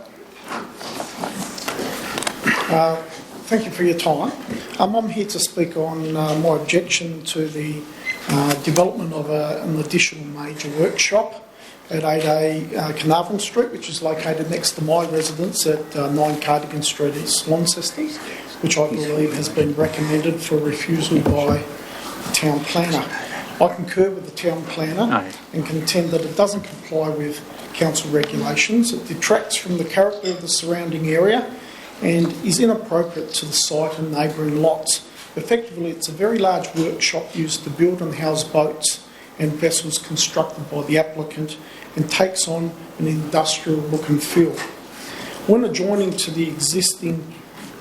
Thank you for your time. I'm here to speak on my objection to the development of an additional major workshop at 8A Carnarvon Street, which is located next to my residence at 9 Cardigan Street, East Launceston, which I believe has been recommended for refusal by the town planner. I concur with the town planner and contend that it doesn't comply with council regulations. It detracts from the character of the surrounding area and is inappropriate to the site and neighbouring lots. Effectively, it's a very large workshop used to build and house boats and vessels constructed by the applicant and takes on an industrial look and feel. When adjoining to the existing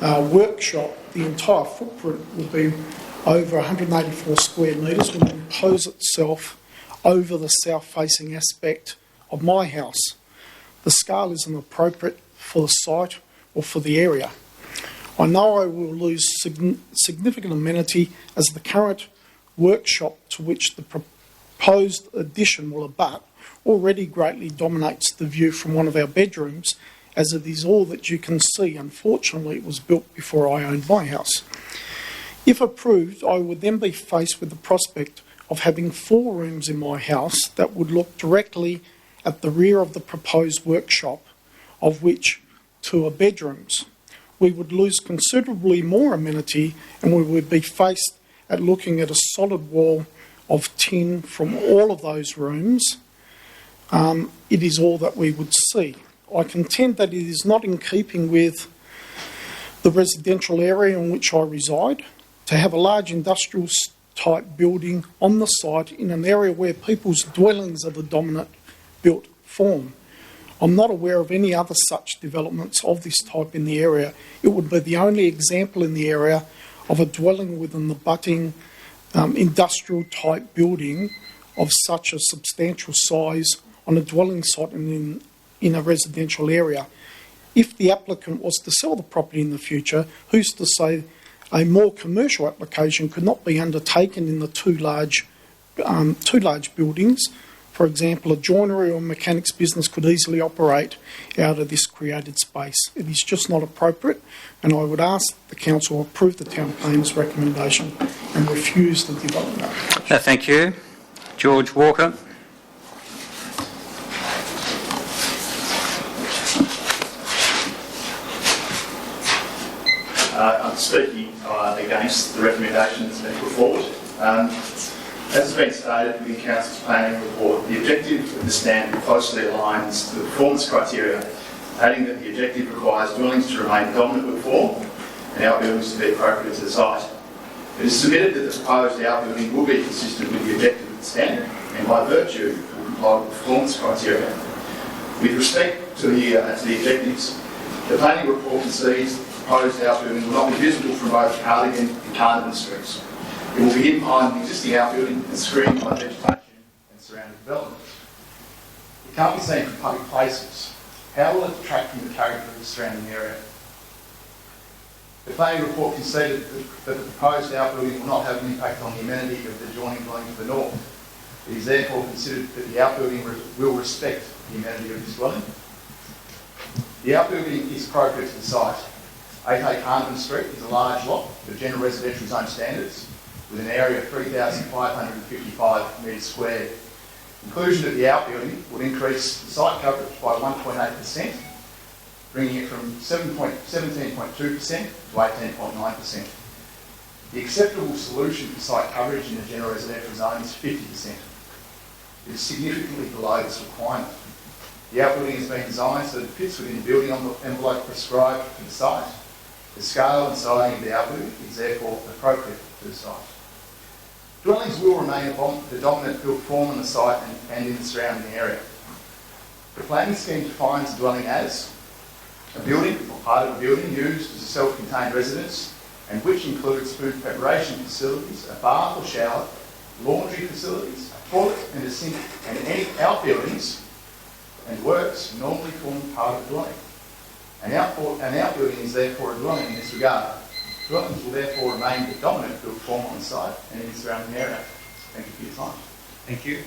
workshop, the entire footprint will be over 184 square metres and will impose itself over the south-facing aspect of my house. The scale isn't appropriate for the site or for the area. I know I will lose significant amenity as the current workshop to which the proposed addition will abut already greatly dominates the view from one of our bedrooms, as it is all that you can see. Unfortunately, it was built before I owned my house. If approved, I would then be faced with the prospect of having 4 rooms in my house that would look directly at the rear of the proposed workshop, of which 2 are bedrooms. We would lose considerably more amenity, and we would be faced at looking at a solid wall of tin from all of those rooms. It is all that we would see. I contend that it is not in keeping with the residential area in which I reside to have a large industrial type building on the site in an area where people's dwellings are the dominant built form. I'm not aware of any other such developments of this type in the area. It would be the only example in the area of a dwelling within the abutting industrial type building of such a substantial size on a dwelling site and in a residential area. If the applicant was to sell the property in the future, who's to say a more commercial application could not be undertaken in the two large buildings? For example, a joinery or mechanics business could easily operate out of this created space. It is just not appropriate, and I would ask the Council approve the Town Plan's recommendation and refuse the development application. Thank you. George Walker. I'm speaking against the recommendation that's been put forward. As has been stated in the Council's planning report, the objective of the standard closely aligns to the performance criteria, adding that the objective requires dwellings to remain dominant with form and outbuildings to be appropriate to the site. It is submitted that the proposed outbuilding will be consistent with the objective of the standard and by virtue will comply with the performance criteria. With respect to the objectives, the planning report concedes the proposed outbuilding will not be visible from both Cardigan and Carnarvon streets. It will be hidden behind the existing outbuilding and screened by vegetation and surrounding development. It can't be seen from public places. How will it detract from the character of the surrounding area? The planning report conceded that the proposed outbuilding will not have an impact on the amenity of the adjoining dwelling to the north. It is therefore considered that the outbuilding will respect the amenity of this dwelling. The outbuilding is appropriate to the site. 8A Carnarvon Street is a large lot for general residential zone standards, with an area of 3,555 metres squared. Inclusion of the outbuilding would increase the site coverage by 1.8%, bringing it from 17.2% to 18.9%. The acceptable solution for site coverage in the general residential zone is 50%. It is significantly below this requirement. The outbuilding has been designed so that it fits within the building envelope prescribed for the site. The scale and sizing of the outbuilding is therefore appropriate to the site. Dwellings will remain the dominant built form on the site and in the surrounding area. The planning scheme defines a dwelling as a building or part of a building used as a self-contained residence and which includes food preparation facilities, a bath or shower, laundry facilities, a toilet and a sink, and any outbuildings and works normally form part of a dwelling. An outbuilding is therefore a dwelling in this regard. Dwellings will therefore remain the dominant built form on the site and in the surrounding area. Thank you for your time. Thank you.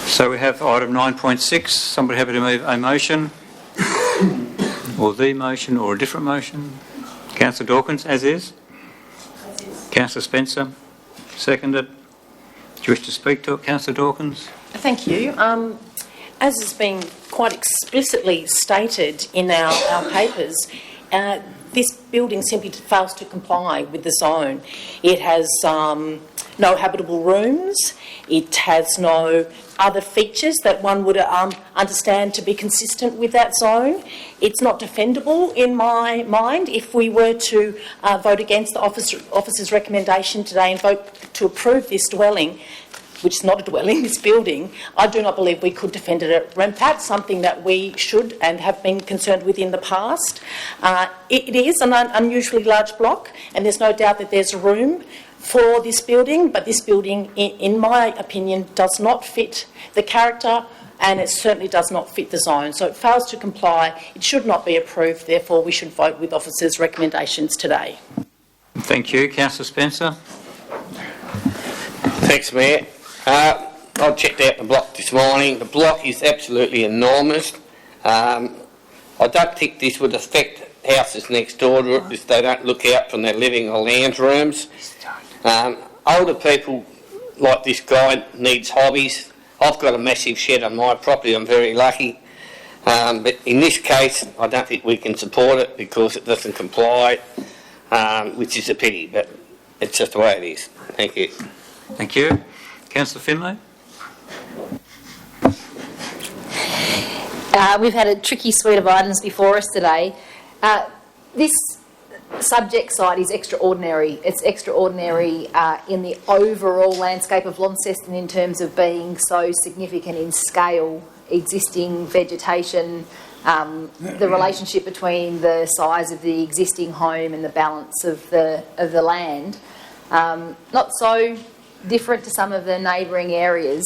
So we have item 9.6. Somebody happy to move a motion? Or the motion or a different motion? Councillor Dawkins, as is? As is. Councillor Spencer, seconded. Do you wish to speak to it, Councillor Dawkins? Thank you. As has been quite explicitly stated in our papers, this building simply fails to comply with the zone. It has no habitable rooms. It has no other features that one would understand to be consistent with that zone. It's not defendable in my mind. If we were to vote against the officer's recommendation today and vote to approve this dwelling, which is not a dwelling, this building, I do not believe we could defend it at REMPAT, something that we should and have been concerned with in the past. It is an unusually large block, and there's no doubt that there's room for this building, but this building, in my opinion, does not fit the character, and it certainly does not fit the zone. So it fails to comply. It should not be approved. Therefore, we should vote with officers' recommendations today. Thank you. Councillor Spencer. Thanks, Mayor. I checked out the block this morning. The block is absolutely enormous. I don't think this would affect houses next door to it if they don't look out from their living or lounge rooms. Older people like this guy needs hobbies. I've got a massive shed on my property. I'm very lucky. But in this case, I don't think we can support it because it doesn't comply, which is a pity, but it's just the way it is. Thank you. Thank you. Councillor Finlay. We've had a tricky suite of items before us today. This subject site is extraordinary. It's extraordinary in the overall landscape of Launceston in terms of being so significant in scale, existing vegetation, the relationship between the size of the existing home and the balance of the land. Not so different to some of the neighbouring areas,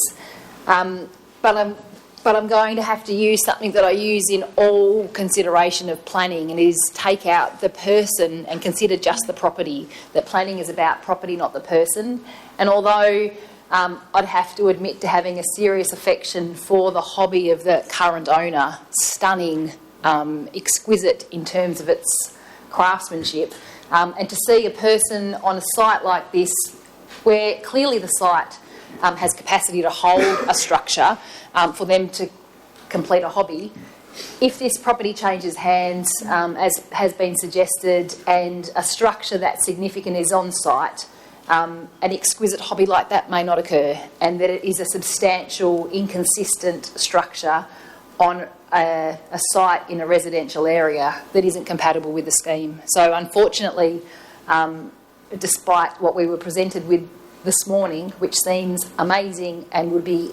but I'm going to have to use something that I use in all consideration of planning, and is take out the person and consider just the property. That planning is about property, not the person. And although I'd have to admit to having a serious affection for the hobby of the current owner, stunning, exquisite in terms of its craftsmanship, and to see a person on a site like this, where clearly the site has capacity to hold a structure for them to complete a hobby. If this property changes hands, as has been suggested, and a structure that significant is on site, an exquisite hobby like that may not occur, and that it is a substantial, inconsistent structure on a site in a residential area that isn't compatible with the scheme. So unfortunately, despite what we were presented with this morning, which seems amazing and would be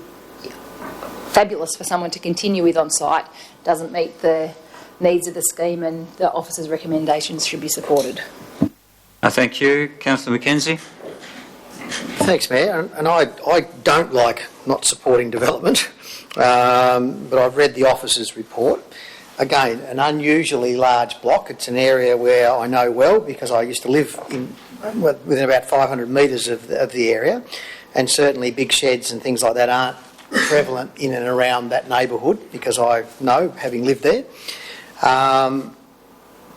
fabulous for someone to continue with on site, doesn't meet the needs of the scheme, and the officer's recommendations should be supported. Thank you. Councillor Mackenzie. Thanks, Mayor. And I don't like not supporting development, but I've read the officer's report. Again, an unusually large block. It's an area where I know well because I used to live within about 500 metres of the area, and certainly big sheds and things like that aren't prevalent in and around that neighbourhood because I know, having lived there.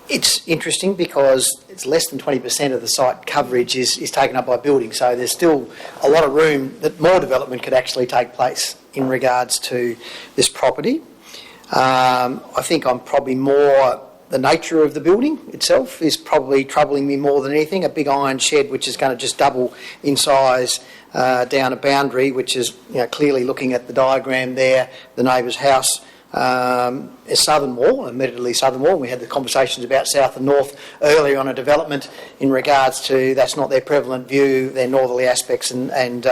It's interesting because it's less than 20% of the site coverage is taken up by buildings, so there's still a lot of room that more development could actually take place in regards to this property. I think I'm probably more... The nature of the building itself is probably troubling me more than anything. A big iron shed which is going to just double in size down a boundary, which is clearly looking at the diagram there, the neighbour's house is southern wall, admittedly southern wall. We had the conversations about south and north earlier on a development in regards to that's not their prevalent view. Their northerly aspects and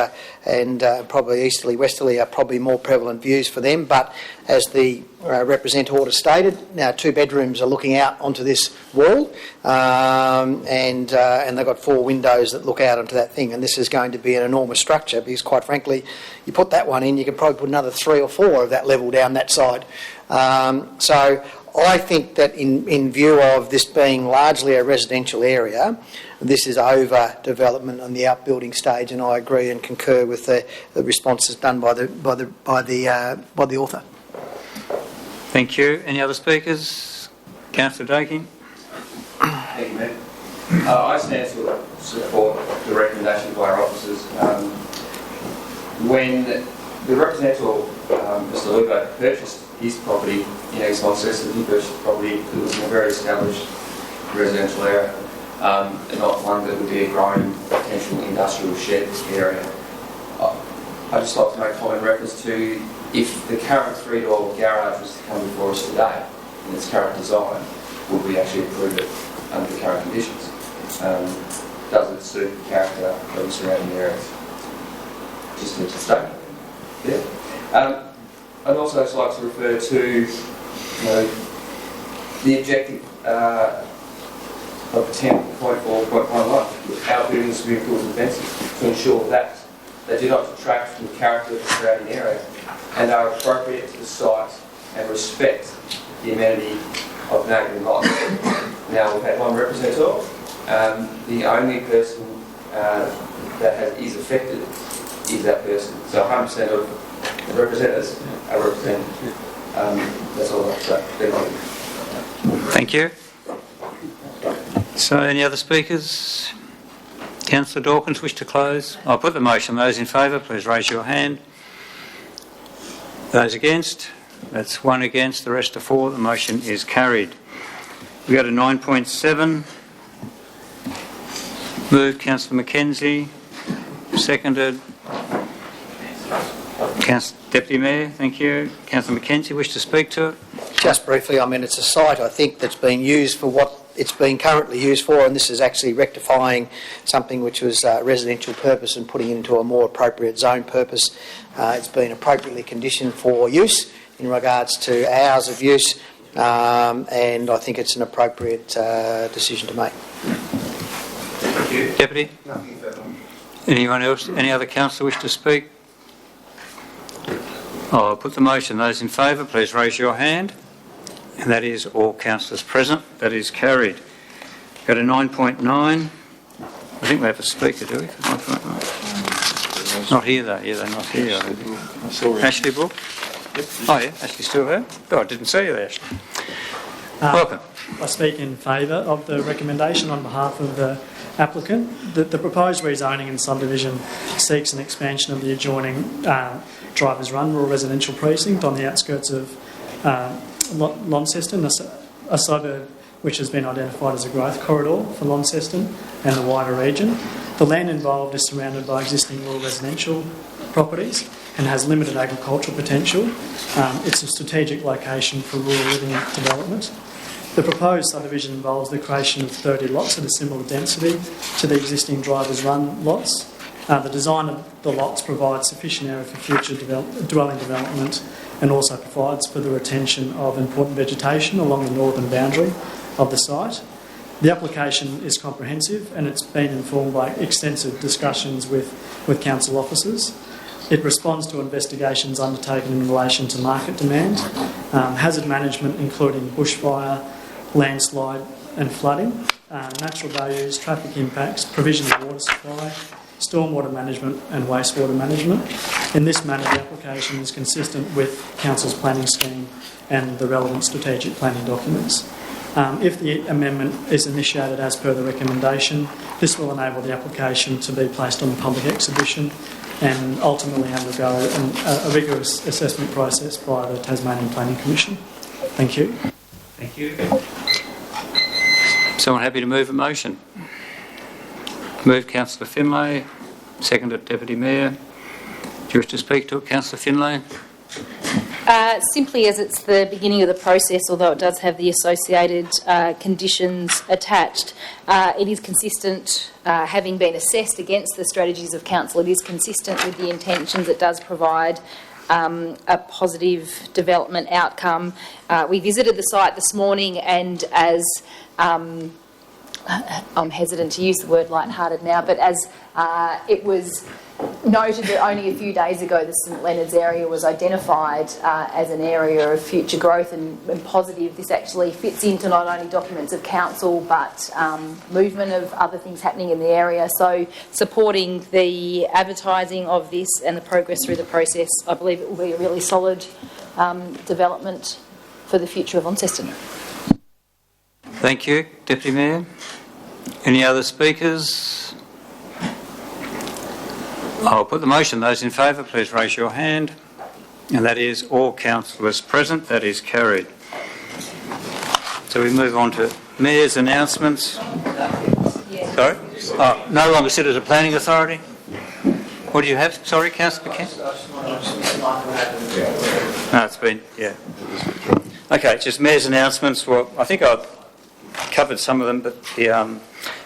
probably easterly, westerly are probably more prevalent views for them. But as the representative order stated, now 2 bedrooms are looking out onto this wall, and they've got 4 windows that look out onto that thing. And this is going to be an enormous structure because, quite frankly, you put that one in, you can probably put another 3 or 4 of that level down that side. So I think that in view of this being largely a residential area, this is over-development on the outbuilding stage, and I agree and concur with the responses done by the author. Thank you. Any other speakers? Councillor Dakin. Thank you, Mayor. I stand to support the recommendation by our officers. When the representative, Mr. Lugo, purchased his property in East Launceston, he purchased property that was in a very established residential area, and not one that would be a growing potential industrial shed area. I'd just like to make comment in reference to if the current 3-door garage was to come before us today in its current design, would we actually approve it under the current conditions? Does it suit the character of the surrounding areas? Just a statement. Yeah. I'd also just like to refer to the objective of 10.4.11, outbuilding swimming pools and fences to ensure that they do not detract from the character of the surrounding area and are appropriate to the site and respect the amenity of neighbouring lots. Now, we've had one representative. The only person that is affected is that person. So 100% of the representatives are represented. That's all I've got to say. Thank you. So, any other speakers? Councillor Dawkins, wish to close? I'll put the motion. Those in favour, please raise your hand. Those against? That's 1 against, the rest are 4. The motion is carried. We go to 9.7. Moved, Councillor Mackenzie. Seconded. Deputy Mayor, thank you. Councillor Mackenzie, wish to speak to it? Just briefly, I mean, it's a site, I think, that's being used for what it's being currently used for, and this is actually rectifying something which was residential purpose and putting it into a more appropriate zone purpose. It's been appropriately conditioned for use in regards to hours of use, and I think it's an appropriate decision to make. Thank you. Deputy? Nothing further. Anyone else? Any other councillor wish to speak? I'll put the motion. Those in favour, please raise your hand. And that is all councillors present. That is carried. Go to 9.9. I think we have a speaker, do we? Not here though. Yeah, they're not here. Ashley Brook? Oh yeah, Ashley's still there. Oh, I didn't see you there, Ashley. Welcome. I speak in favour of the recommendation on behalf of the applicant. The proposed rezoning and subdivision seeks an expansion of the adjoining Drivers Run rural residential precinct on the outskirts of Launceston, a suburb which has been identified as a growth corridor for Launceston and the wider region. The land involved is surrounded by existing rural residential properties and has limited agricultural potential. It's a strategic location for rural living development. The proposed subdivision involves the creation of 30 lots at a similar density to the existing Drivers Run lots. The design of the lots provides sufficient area for future dwelling development and also provides for the retention of important vegetation along the northern boundary of the site. The application is comprehensive and it's been informed by extensive discussions with council officers. It responds to investigations undertaken in relation to market demand, hazard management including bushfire, landslide and flooding, natural values, traffic impacts, provision of water supply, stormwater management and wastewater management. In this manner, the application is consistent with Council's planning scheme and the relevant strategic planning documents. If the amendment is initiated as per the recommendation, this will enable the application to be placed on the public exhibition and ultimately undergo a rigorous assessment process by the Tasmanian Planning Commission. Thank you. Thank you. Someone happy to move a motion? Moved, Councillor Finlay. Seconded, Deputy Mayor. Do you wish to speak to it, Councillor Finlay? Simply as it's the beginning of the process, although it does have the associated conditions attached, it is consistent, having been assessed against the strategies of council, it is consistent with the intentions. It does provide a positive development outcome. We visited the site this morning, and as I'm hesitant to use the word lighthearted now, but as it was noted that only a few days ago the St Leonard's area was identified as an area of future growth and positive. This actually fits into not only documents of council but movement of other things happening in the area. So supporting the advertising of this and the progress through the process, I believe it will be a really solid development for the future of Launceston. Thank you, Deputy Mayor. Any other speakers? I'll put the motion. Those in favour, please raise your hand. And that is all councillors present. That is carried. So we move on to Mayor's announcements. Sorry? Oh, no longer sit as a planning authority. What do you have? Sorry, Councillor McCann? No, it's been, yeah. Okay, just Mayor's announcements. Well, I think I've covered some of them, but the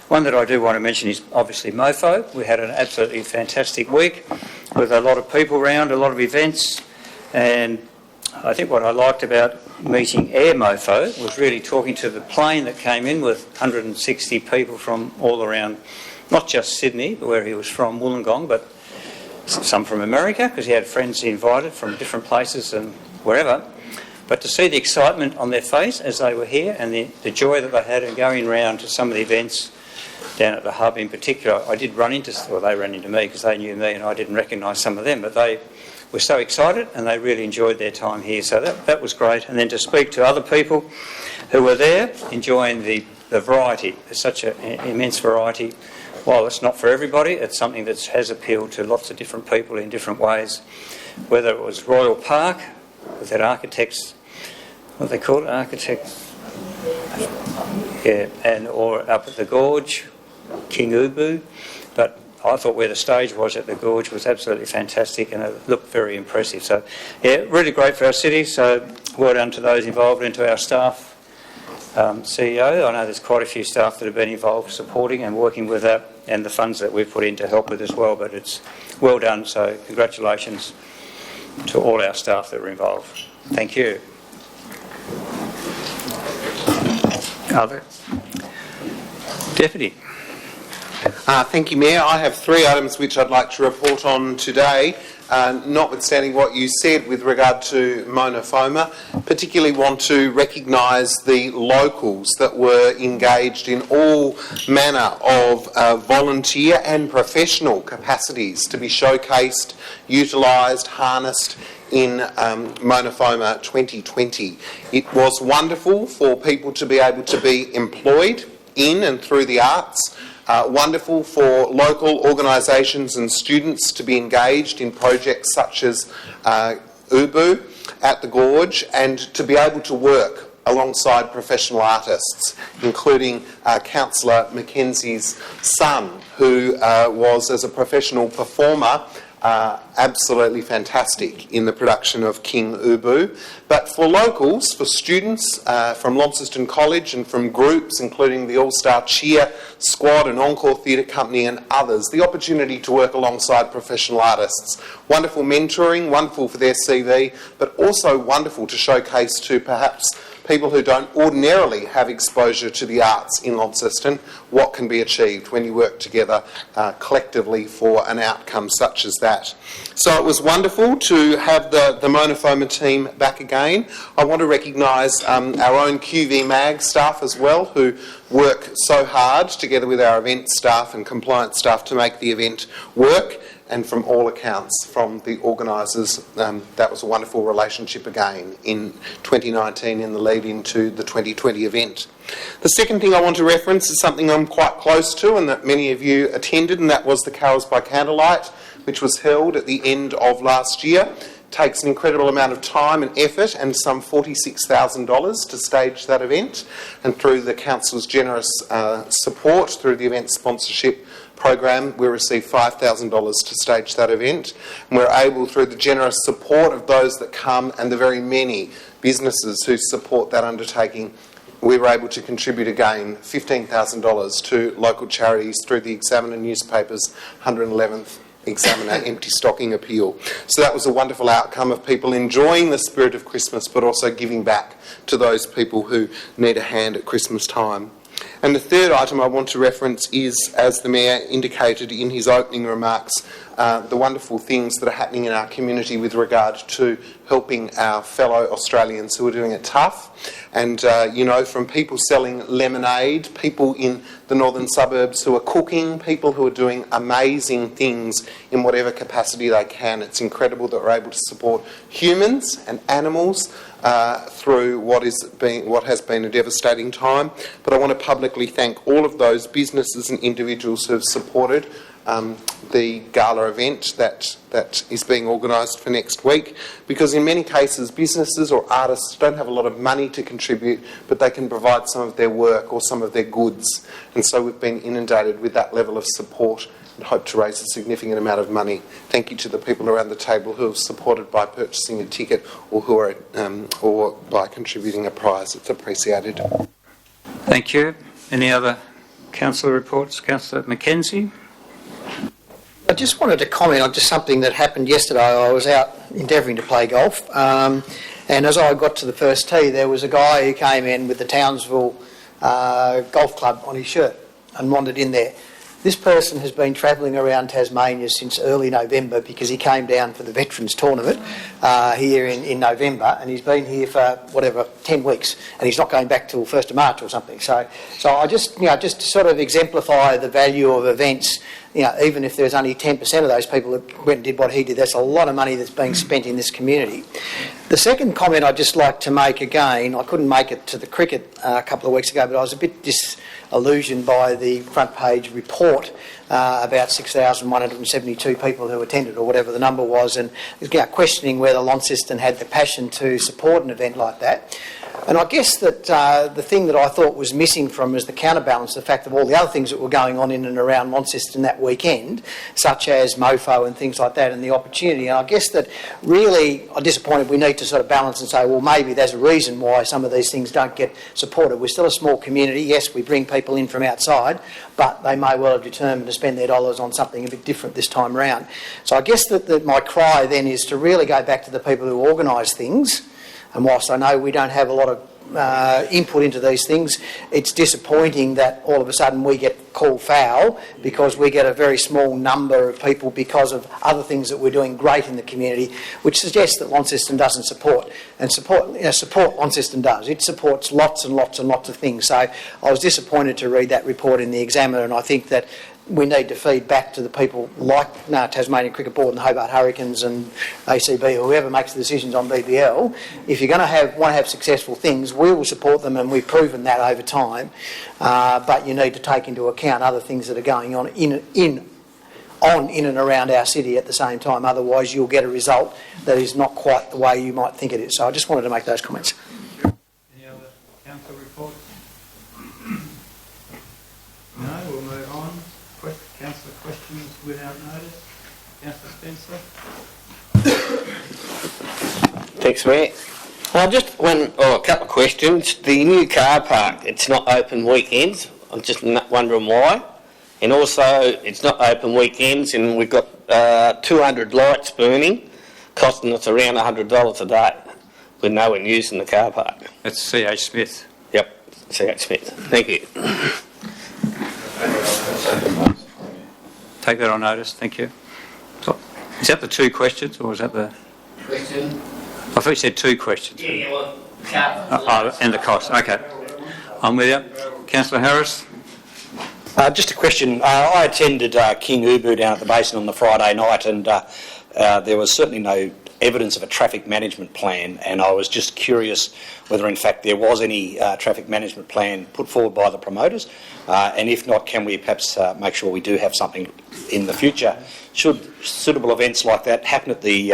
one that I do want to mention is obviously MOFO. We had an absolutely fantastic week with a lot of people around, a lot of events, and I think what I liked about meeting Air MOFO was really talking to the plane that came in with 160 people from all around, not just Sydney, but where he was from, Wollongong, but some from America, because he had friends he invited from different places and wherever. But to see the excitement on their face as they were here and the joy that they had in going around to some of the events down at the hub in particular, I did run into, well, they ran into me because they knew me and I didn't recognise some of them, but they were so excited and they really enjoyed their time here. So that was great. And then to speak to other people who were there enjoying the variety. There's such an immense variety. While it's not for everybody, it's something that has appealed to lots of different people in different ways. Whether it was Royal Park, with that architects, what they call it, architects, yeah, and or up at the Gorge, King Ubu. But I thought where the stage was at the Gorge was absolutely fantastic and it looked very impressive. So, yeah, really great for our city. So, well done to those involved and to our staff. CEO, I know there's quite a few staff that have been involved supporting and working with that and the funds that we've put in to help with as well, but it's well done, so congratulations to all our staff that were involved. Thank you. Other Deputy. Thank you, Mayor. I have 3 items which I'd like to report on today. Notwithstanding what you said with regard to monofoma, particularly want to recognise the locals that were engaged in all manner of volunteer and professional capacities to be showcased, utilised, harnessed in Monofoma 2020. It was wonderful for people to be able to be employed in and through the arts. Wonderful for local organisations and students to be engaged in projects such as Ubu at the Gorge and to be able to work alongside professional artists, including Councillor Mackenzie's son, who was, as a professional performer, absolutely fantastic in the production of King Ubu. But for locals, for students from Launceston College and from groups including the All-Star Cheer Squad and Encore Theatre Company and others, the opportunity to work alongside professional artists. Wonderful mentoring, wonderful for their CV, but also wonderful to showcase to perhaps people who don't ordinarily have exposure to the arts in Launceston what can be achieved when you work together collectively for an outcome such as that. So it was wonderful to have the Monofoma team back again. I want to recognise our own QV Mag staff as well, who work so hard together with our event staff and compliance staff to make the event work. And from all accounts, from the organisers, that was a wonderful relationship again in 2019 in the lead into the 2020 event. The second thing I want to reference is something I'm quite close to and that many of you attended, and that was the Carols by Candlelight, which was held at the end of last year. It takes an incredible amount of time and effort and some $46,000 to stage that event, and through the Council's generous support through the event sponsorship program, we received $5,000 to stage that event, and we're able, through the generous support of those that come and the very many businesses who support that undertaking, we were able to contribute again $15,000 to local charities through the Examiner newspaper's 111th Examiner empty stocking appeal. So that was a wonderful outcome of people enjoying the spirit of Christmas, but also giving back to those people who need a hand at Christmas time. And the third item I want to reference is, as the Mayor indicated in his opening remarks, the wonderful things that are happening in our community with regard to helping our fellow Australians who are doing it tough. And, from people selling lemonade, people in the northern suburbs who are cooking, people who are doing amazing things in whatever capacity they can. It's incredible that we're able to support humans and animals through what has been a devastating time. But I want to publicly thank all of those businesses and individuals who have supported the gala event that is being organised for next week, because in many cases businesses or artists don't have a lot of money to contribute, but they can provide some of their work or some of their goods, and so we've been inundated with that level of support and hope to raise a significant amount of money. Thank you to the people around the table who have supported by purchasing a ticket or who are or by contributing a prize. It's appreciated. Thank you. Any other councillor reports? Councillor Mackenzie. I just wanted to comment on just something that happened yesterday. I was out endeavouring to play golf, and as I got to the first tee, there was a guy who came in with the Townsville Golf Club on his shirt and wandered in there. This person has been travelling around Tasmania since early November because he came down for the Veterans Tournament here in November, and he's been here for, 10 weeks, and he's not going back till 1st of March or something. So I just to sort of exemplify the value of events, even if there's only 10% of those people that went and did what he did, that's a lot of money that's being spent in this community. The second comment I'd just like to make again, I couldn't make it to the cricket a couple of weeks ago, but I was a bit disillusioned by the front page report about 6,172 people who attended, or whatever the number was, and questioning whether Launceston had the passion to support an event like that. And I guess that the thing that I thought was missing from is the counterbalance, the fact of all the other things that were going on in and around Launceston that weekend, such as MOFO and things like that, and the opportunity. And I guess that really I'm disappointed we need to sort of balance and say, well, maybe there's a reason why some of these things don't get supported. We're still a small community. Yes, we bring people in from outside, but they may well have determined to spend their dollars on something a bit different this time round. So I guess that my cry then is to really go back to the people who organise things. And whilst I know we don't have a lot of input into these things, it's disappointing that all of a sudden we get called foul because we get a very small number of people because of other things that we're doing great in the community, which suggests that Launceston doesn't support. And support Launceston does. It supports lots and lots and lots of things. So I was disappointed to read that report in the Examiner, and I think that we need to feed back to the people like Tasmanian Cricket Board and the Hobart Hurricanes and ACB, or whoever makes the decisions on BBL. If you're going to want to have successful things, we will support them, and we've proven that over time. But you need to take into account other things that are going on in and around our city at the same time. Otherwise, you'll get a result that is not quite the way you might think it is. So I just wanted to make those comments. Any other council reports? No, we'll move on. Councillor questions without notice. Councillor Spencer. Thanks, Mayor. Just a couple of questions. The new car park, it's not open weekends. I'm just wondering why. And also, it's not open weekends, and we've got 200 lights burning, costing us around $100 a day with no one using the car park. That's C.H. Smith. Yep, C.H. Smith. Thank you. Take that on notice, thank you. So, is that the two questions, or is that the... Question? I thought you said two questions. Yeah, well, car and the cost, okay. I'm with you. Councillor Harris? Just a question. I attended King Ubu down at the Basin on the Friday night, and there was certainly no evidence of a traffic management plan, and I was just curious whether in fact there was any traffic management plan put forward by the promoters, and if not, can we perhaps make sure we do have something in the future should suitable events like that happen at the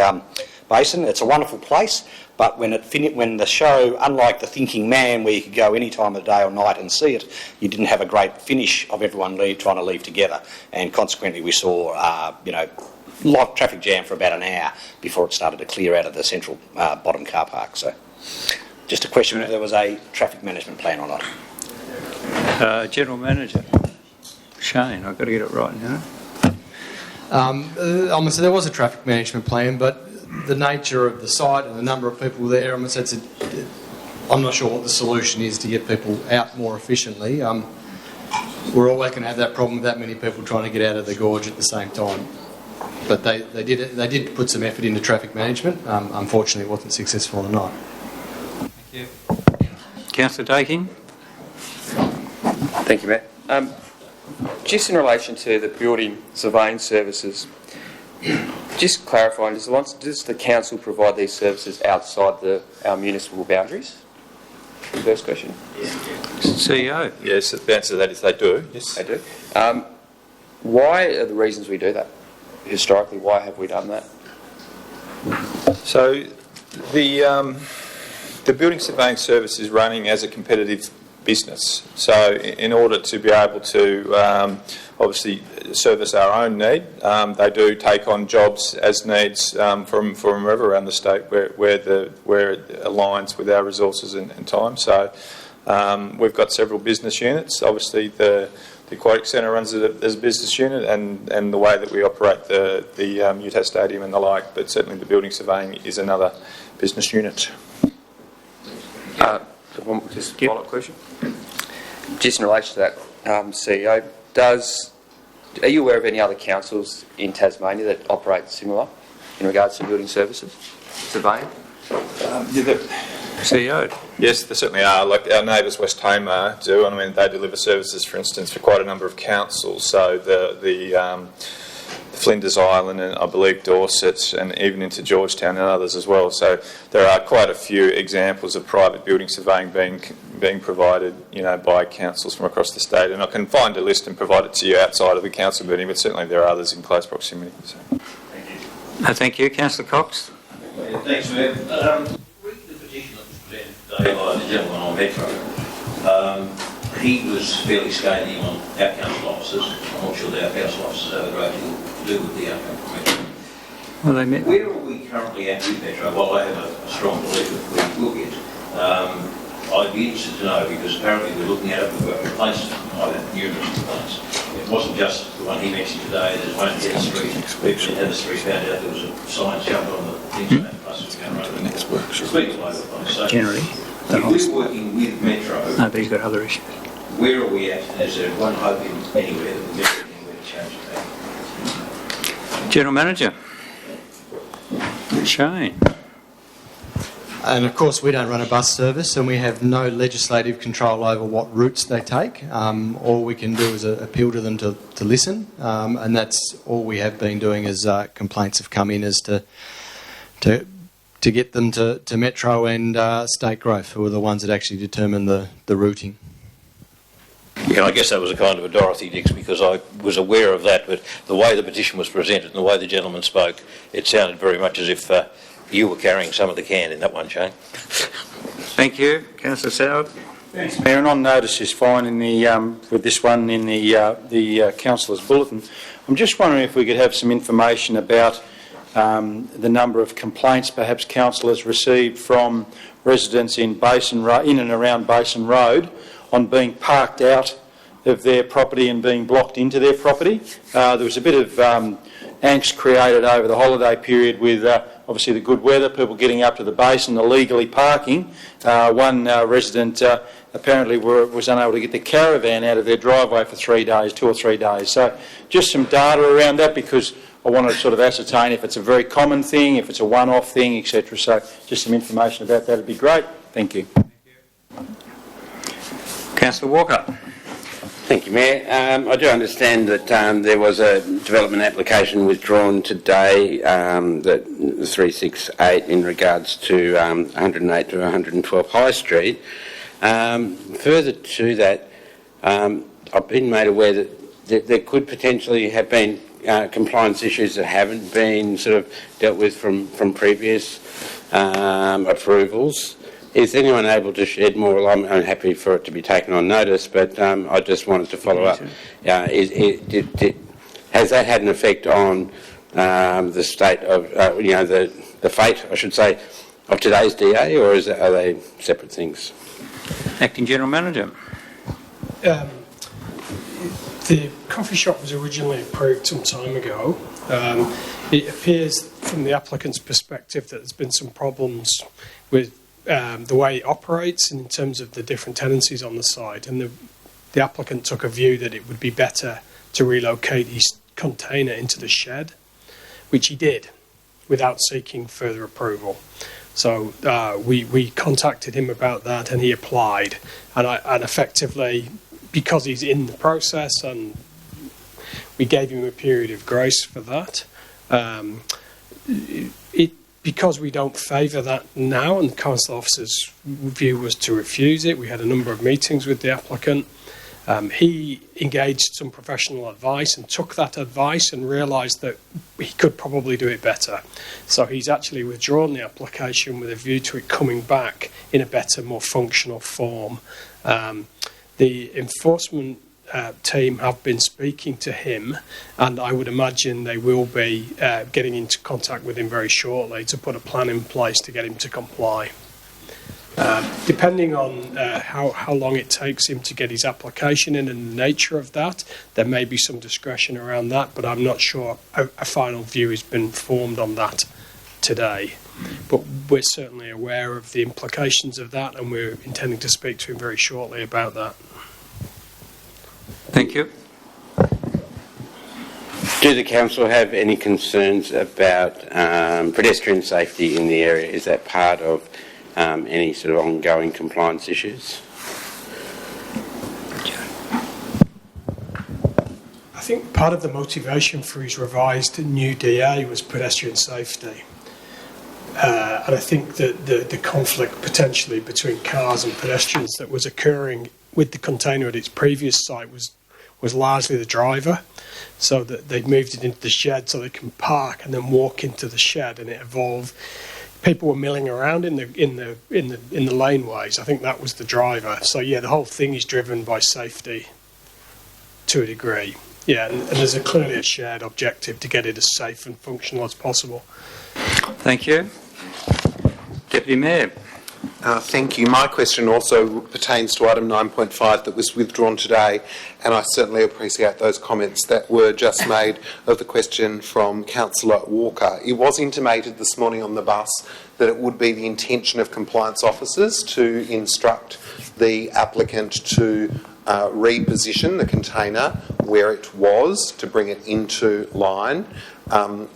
Basin. It's a wonderful place, but when the show, unlike The Thinking Man, where you could go any time of the day or night and see it, you didn't have a great finish of everyone trying to leave together, and consequently we saw lot of traffic jam for about an hour before it started to clear out of the central bottom car park. So just a question whether there was a traffic management plan or not. General Manager Shane, I've got to get it right now. So there was a traffic management plan, but the nature of the site and the number of people there, I'm not sure what the solution is to get people out more efficiently. We're always going to have that problem with that many people trying to get out of the gorge at the same time. But they did put some effort into traffic management. Unfortunately, it wasn't successful or not. Thank you. Councillor Daking. Thank you, Matt. Just in relation to the building surveying services, Just clarifying, does the council provide these services outside our municipal boundaries? First question. CEO. Yes, the answer to that is they do. Yes, they do. Why are the reasons we do that? Historically, why have we done that? So the building surveying service is running as a competitive business. So in order to be able to obviously service our own need, they do take on jobs as needs from wherever around the state where it aligns with our resources and time. So we've got several business units. Obviously the Aquatic Centre runs it as a business unit, and the way that we operate the UTAS Stadium and the like, but certainly the building surveying is another business unit. Just a follow-up question. Just in relation to that, CEO, are you aware of any other councils in Tasmania that operate similar in regards to building services, surveying? CEO. Yes, there certainly are. Like our neighbours West Tamar do, and I mean they deliver services, for instance, for quite a number of councils. So the Flinders Island and I believe Dorset and even into Georgetown and others as well. So there are quite a few examples of private building surveying being provided, by councils from across the state. And I can find a list and provide it to you outside of the council meeting, but certainly there are others in close proximity. So. Thank you, Councillor Cox. Yeah, thanks, Mayor. Reading the petition that was presented today by the gentleman on Metro, he was fairly scathing on our council officers. I'm not sure that our council officers have a great deal to do with the outcome from Metro. Well, where are we currently at with Metro? Well, I have a strong belief that we will get. I'd be interested to know, because apparently we're looking at it, we've got complaints. I've had numerous complaints. It wasn't just the one he mentioned today. There's one in Heather Street. People in Heather Street found out there was a sign jumped on the things on that bus going around the next workshop. It's been all over the place. So generally, if we're working with Metro, no, but he's got other issues. Where are we at? Is there one hope in anywhere that we'll get anywhere to change that? General Manager. Shane. And of course we don't run a bus service and we have no legislative control over what routes they take. All we can do is appeal to them to listen, and that's all we have been doing as complaints have come in as to get them to Metro and State Growth, who are the ones that actually determine the routing. Yeah, I guess that was a kind of a Dorothy Dix, because I was aware of that, but the way the petition was presented and the way the gentleman spoke, it sounded very much as if you were carrying some of the can in that one, Shane. Thank you. Councillor Soward. Thanks, Mayor. And on notice is fine in the with this one in the councillor's bulletin. I'm just wondering if we could have some information about the number of complaints perhaps councillors received from residents in and around Basin Road on being parked out of their property and being blocked into their property. There was a bit of angst created over the holiday period with obviously the good weather, people getting up to the basin, illegally parking. One resident apparently was unable to get the caravan out of their driveway for 3 days, 2 or 3 days. So just some data around that, because I want to sort of ascertain if it's a very common thing, if it's a one-off thing, etc. So just some information about that would be great. Thank you. Councillor Walker. Thank you, Mayor. I do understand that there was a development application withdrawn today, that 368, in regards to 108 to 112 High Street. Further to that, I've been made aware that there could potentially have been compliance issues that haven't been sort of dealt with from previous approvals. Is anyone able to shed more light? I'm happy for it to be taken on notice, but I just wanted to follow up. Has that had an effect on the state of, the fate, I should say, of today's DA, or are they separate things? Acting General Manager. The coffee shop was originally approved some time ago. It appears from the applicant's perspective that there's been some problems with the way it operates in terms of the different tenancies on the site, and the applicant took a view that it would be better to relocate his container into the shed, which he did without seeking further approval. So we contacted him about that, and he applied, and effectively, because he's in the process, and we gave him a period of grace for that. because we don't favour that now, and the council officer's view was to refuse it. We had a number of meetings with the applicant. He engaged some professional advice and took that advice and realised that he could probably do it better. So he's actually withdrawn the application with a view to it coming back in a better, more functional form. The enforcement team have been speaking to him, and I would imagine they will be getting into contact with him very shortly to put a plan in place to get him to comply. Depending on how long it takes him to get his application in and the nature of that, there may be some discretion around that, but I'm not sure a final view has been formed on that today. But we're certainly aware of the implications of that, and we're intending to speak to him very shortly about that. Thank you. Do the council have any concerns about pedestrian safety in the area? Is that part of any sort of ongoing compliance issues? I think part of the motivation for his revised new DA was pedestrian safety. And I think that the conflict potentially between cars and pedestrians that was occurring with the container at its previous site was largely the driver. So that they'd moved it into the shed so they can park and then walk into the shed, and it evolved. People were milling around in the laneways. I think that was the driver. So yeah, the whole thing is driven by safety to a degree. Yeah, and there's clearly a shared objective to get it as safe and functional as possible. Thank you. Deputy Mayor. Thank you. My question also pertains to item 9.5 that was withdrawn today, and I certainly appreciate those comments that were just made of the question from Councillor Walker. It was intimated this morning on the bus that it would be the intention of compliance officers to instruct the applicant to reposition the container where it was to bring it into line.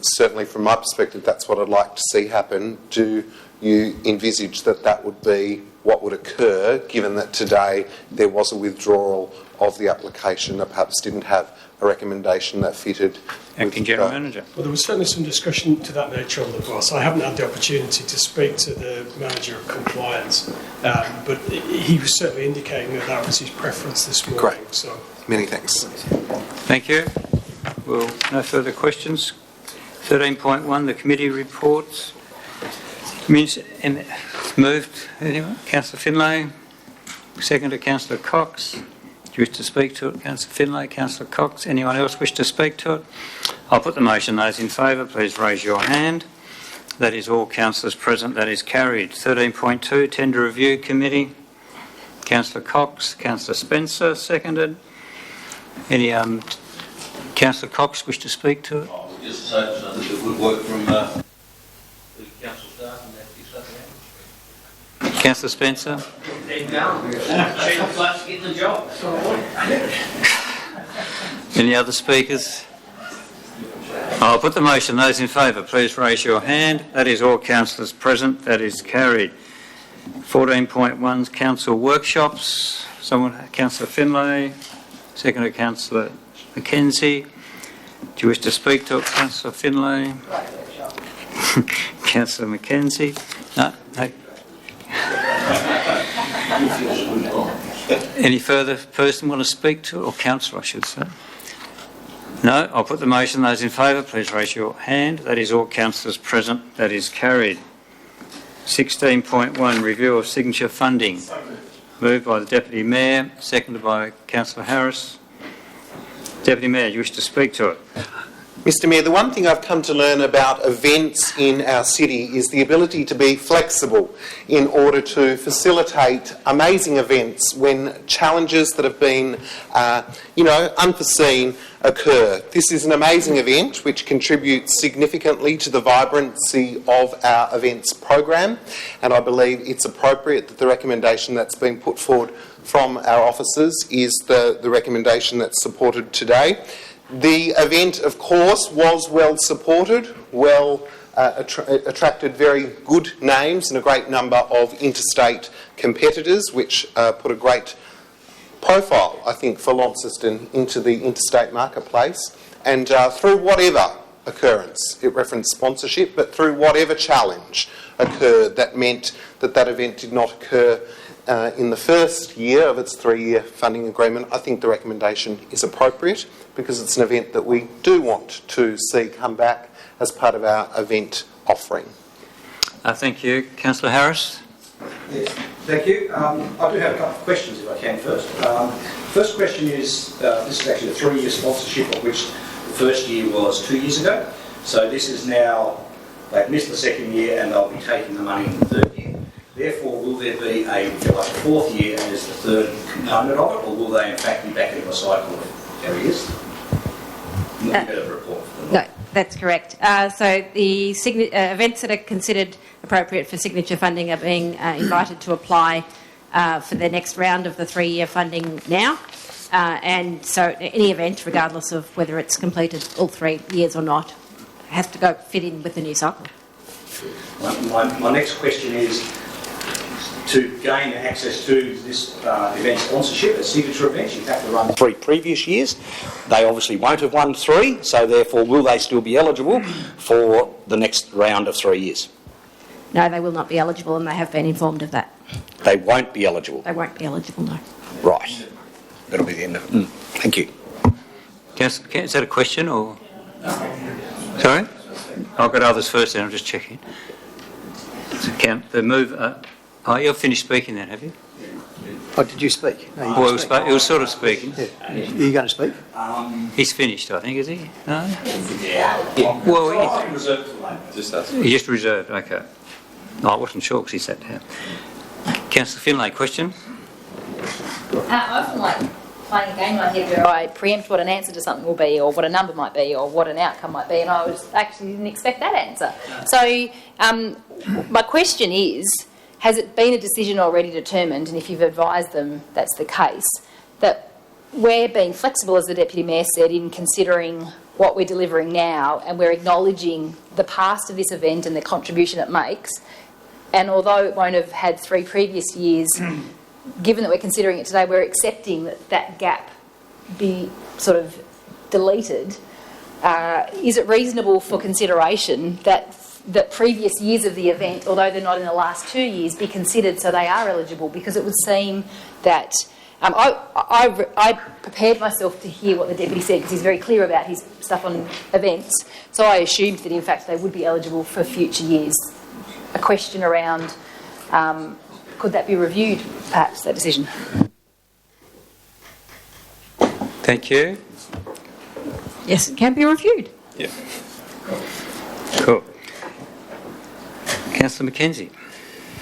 Certainly from my perspective, that's what I'd like to see happen. Do you envisage that that would be what would occur, given that today there was a withdrawal of the application that perhaps didn't have a recommendation that fitted? Acting General Manager. Well, there was certainly some discussion to that nature on the bus. I haven't had the opportunity to speak to the Manager of Compliance, but he was certainly indicating that that was his preference this morning. Great. So. Many thanks. Thank you. Well, no further questions. 13.1, the committee reports. Moved. Anyone? Councillor Finlay. Seconded, Councillor Cox. Do you wish to speak to it? Councillor Finlay, Councillor Cox. Anyone else wish to speak to it? I'll put the motion. Those in favour, please raise your hand. That is all councillors present. That is carried. 13.2, Tender Review Committee. Councillor Cox, Councillor Spencer, seconded. Any Councillor Cox wish to speak to it? I would just say something that would work from the council staff and that fix up there. Councillor Spencer. There you go. She's close to getting the job. Any other speakers? I'll put the motion. Those in favour, please raise your hand. That is all councillors present. That is carried. 14.1, council workshops. Someone, Councillor Finlay. Seconded, Councillor Mackenzie. Do you wish to speak to it, Councillor Finlay? Councillor Mackenzie? No? Any further person want to speak to it? Or councillor, I should say. No? I'll put the motion. Those in favour, please raise your hand. That is all councillors present. That is carried. 16.1, review of signature funding. Moved by the Deputy Mayor, seconded by Councillor Harris. Deputy Mayor, you wish to speak to it? Mr Mayor, the one thing I've come to learn about events in our city is the ability to be flexible in order to facilitate amazing events when challenges that have been, unforeseen occur. This is an amazing event which contributes significantly to the vibrancy of our events program, and I believe it's appropriate that the recommendation that's been put forward from our officers is the recommendation that's supported today. The event, of course, was well supported, attracted very good names and a great number of interstate competitors, which put a great profile, I think, for Launceston into the interstate marketplace. And through whatever occurrence. It referenced sponsorship, but through whatever challenge occurred that meant that that event did not occur in the first year of its 3-year funding agreement, I think the recommendation is appropriate because it's an event that we do want to see come back as part of our event offering. Thank you. Councillor Harris? Yes, thank you. I do have a couple of questions if I can first. First question is, this is actually a 3-year sponsorship, of which the first year was 2 years ago. So this is now, they've missed the second year and they'll be taking the money in the third year. Therefore, will there be a fourth year as the third component of it, or will they in fact be back into a cycle of areas? Not a better report. No, that's correct. So the events that are considered appropriate for signature funding are being invited to apply for the next round of the 3-year funding now. And so any event, regardless of whether it's completed all 3 years or not, has to go fit in with the new cycle. My next question is, to gain access to this event sponsorship, a signature event, you have to run 3 previous years. They obviously won't have won 3, so therefore will they still be eligible for the next round of 3 years? No, they will not be eligible, and they have been informed of that. They won't be eligible? They won't be eligible, no. Right. That'll be the end of it. Thank you. Is that a question or? Sorry? I've got others first then, I'm just checking. The move... you've finished speaking then, have you? Oh, did you speak? No, well, he was sort of speaking. Yeah. Are you going to speak? He's finished, I think, is he? No? Yeah. Well, he just reserved, okay. No, I wasn't sure because he sat down. Councillor Finlay, question? I often like playing a game in my head where I preempt what an answer to something will be, or what a number might be, or what an outcome might be, and I actually didn't expect that answer. So my question is, has it been a decision already determined, and if you've advised them that's the case, that we're being flexible, as the Deputy Mayor said, in considering what we're delivering now, and we're acknowledging the past of this event and the contribution it makes, and although it won't have had 3 previous years, given that we're considering it today, we're accepting that that gap be sort of deleted. Is it reasonable for consideration that previous years of the event, although they're not in the last 2 years, be considered so they are eligible? Because it would seem that... I prepared myself to hear what the Deputy said because he's very clear about his stuff on events, so I assumed that in fact they would be eligible for future years. A question around, could that be reviewed, perhaps, that decision? Thank you. Yes, it can be reviewed. Yeah. Cool. Councillor McKenzie.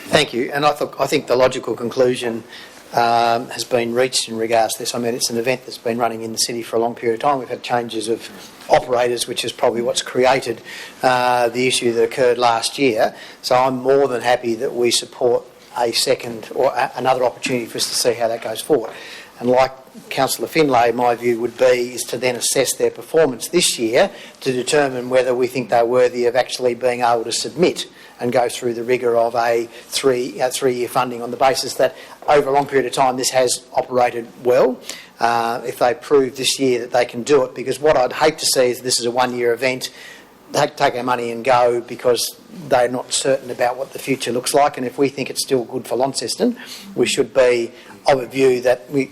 Thank you. And I think the logical conclusion has been reached in regards to this. I mean, it's an event that's been running in the city for a long period of time. We've had changes of operators, which is probably what's created the issue that occurred last year. So I'm more than happy that we support a second or another opportunity for us to see how that goes forward. And like Councillor Finlay, my view would be is to then assess their performance this year to determine whether we think they're worthy of actually being able to submit and go through the rigour of a three-year funding on the basis that over a long period of time this has operated well. If they prove this year that they can do it, because what I'd hate to see is this is a one-year event, they take our money and go because they're not certain about what the future looks like, and if we think it's still good for Launceston, we should be of a view that we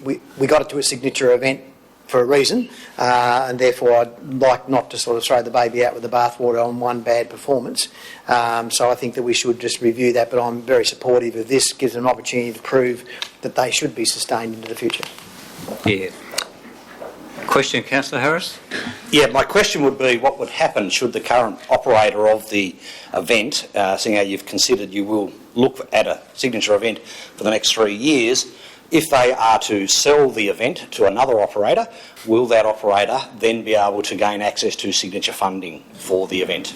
got it to a signature event for a reason, and therefore I'd like not to sort of throw the baby out with the bathwater on one bad performance. So I think that we should just review that, but I'm very supportive of this. Gives them an opportunity to prove that they should be sustained into the future. Yeah. Question, Councillor Harris? Yeah, my question would be what would happen should the current operator of the event, seeing how you've considered you will look at a signature event for the next 3 years, if they are to sell the event to another operator, will that operator then be able to gain access to signature funding for the event?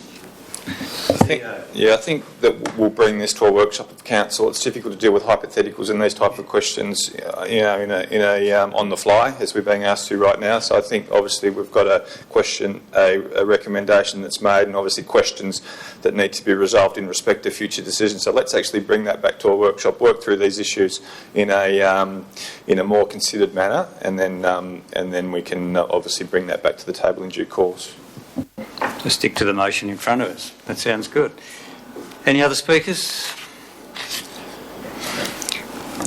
I think that we'll bring this to a workshop of council. It's difficult to deal with hypotheticals and these type of questions, on the fly as we're being asked to right now. So I think obviously we've got a recommendation that's made, and obviously questions that need to be resolved in respect to future decisions. So let's actually bring that back to a workshop, work through these issues in a more considered manner, and then we can obviously bring that back to the table in due course. to stick to the motion in front of us. That sounds good. Any other speakers?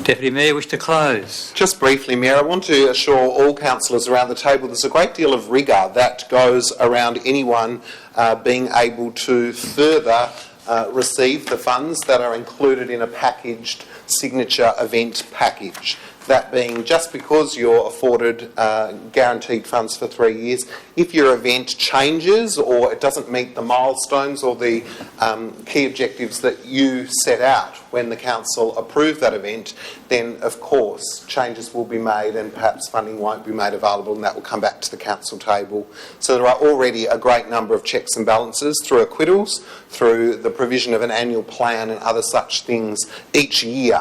Deputy Mayor, wish to close? Just briefly, Mayor, I want to assure all councillors around the table there's a great deal of rigour that goes around anyone being able to further receive the funds that are included in a packaged signature event package. That being, just because you're afforded guaranteed funds for 3 years, if your event changes or it doesn't meet the milestones or the key objectives that you set out when the council approved that event, then of course changes will be made and perhaps funding won't be made available, and that will come back to the council table. So there are already a great number of checks and balances through acquittals, through the provision of an annual plan and other such things each year,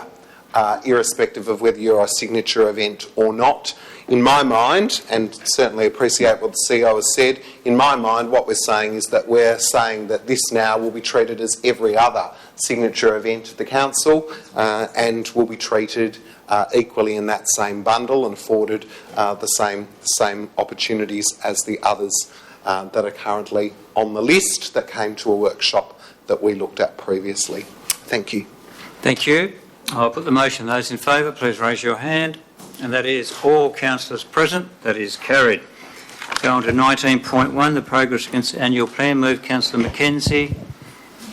irrespective of whether you're a signature event or not. In my mind, and certainly appreciate what the CEO has said, in my mind what we're saying is that we're saying that this now will be treated as every other signature event at the council and will be treated equally in that same bundle and afforded the same opportunities as the others that are currently on the list that came to a workshop that we looked at previously. Thank you. Thank you. I'll put the motion. Those in favour, please raise your hand. And that is all councillors present. That is carried. Go on to 19.1, the progress against the annual plan. Move Councillor Mackenzie.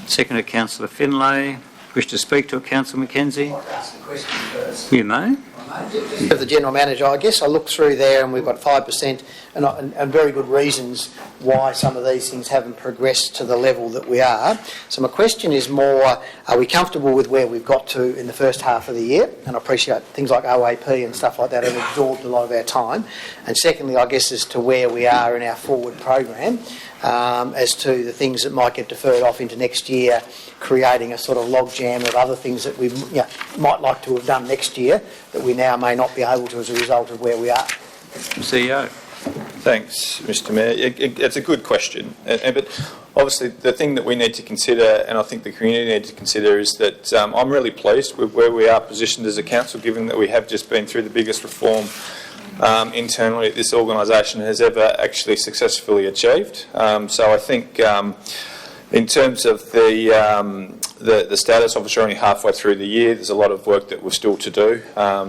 Seconded Councillor Finlay. Wish to speak to it, Councillor Mackenzie? I'd ask the question first. You may. Of the General Manager, I guess I looked through there and we've got 5% and very good reasons why some of these things haven't progressed to the level that we are. So my question is more, are we comfortable with where we've got to in the first half of the year? And I appreciate things like OAP and stuff like that have absorbed a lot of our time. And secondly, I guess as to where we are in our forward program, as to the things that might get deferred off into next year, creating a sort of logjam of other things that we might like to have done next year that we now may not be able to as a result of where we are. CEO. Thanks, Mr Mayor. It's a good question. But obviously the thing that we need to consider, and I think the community need to consider, is that I'm really pleased with where we are positioned as a council, given that we have just been through the biggest reform internally that this organisation has ever actually successfully achieved. So I think in terms of the status, obviously only halfway through the year, there's a lot of work that we're still to do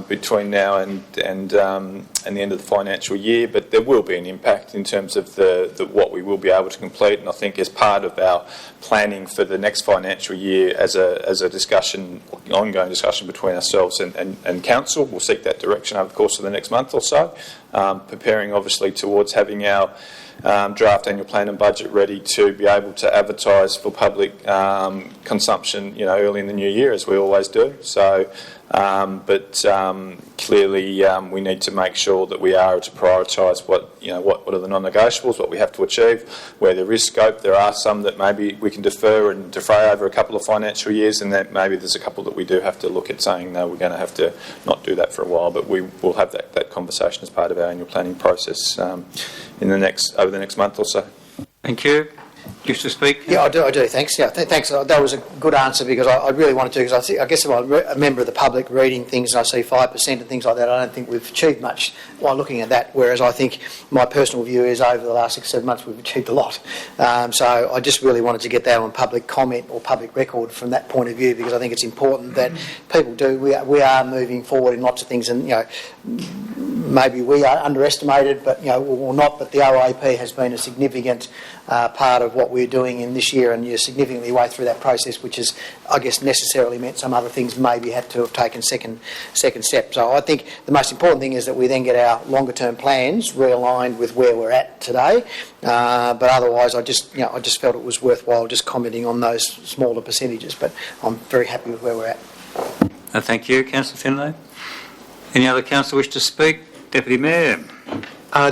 between now and the end of the financial year, but there will be an impact in terms of what we will be able to complete, and I think as part of our planning for the next financial year as a discussion, ongoing discussion between ourselves and Council, we'll seek that direction over the course of the next month or so, preparing obviously towards having our draft annual plan and budget ready to be able to advertise for public consumption, early in the new year, as we always do. So, but clearly we need to make sure that we are to prioritise what are the non-negotiables, what we have to achieve. Where there is scope, there are some that maybe we can defer and defray over a couple of financial years, and that maybe there's a couple that we do have to look at saying, no, we're going to have to not do that for a while, but we will have that conversation as part of our annual planning process over the next month or so. Thank you. Wish to speak? Yeah, I do. Thanks. Yeah, thanks. That was a good answer, because I really wanted to. Because I guess if I'm a member of the public reading things and I see 5% and things like that, I don't think we've achieved much while looking at that. Whereas I think my personal view is over the last 6-7 months we've achieved a lot. So I just really wanted to get that on public comment or public record from that point of view, because I think it's important that people do. We are moving forward in lots of things, and maybe we are underestimated, but or not. But the OAP has been a significant part of what we're doing in this year, and you're significantly way through that process, which has, I guess, necessarily meant some other things maybe had to have taken second step. So I think the most important thing is that we then get our longer term plans realigned with where we're at today. But otherwise, I just felt it was worthwhile just commenting on those smaller percentages. But I'm very happy with where we're at. Thank you, Councillor Finlay. Any other councillor wish to speak? Deputy Mayor.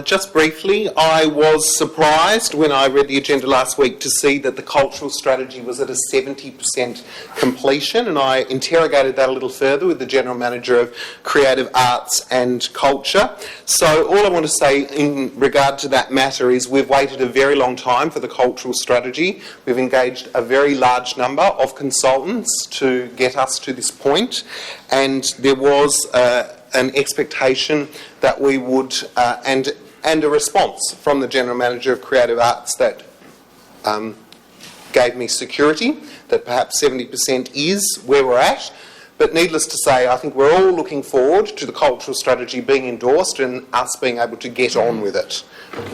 Just briefly, I was surprised when I read the agenda last week to see that the cultural strategy was at a 70% completion, and I interrogated that a little further with the General Manager of Creative Arts and Culture. So all I want to say in regard to that matter is we've waited a very long time for the cultural strategy. We've engaged a very large number of consultants to get us to this point, and there was an expectation that we would, and a response from the General Manager of Creative Arts that gave me security that perhaps 70% is where we're at. But needless to say, I think we're all looking forward to the cultural strategy being endorsed and us being able to get on with it.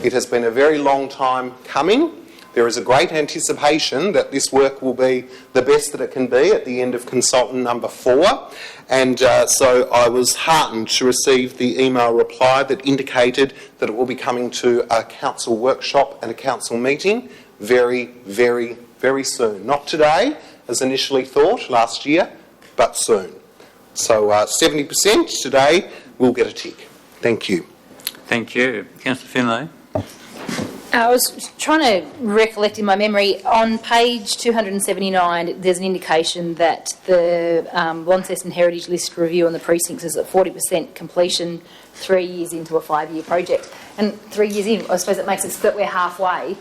It has been a very long time coming. There is a great anticipation that this work will be the best that it can be at the end of consultant number 4. And so I was heartened to receive the email reply that indicated that it will be coming to a council workshop and a council meeting very, very, very soon. Not today, as initially thought last year, but soon. So 70% today will get a tick. Thank you. Thank you. Councillor Finlay. I was trying to recollect in my memory, on page 279 there's an indication that the Launceston Heritage List review on the precincts is at 40% completion 3 years into a 5-year project. And 3 years in, I suppose it makes it so that we're halfway,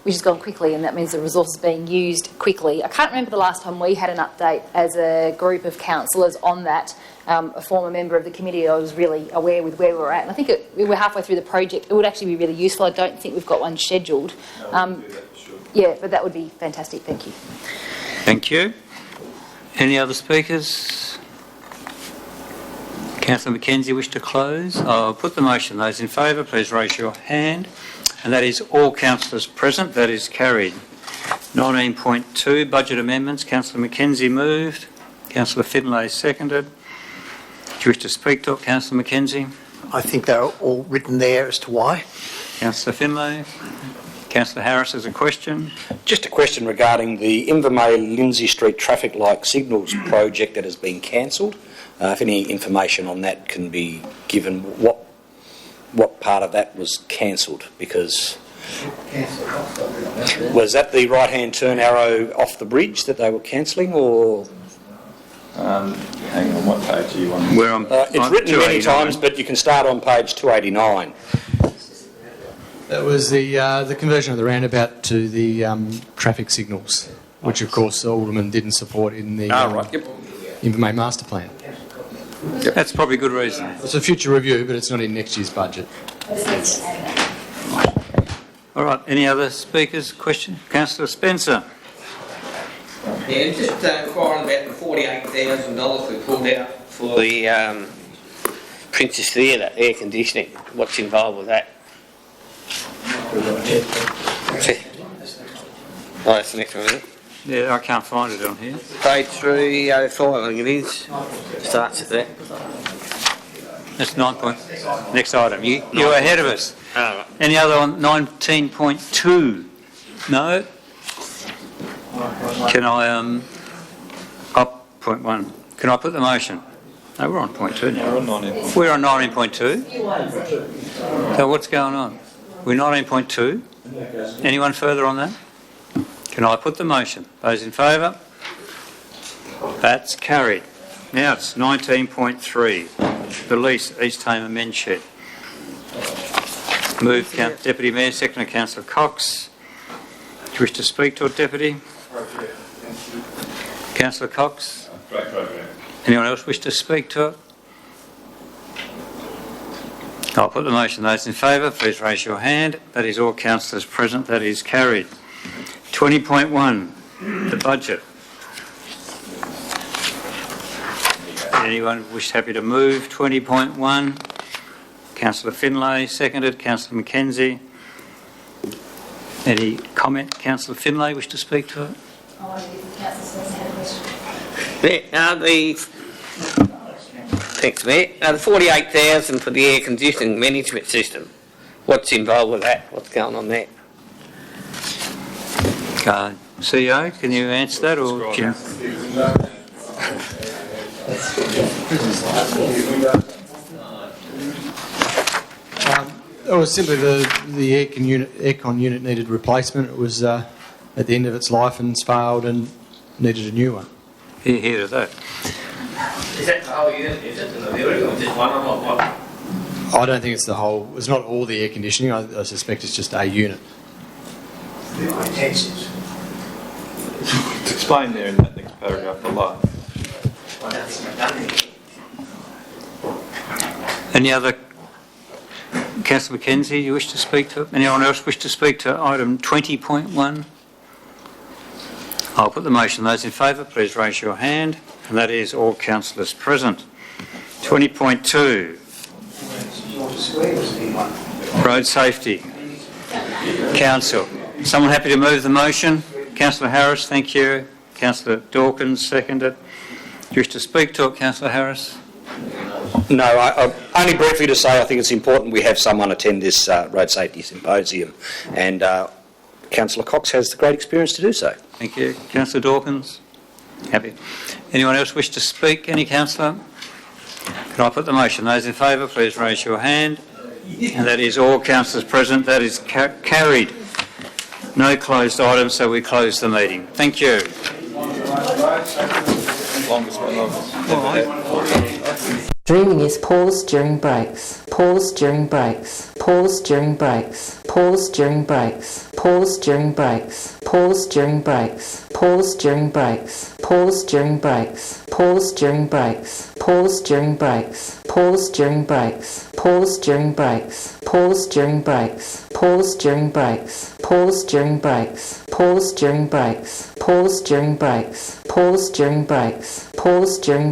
which has gone quickly, and that means the resource is being used quickly. I can't remember the last time we had an update as a group of councillors on that. A former member of the committee, I was really aware with where we were at, and I think we're halfway through the project. It would actually be really useful. I don't think we've got one scheduled. Yeah, but that would be fantastic. Thank you. Thank you. Any other speakers? Councillor Mackenzie, wish to close? I'll put the motion. Those in favour, please raise your hand. And that is all councillors present. That is carried. 19.2, budget amendments. Councillor Mackenzie moved. Councillor Finlay seconded. Do you wish to speak to it, Councillor Mackenzie? I think they're all written there as to why. Councillor Finlay. Councillor Harris has a question. Just a question regarding the Invermay Lindsay Street traffic light signals project that has been cancelled. If any information on that can be given, what part of that was cancelled? Because was that the right-hand turn arrow off the bridge that they were cancelling, or? Hang on, what page are you on? We're on it's written many times, but you can start on page 289. That was the conversion of the roundabout to the traffic signals, which of course Alderman didn't support in the Invermay Master Plan. Yep. That's probably good reason. It's a future review, but it's not in next year's budget. All right, any other speakers? Question? Councillor Spencer. Yeah, just inquiring about the $48,000 we pulled out for the Princess Theatre air conditioning. What's involved with that? Oh, that's the next one, isn't it? Yeah, I can't find it on here. Page 305, I think it is. Starts at that. That's 9 point. Next item. You're ahead of us. Oh, right. Any other on 19.2? No? Can I, point 1. Can I put the motion? No, we're on point 2 now. We're on 19.2. So what's going on? We're 19.2. Anyone further on that? Can I put the motion? Those in favour? That's carried. Now it's 19.3. The lease, East Tamer Men's Shed. Moved Deputy Mayor, seconded Councillor Cox. Do you wish to speak to it, Deputy? Councillor Cox? Anyone else wish to speak to it? I'll put the motion. Those in favour, please raise your hand. That is all councillors present. That is carried. 20.1, the budget. Anyone happy to move 20.1? Councillor Finlay, seconded. Councillor Mackenzie. Any comment? Councillor Finlay, wish to speak to it? Thanks, Mayor. The $48,000 for the air conditioning management system. What's involved with that? What's going on there? CEO, can you answer that, or Jim? It was simply the aircon unit needed replacement. It was at the end of its life and it's failed and needed a new one. Hear to that. Is that the whole unit? Is it in the building or just one or what? I don't think it's the whole. It's not all the air conditioning. I suspect it's just a unit. It's explained there in that next paragraph below. Any other Councillor McKenzie, you wish to speak to it? Anyone else wish to speak to item 20.1? I'll put the motion. Those in favour, please raise your hand. And that is all councillors present. 20.2. Road safety. Council. Someone happy to move the motion? Councillor Harris, thank you. Councillor Dawkins, seconded. Do you wish to speak to it, Councillor Harris? No, only briefly to say I think it's important we have someone attend this road safety symposium, and Councillor Cox has the great experience to do so. Thank you. Councillor Dawkins? Happy. Anyone else wish to speak? Any councillor? Can I put the motion? Those in favour, please raise your hand. And that is all councillors present. That is carried. No closed items, so we close the meeting. Thank you. Dreaming is pause during breaks. Pause during breaks. Pause during breaks. Pause during breaks. Pause during breaks. Pause during breaks. Pause during breaks. Pause during breaks. Pause during breaks. Pause during breaks. Pause during breaks. Pause during breaks. Pause during breaks. Pause during breaks. Pause during breaks. Pause during breaks. Pause during breaks. Pause during breaks. Pause during